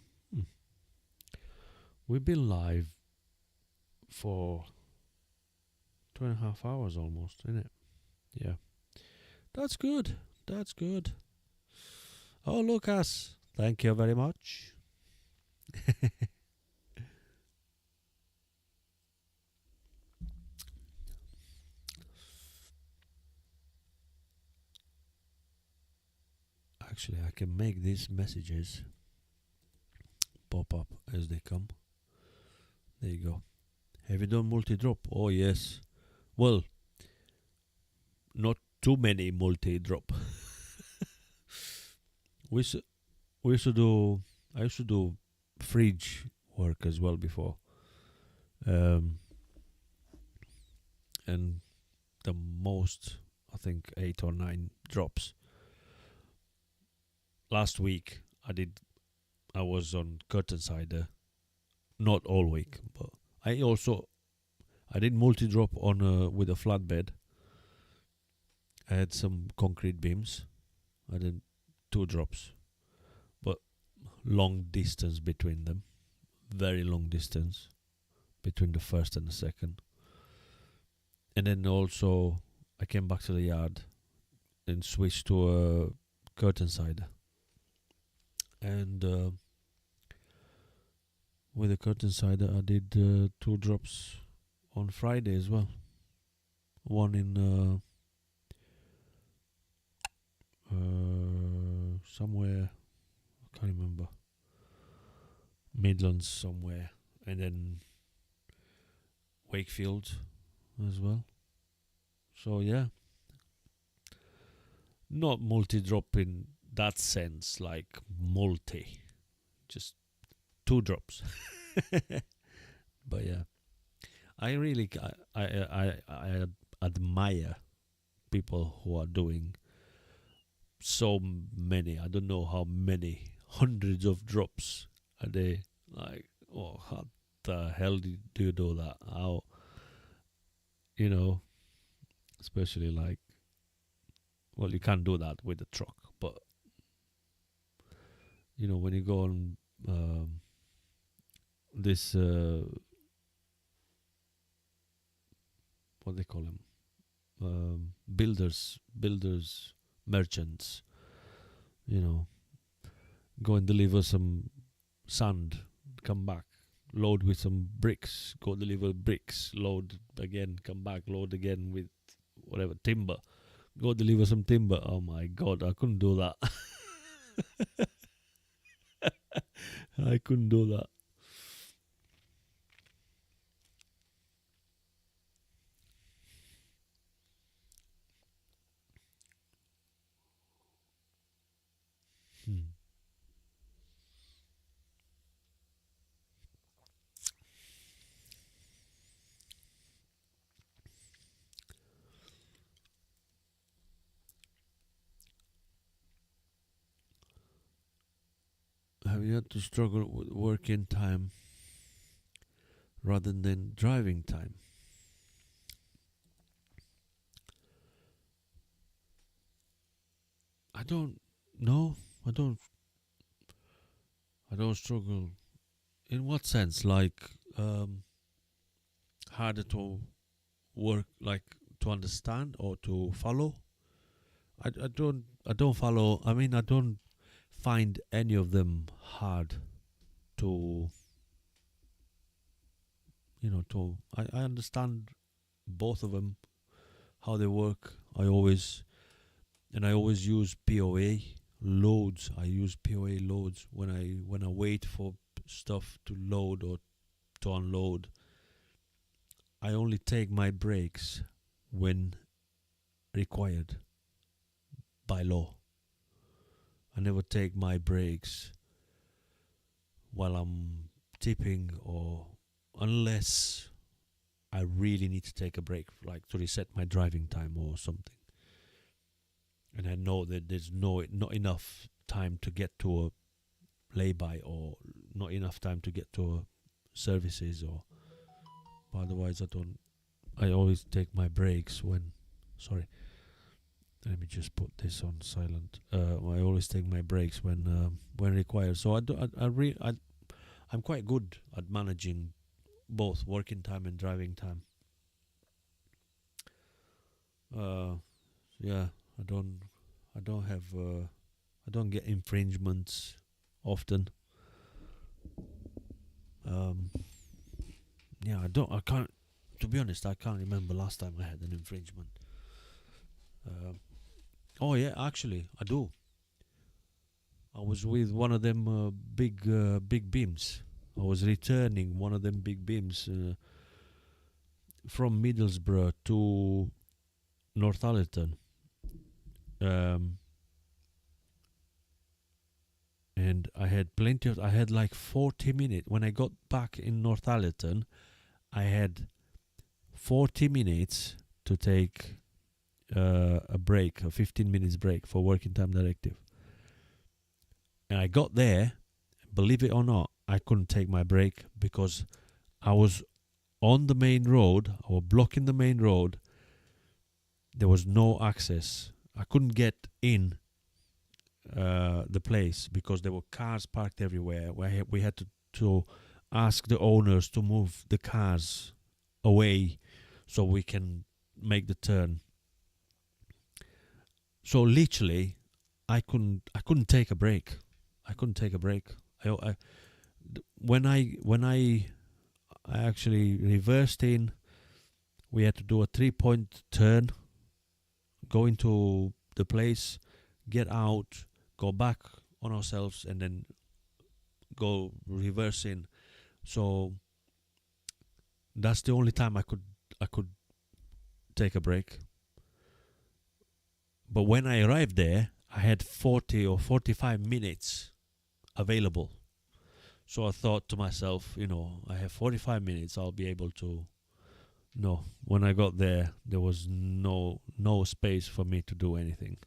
We've been live for 2.5 hours almost, isn't it? Yeah. That's good. That's good. Oh, Lucas, thank you very much. Actually, I can make these messages pop up as they come. There you go. Have you done multi-drop? Oh, yes. Well, not too many multi-drop. we used to do. I used to do fridge work as well before, and the most, I think, 8 or 9 drops. Last week I was on curtain cider, not all week, but I did multi drop on with a flatbed. I had some concrete beams. I did 2 drops, but long distance between them, very long distance between the first and the second. And then also I came back to the yard and switched to a curtain cider. And with the curtain cider, I did 2 drops on Friday as well. One in somewhere, I can't remember, Midlands somewhere, and then Wakefield as well. So yeah, not multi-drop in that sense, like multi, just 2 drops. But yeah, I really I admire people who are doing so many. I don't know how many hundreds of drops a day. Like, oh, how the hell do you do that? How, you know, especially like, well, you can't do that with a truck, but you know, when you go on this, what they call them, builders, merchants, you know, go and deliver some sand, come back, load with some bricks, go deliver bricks, load again, come back, load again with whatever, timber, go deliver some timber. Oh my god, I couldn't do that. I couldn't do that. Hmm. Have you had to struggle with working time rather than driving time? I don't know. I don't struggle. In what sense? Like harder to work, like to understand or to follow. I don't follow. I mean, I don't find any of them hard to, I understand both of them, how they work. I always use POA loads. I use POA loads when I wait for stuff to load or to unload. I only take my breaks when required by law. I never take my breaks while I'm tipping, or unless I really need to take a break, like to reset my driving time or something. And I know that there's not enough time to get to a lay-by, or not enough time to get to a services, or otherwise I always take my breaks when, sorry, let me just put this on silent. I always take my breaks when required. So I'm quite good at managing both working time and driving time. Yeah, I don't get infringements often. Yeah, I can't, to be honest, I can't remember last time I had an infringement. Oh yeah, actually, I do. I was with one of them big beams. I was returning one of them big beams from Middlesbrough to Northallerton. And I had like 40 minutes. When I got back in Northallerton, I had 40 minutes to take a break, a 15 minutes break for working time directive. And I got there, believe it or not, I couldn't take my break because I was on the main road, or blocking the main road. There was no access. I couldn't get in the place because there were cars parked everywhere. We had to ask the owners to move the cars away so we can make the turn. So literally, I couldn't take a break. When I actually reversed in, we had to do a 3-point turn, go into the place, get out, go back on ourselves, and then go reverse in. So that's the only time I could take a break. But when I arrived there, I had 40 or 45 minutes available. So I thought to myself, I have 45 minutes, I'll be able to. No, when I got there was no space for me to do anything.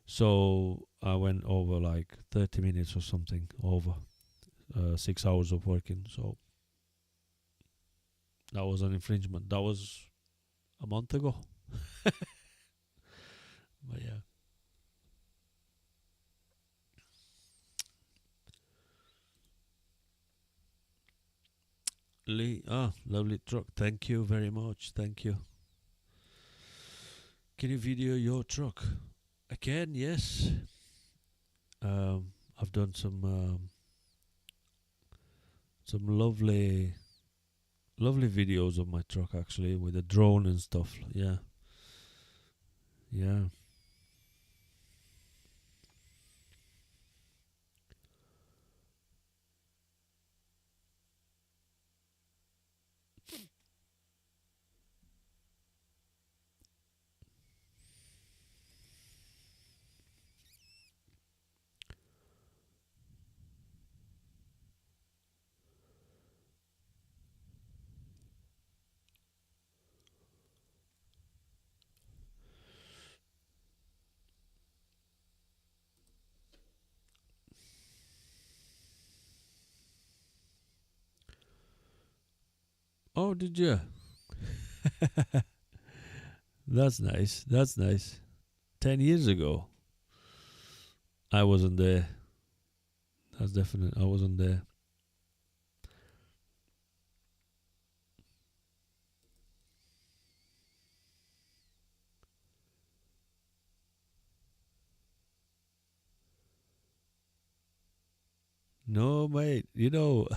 So I went over like 30 minutes or something over 6 hours of working. So that was an infringement. That was a month ago. But yeah. Lee, lovely truck. Thank you very much. Thank you. Can you video your truck? I can, yes. I've done some lovely videos of my truck, actually, with a drone and stuff. Yeah. Oh, did you? That's nice. 10 years ago. I wasn't there. That's definite. I wasn't there. No, mate. You know,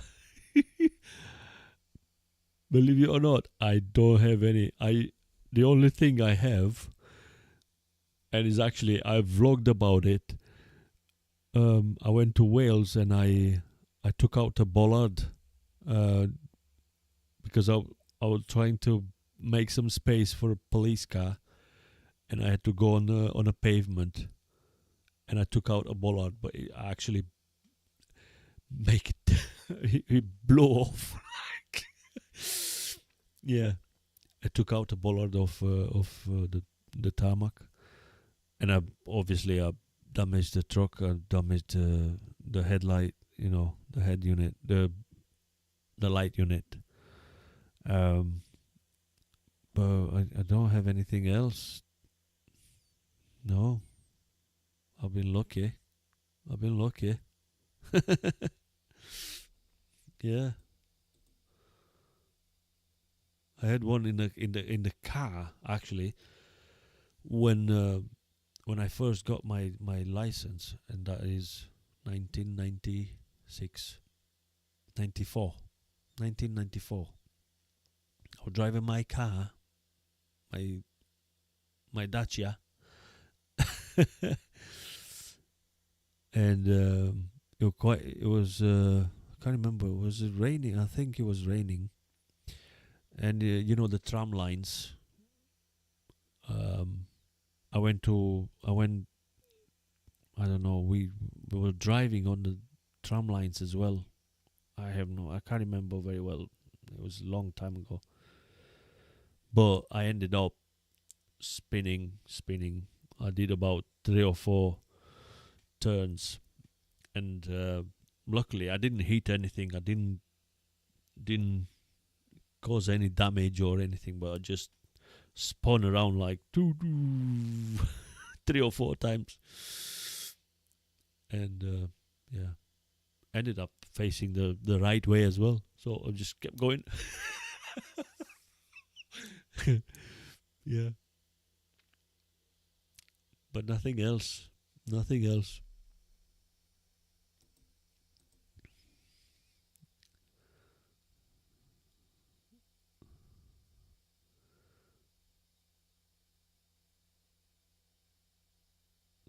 believe it or not, I don't have any. The only thing I have, and is actually I vlogged about it. I went to Wales and I took out a bollard uh, because I was trying to make some space for a police car, and I had to go on a pavement, and I took out a bollard, but it actually make it it blew off. Yeah, I took out a bollard of the tarmac, and I damaged the truck. I damaged the headlight. You know, the head unit, the light unit. Um, but I don't have anything else. No, I've been lucky. I've been lucky. Yeah, I had one in the car actually when I first got my license, and that is 1996, 94, 1994. I was driving my car, my Dacia, and it was I can't remember. Was it raining? I think it was raining, and you know the tram lines. Um, I went. I don't know. We were driving on the tram lines as well. I can't remember very well. It was a long time ago. But I ended up spinning. I did about 3 or 4 turns, and luckily I didn't hit anything. I didn't cause any damage or anything, but I just spun around like 3 or 4 times, and yeah, ended up facing the right way as well. So I just kept going. Yeah, but nothing else. Nothing else.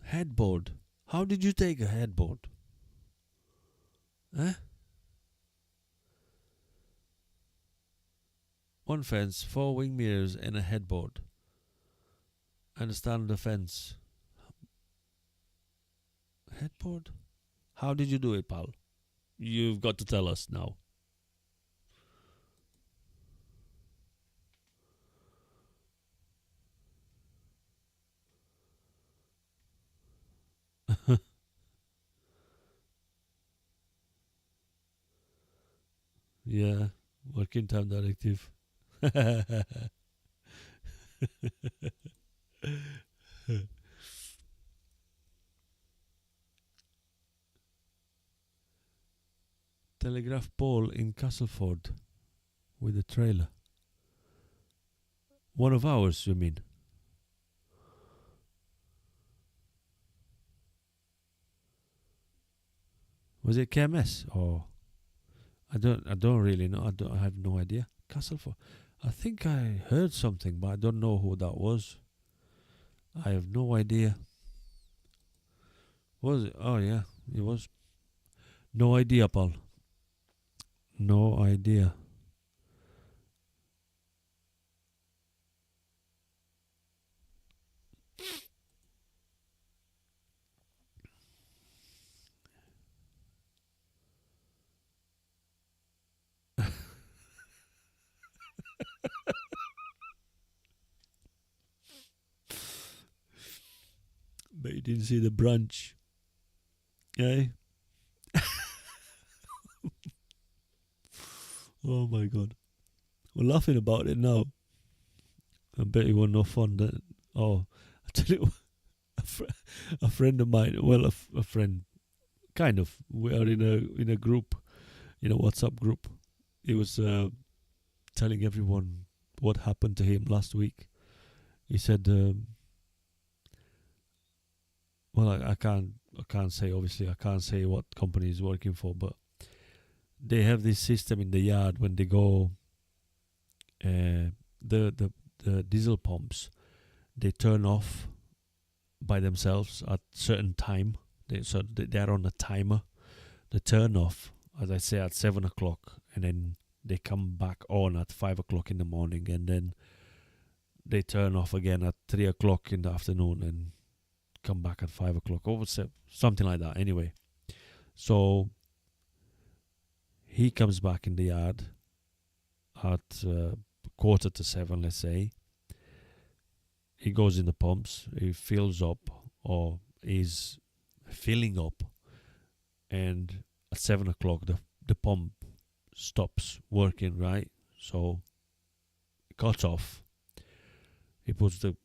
Headboard. How did you take a headboard? Huh? One fence, 4 wing mirrors, and a headboard. Understand the fence. Headboard? How did you do it, pal? You've got to tell us now. Yeah, working time directive. Telegraph pole in Castleford with a trailer. One of ours, you mean? Was it KMS or I don't really know. I have no idea. Castleford. I think I heard something, but I don't know who that was. I have no idea. Was it? Oh yeah, it was. No idea, Paul. No idea. But you didn't see the branch. Eh? Oh my god. We're laughing about it now. I bet it was no fun. I tell you, a friend of mine. Well, a friend, kind of. We are in a group, in a WhatsApp group. He was telling everyone what happened to him last week. He said, "Well, I can't say, obviously I can't say what company is working for, but they have this system in the yard when they go, the diesel pumps, they turn off by themselves at certain time. They're on a timer. They turn off, as I say, at 7 o'clock, and then they come back on at 5 o'clock in the morning, and then they turn off again at 3 o'clock in the afternoon and come back at 5 o'clock, or something like that. Anyway, so he comes back in the yard at 6:45, let's say. He goes in the pumps, he fills up, or is filling up, and at 7 o'clock the pump stops working, right? So it cuts off. He puts the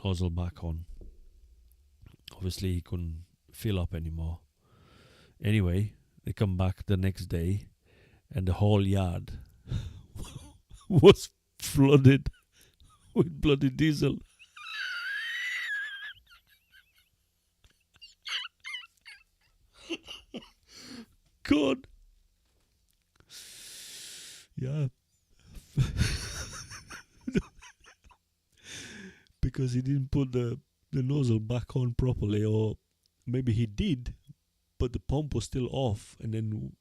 nozzle back on. Obviously he couldn't fill up anymore. Anyway, they come back the next day, and the whole yard was flooded with bloody diesel. God. Yeah. Because he didn't put the nozzle back on properly, or maybe he did, but the pump was still off, and then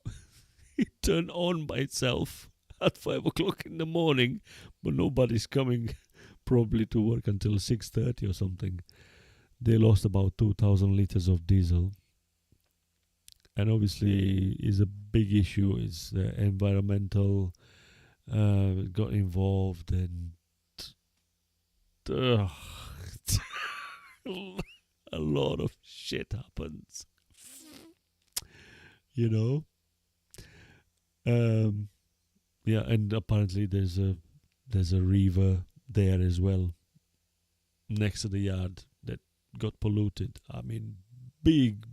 it turned on by itself at 5 o'clock in the morning, but nobody's coming probably to work until 6:30 or something. They lost about 2,000 liters of diesel, and obviously is a big issue. Is the environmental got involved, and a lot of shit happens, you know. Yeah, and apparently there's a river there as well next to the yard that got polluted. I mean, big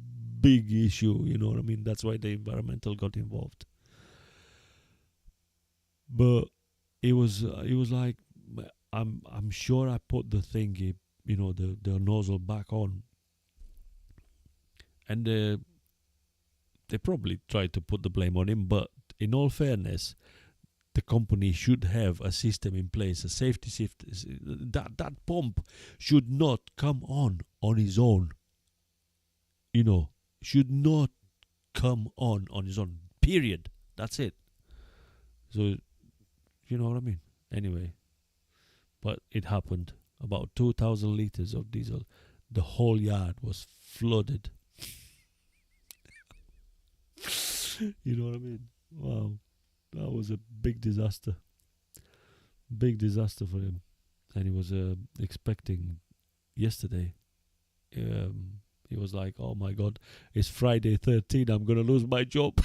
issue, you know what I mean? That's why the environmental got involved. But it was like, I'm sure I put the thingy, you know, the nozzle back on, and they probably tried to put the blame on him. But in all fairness, the company should have a system in place, a safety system. That pump should not come on his own. You know, should not come on his own. Period. That's it. So, you know what I mean? Anyway, but it happened. About 2,000 liters of diesel. The whole yard was flooded. You know what I mean? Wow. That was a big disaster. Big disaster for him. And he was expecting yesterday. He was like, oh my God, it's Friday 13. I'm going to lose my job.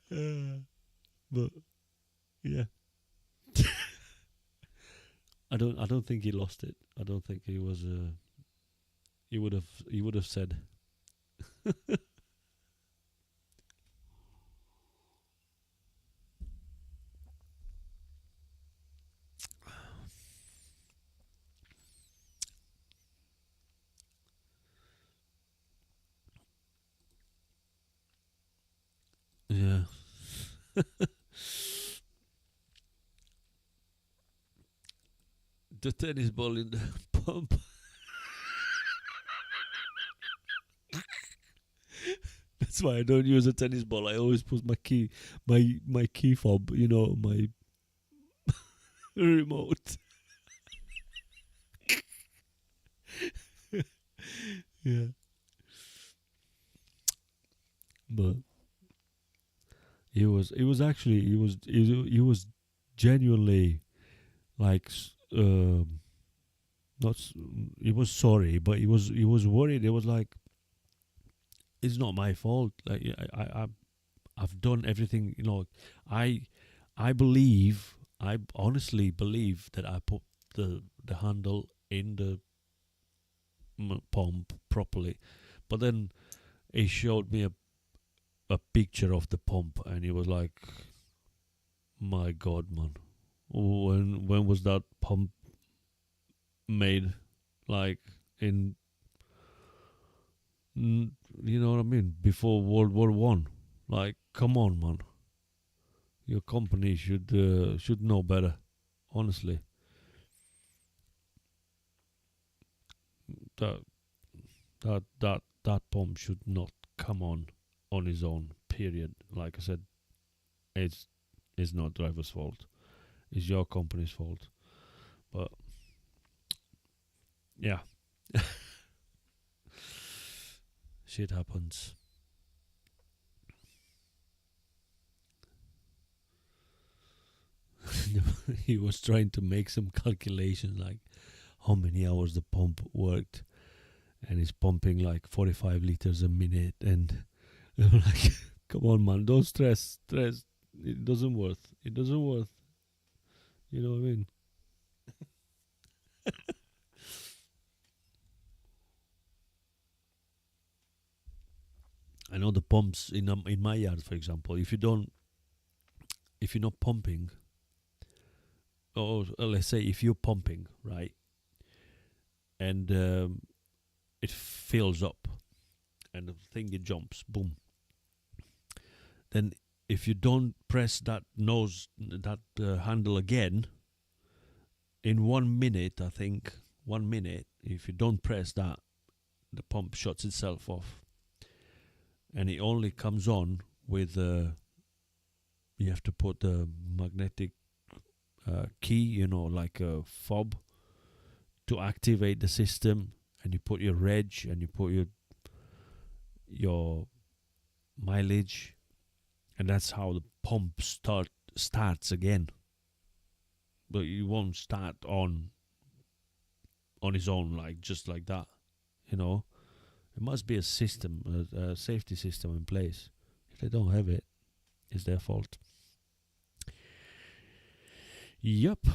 But yeah. I don't think he lost it. I don't think he was he would have said. Yeah. The tennis ball in the pump. That's why I don't use a tennis ball. I always put my key fob, you know, my remote. Yeah. But he was genuinely like not he was sorry, but he was worried. It was like, it's not my fault. Like I've done everything. You know, I honestly believe that I put the handle in the pump properly, but then he showed me a picture of the pump, and he was like, my God, man, when was that pump made like in you know what I mean, before World War One. Like, come on, man. Your company should know better. Honestly, that that pump should not come on his own. Period. Like I said, it's not driver's fault. It's your company's fault. But yeah, shit happens. He was trying to make some calculation, like how many hours the pump worked, and he's pumping like 45 liters a minute, and I'm like, come on, man, don't stress. It doesn't worth. It doesn't worth. You know what I mean? I know the pumps in my yard, for example. If you're not pumping, or let's say if you're pumping, right, and it fills up, and the thing it jumps, boom. Then if you don't press that handle again, in 1 minute, I think 1 minute, if you don't press that, the pump shuts itself off, and it only comes on with you have to put the magnetic key, you know, like a fob, to activate the system, and you put your reg and you put your mileage, and that's how the pump starts again. But you won't start on its own, like just like that, you know. It must be a system, a safety system in place. If they don't have it, it's their fault. Yep.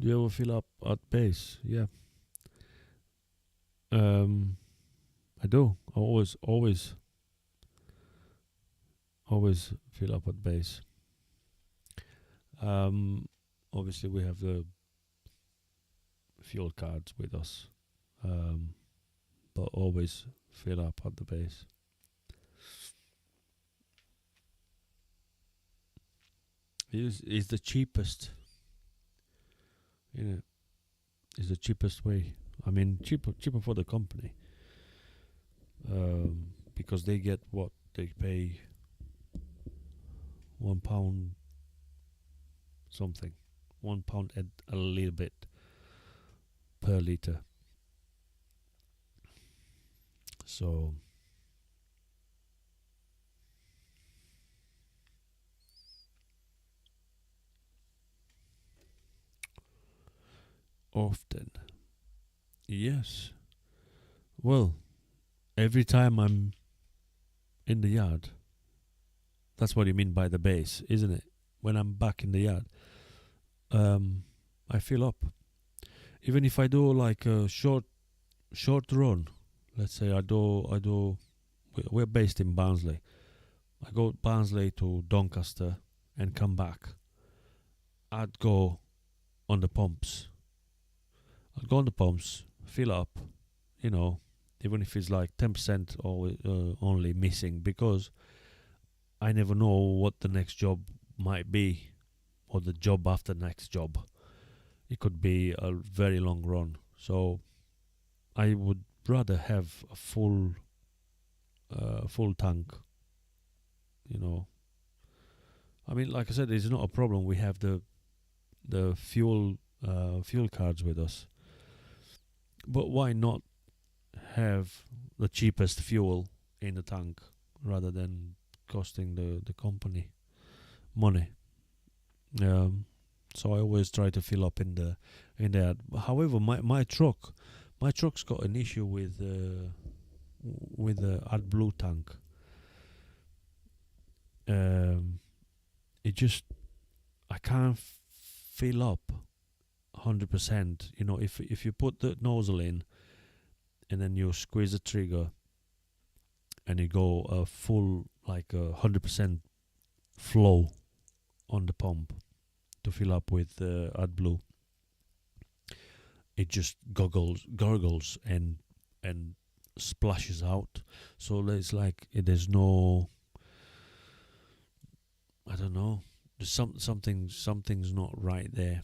Do you ever fill up at base? Yeah. I do. I always fill up at base. Obviously we have the fuel cards with us, but always fill up at the base. Is the cheapest. You know, is the cheapest way. I mean, cheaper for the company, because they get what they pay. £1 something, £1 and a little bit per liter. So often, yes. Well, every time I'm in the yard, that's what you mean by the base, isn't it? When I'm back in the yard, I fill up. Even if I do like a short run, let's say we're based in Barnsley. I go Barnsley to Doncaster and come back. I'd go on the pumps. I'd go on the pumps, fill up, you know, even if it's like 10% or only missing, because I never know what the next job might be, or the job after next job. It could be a very long run. So I would rather have a full tank, you know. I mean, like I said, it's not a problem. We have the fuel cards with us. But why not have the cheapest fuel in the tank rather than costing the company money? So I always try to fill up in there. However, my truck's got an issue with the AdBlue tank. It just, I can't fill up 100%. You know, if you put the nozzle in and then you squeeze the trigger and you go a full, like 100% flow on the pump to fill up with AdBlue, it just gurgles and splashes out. So it's like there's no, I don't know, there's something's not right there.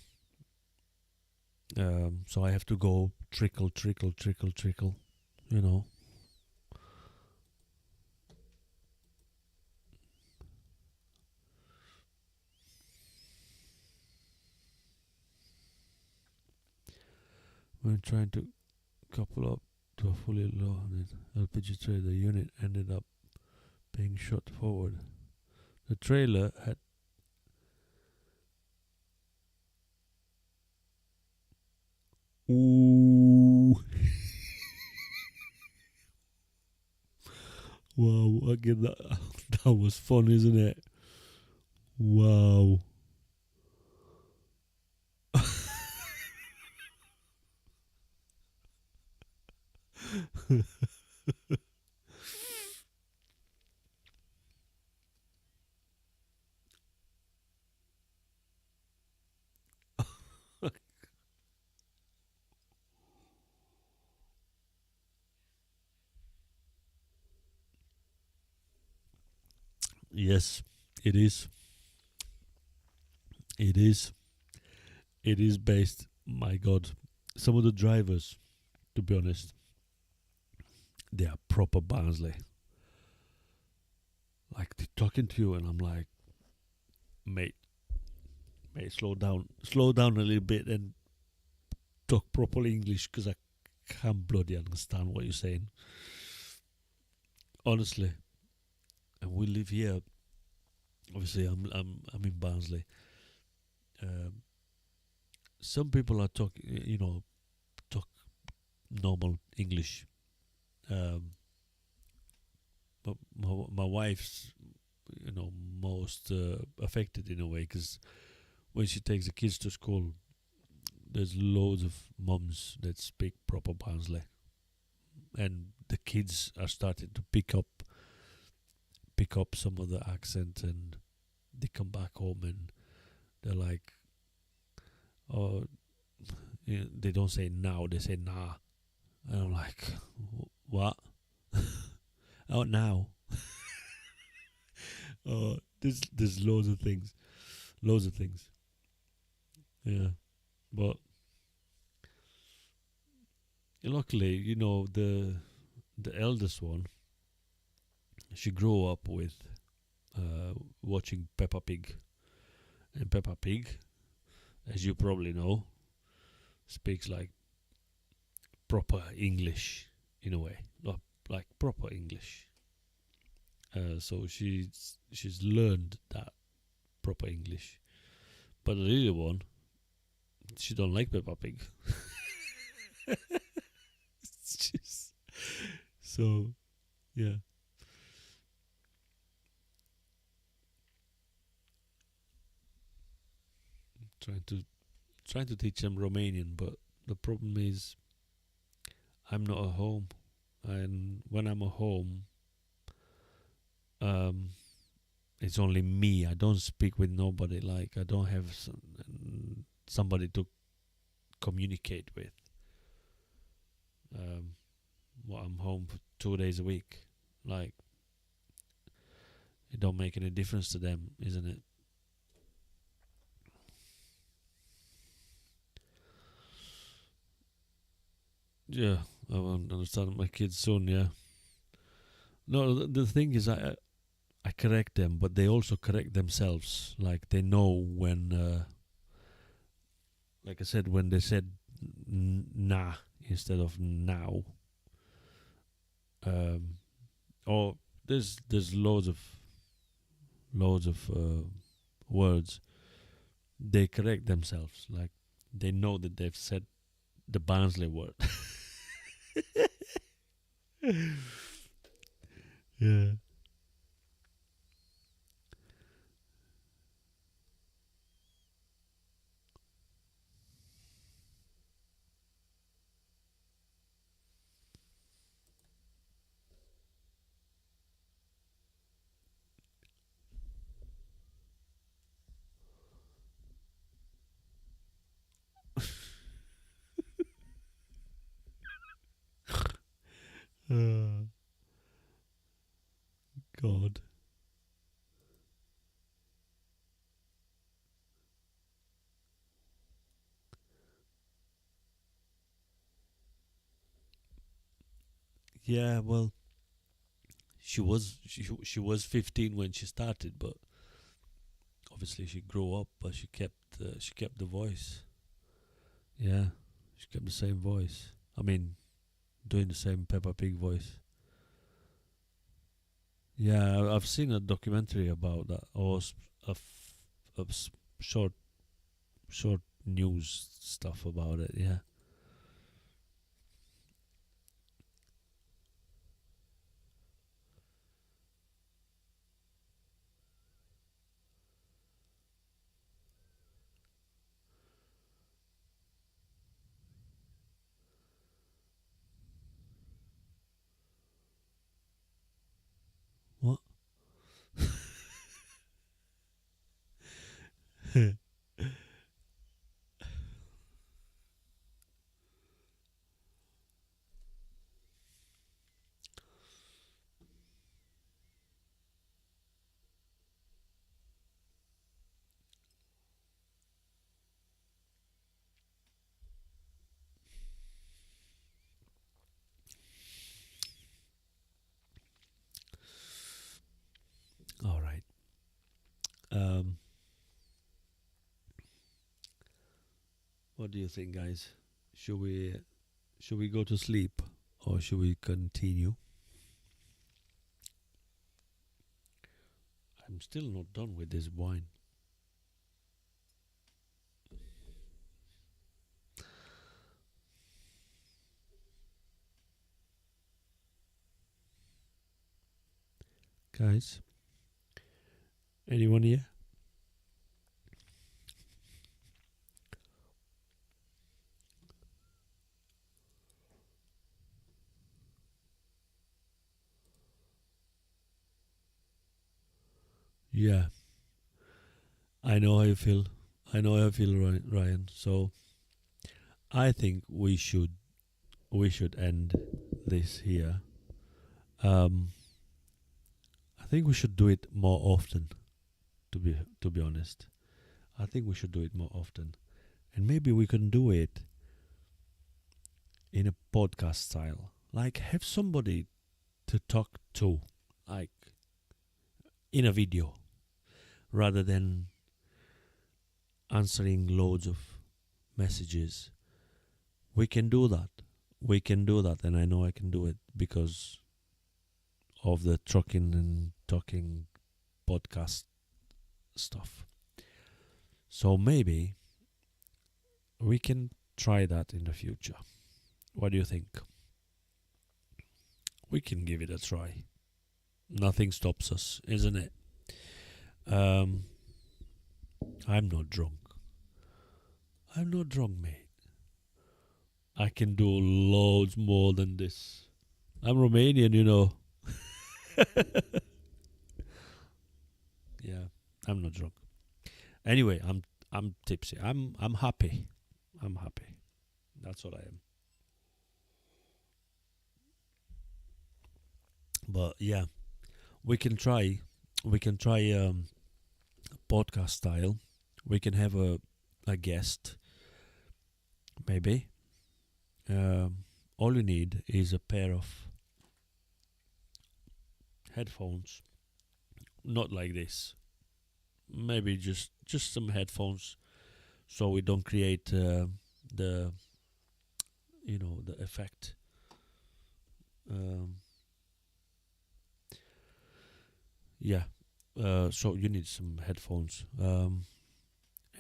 So I have to go trickle, you know. When trying to couple up to a fully loaded LPG trailer, the unit ended up being shot forward. The trailer had ooh. Wow, again that was fun, isn't it? Wow. Yes, it is. It is. It is based. My God, some of the drivers, to be honest, they are proper Barnsley. Like they're talking to you, and I'm like, mate, slow down a little bit, and talk proper English, because I can't bloody understand what you're saying. Honestly, and we live here. Obviously, I'm in Barnsley. Um, some people are talk normal English. Um, but my wife's, most affected in a way, because when she takes the kids to school, there's loads of mums that speak proper Barnsley, and the kids are starting to pick up some of the accent, and they come back home and they're like, oh, they don't say now, they say nah, and I'm like, what? Oh, now. There's loads of things. Yeah, but luckily, the eldest one, she grew up with watching Peppa Pig, and Peppa Pig, as you probably know, speaks like proper English in a way, not like proper English. So she's learned that proper English, but the little one, she don't like Peppa Pig. It's just, so yeah. Trying to teach them Romanian, but the problem is I'm not at home, and when I'm at home, um, it's only me. I don't speak with nobody. Like, I don't have somebody to communicate with. Well, I'm home for 2 days a week. Like, it don't make any difference to them, isn't it? Yeah, I will understand my kids soon. Yeah. No, the thing is, I correct them, but they also correct themselves. Like, they know when, like I said, when they said nah instead of now. Um, or there's loads of words they correct themselves. Like they know that they've said the Barnsley word. Yeah. Uh, God. Yeah. Well, she was 15 when she started, but obviously she grew up, but she kept the voice. Yeah, she kept the same voice. I mean, doing the same Peppa Pig voice. Yeah, I've seen a documentary about that, or short short news stuff about it. Yeah. What? All right. Um, what do you think, guys? Should we should we go to sleep or should we continue? I'm still not done with this wine, guys. Anyone here? Yeah, I know how you feel. I know how you feel, Ryan. So I think we should end this here. Um, I think we should do it more often. To be honest, I think we should do it more often, and maybe we can do it in a podcast style. Like have somebody to talk to, like in a video, rather than answering loads of messages. We can do that. We can do that, and I know I can do it because of the trucking and talking podcast stuff. So maybe we can try that in the future. What do you think? We can give it a try. Nothing stops us, isn't it? Um, I'm not drunk. I'm not drunk, mate. I can do loads more than this. I'm Romanian, you know. Yeah, I'm not drunk. Anyway, I'm tipsy. I'm happy. I'm happy. That's what I am. But yeah, we can try. We can try podcast style. We can have a guest, maybe. All you need is a pair of headphones. Not like this. Maybe just some headphones, so we don't create the the effect. Um, yeah. So you need some headphones.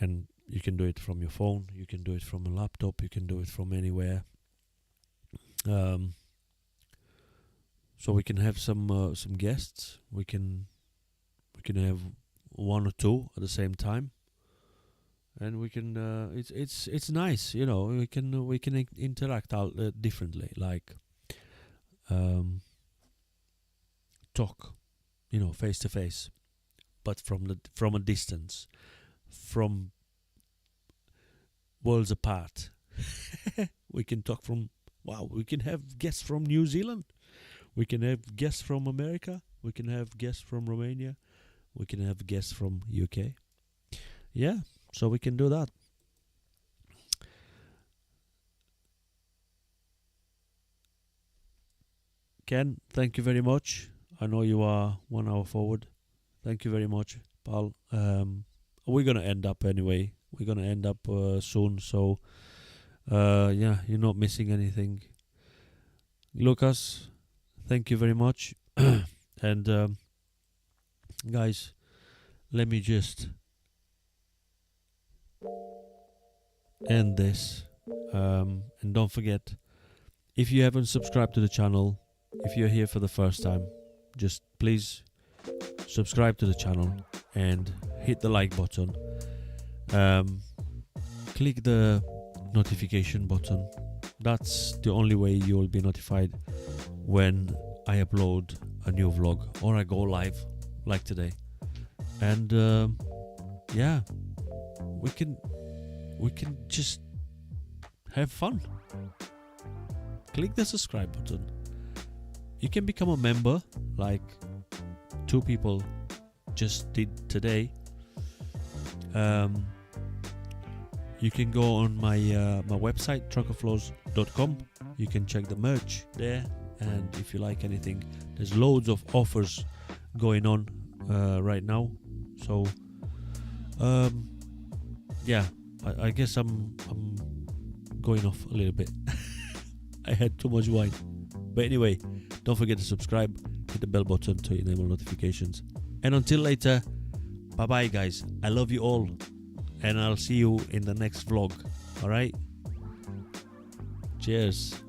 and you can do it from your phone, you can do it from a laptop, you can do it from anywhere. So we can have some guests. We can have one or two at the same time, and we can it's nice, you know. We can interact out differently, like talk, you know, face to face, but from a distance, from worlds apart. We can talk from, wow, we can have guests from New Zealand, we can have guests from America, we can have guests from Romania, we can have guests from UK. Yeah, so we can do that. Ken, thank you very much. I know you are 1 hour forward. Thank you very much, pal. We're gonna end up anyway. We're gonna end up soon, so yeah, you're not missing anything. Lucas, thank you very much. And guys, let me just end this. And don't forget, if you haven't subscribed to the channel, if you're here for the first time, just please subscribe to the channel and hit the like button. Click the notification button. That's the only way you will be notified when I upload a new vlog or I go live like today. And yeah, we can just have fun. Click the subscribe button. You can become a member, like 2 people just did today. You can go on my website, truckerfloz.com. You can check the merch there, and if you like anything, there's loads of offers going on right now. So yeah, I guess I'm going off a little bit. I had too much wine. But anyway, don't forget to subscribe, hit the bell button to enable notifications. And until later, bye bye guys. I love you all, and I'll see you in the next vlog. Alright? Cheers.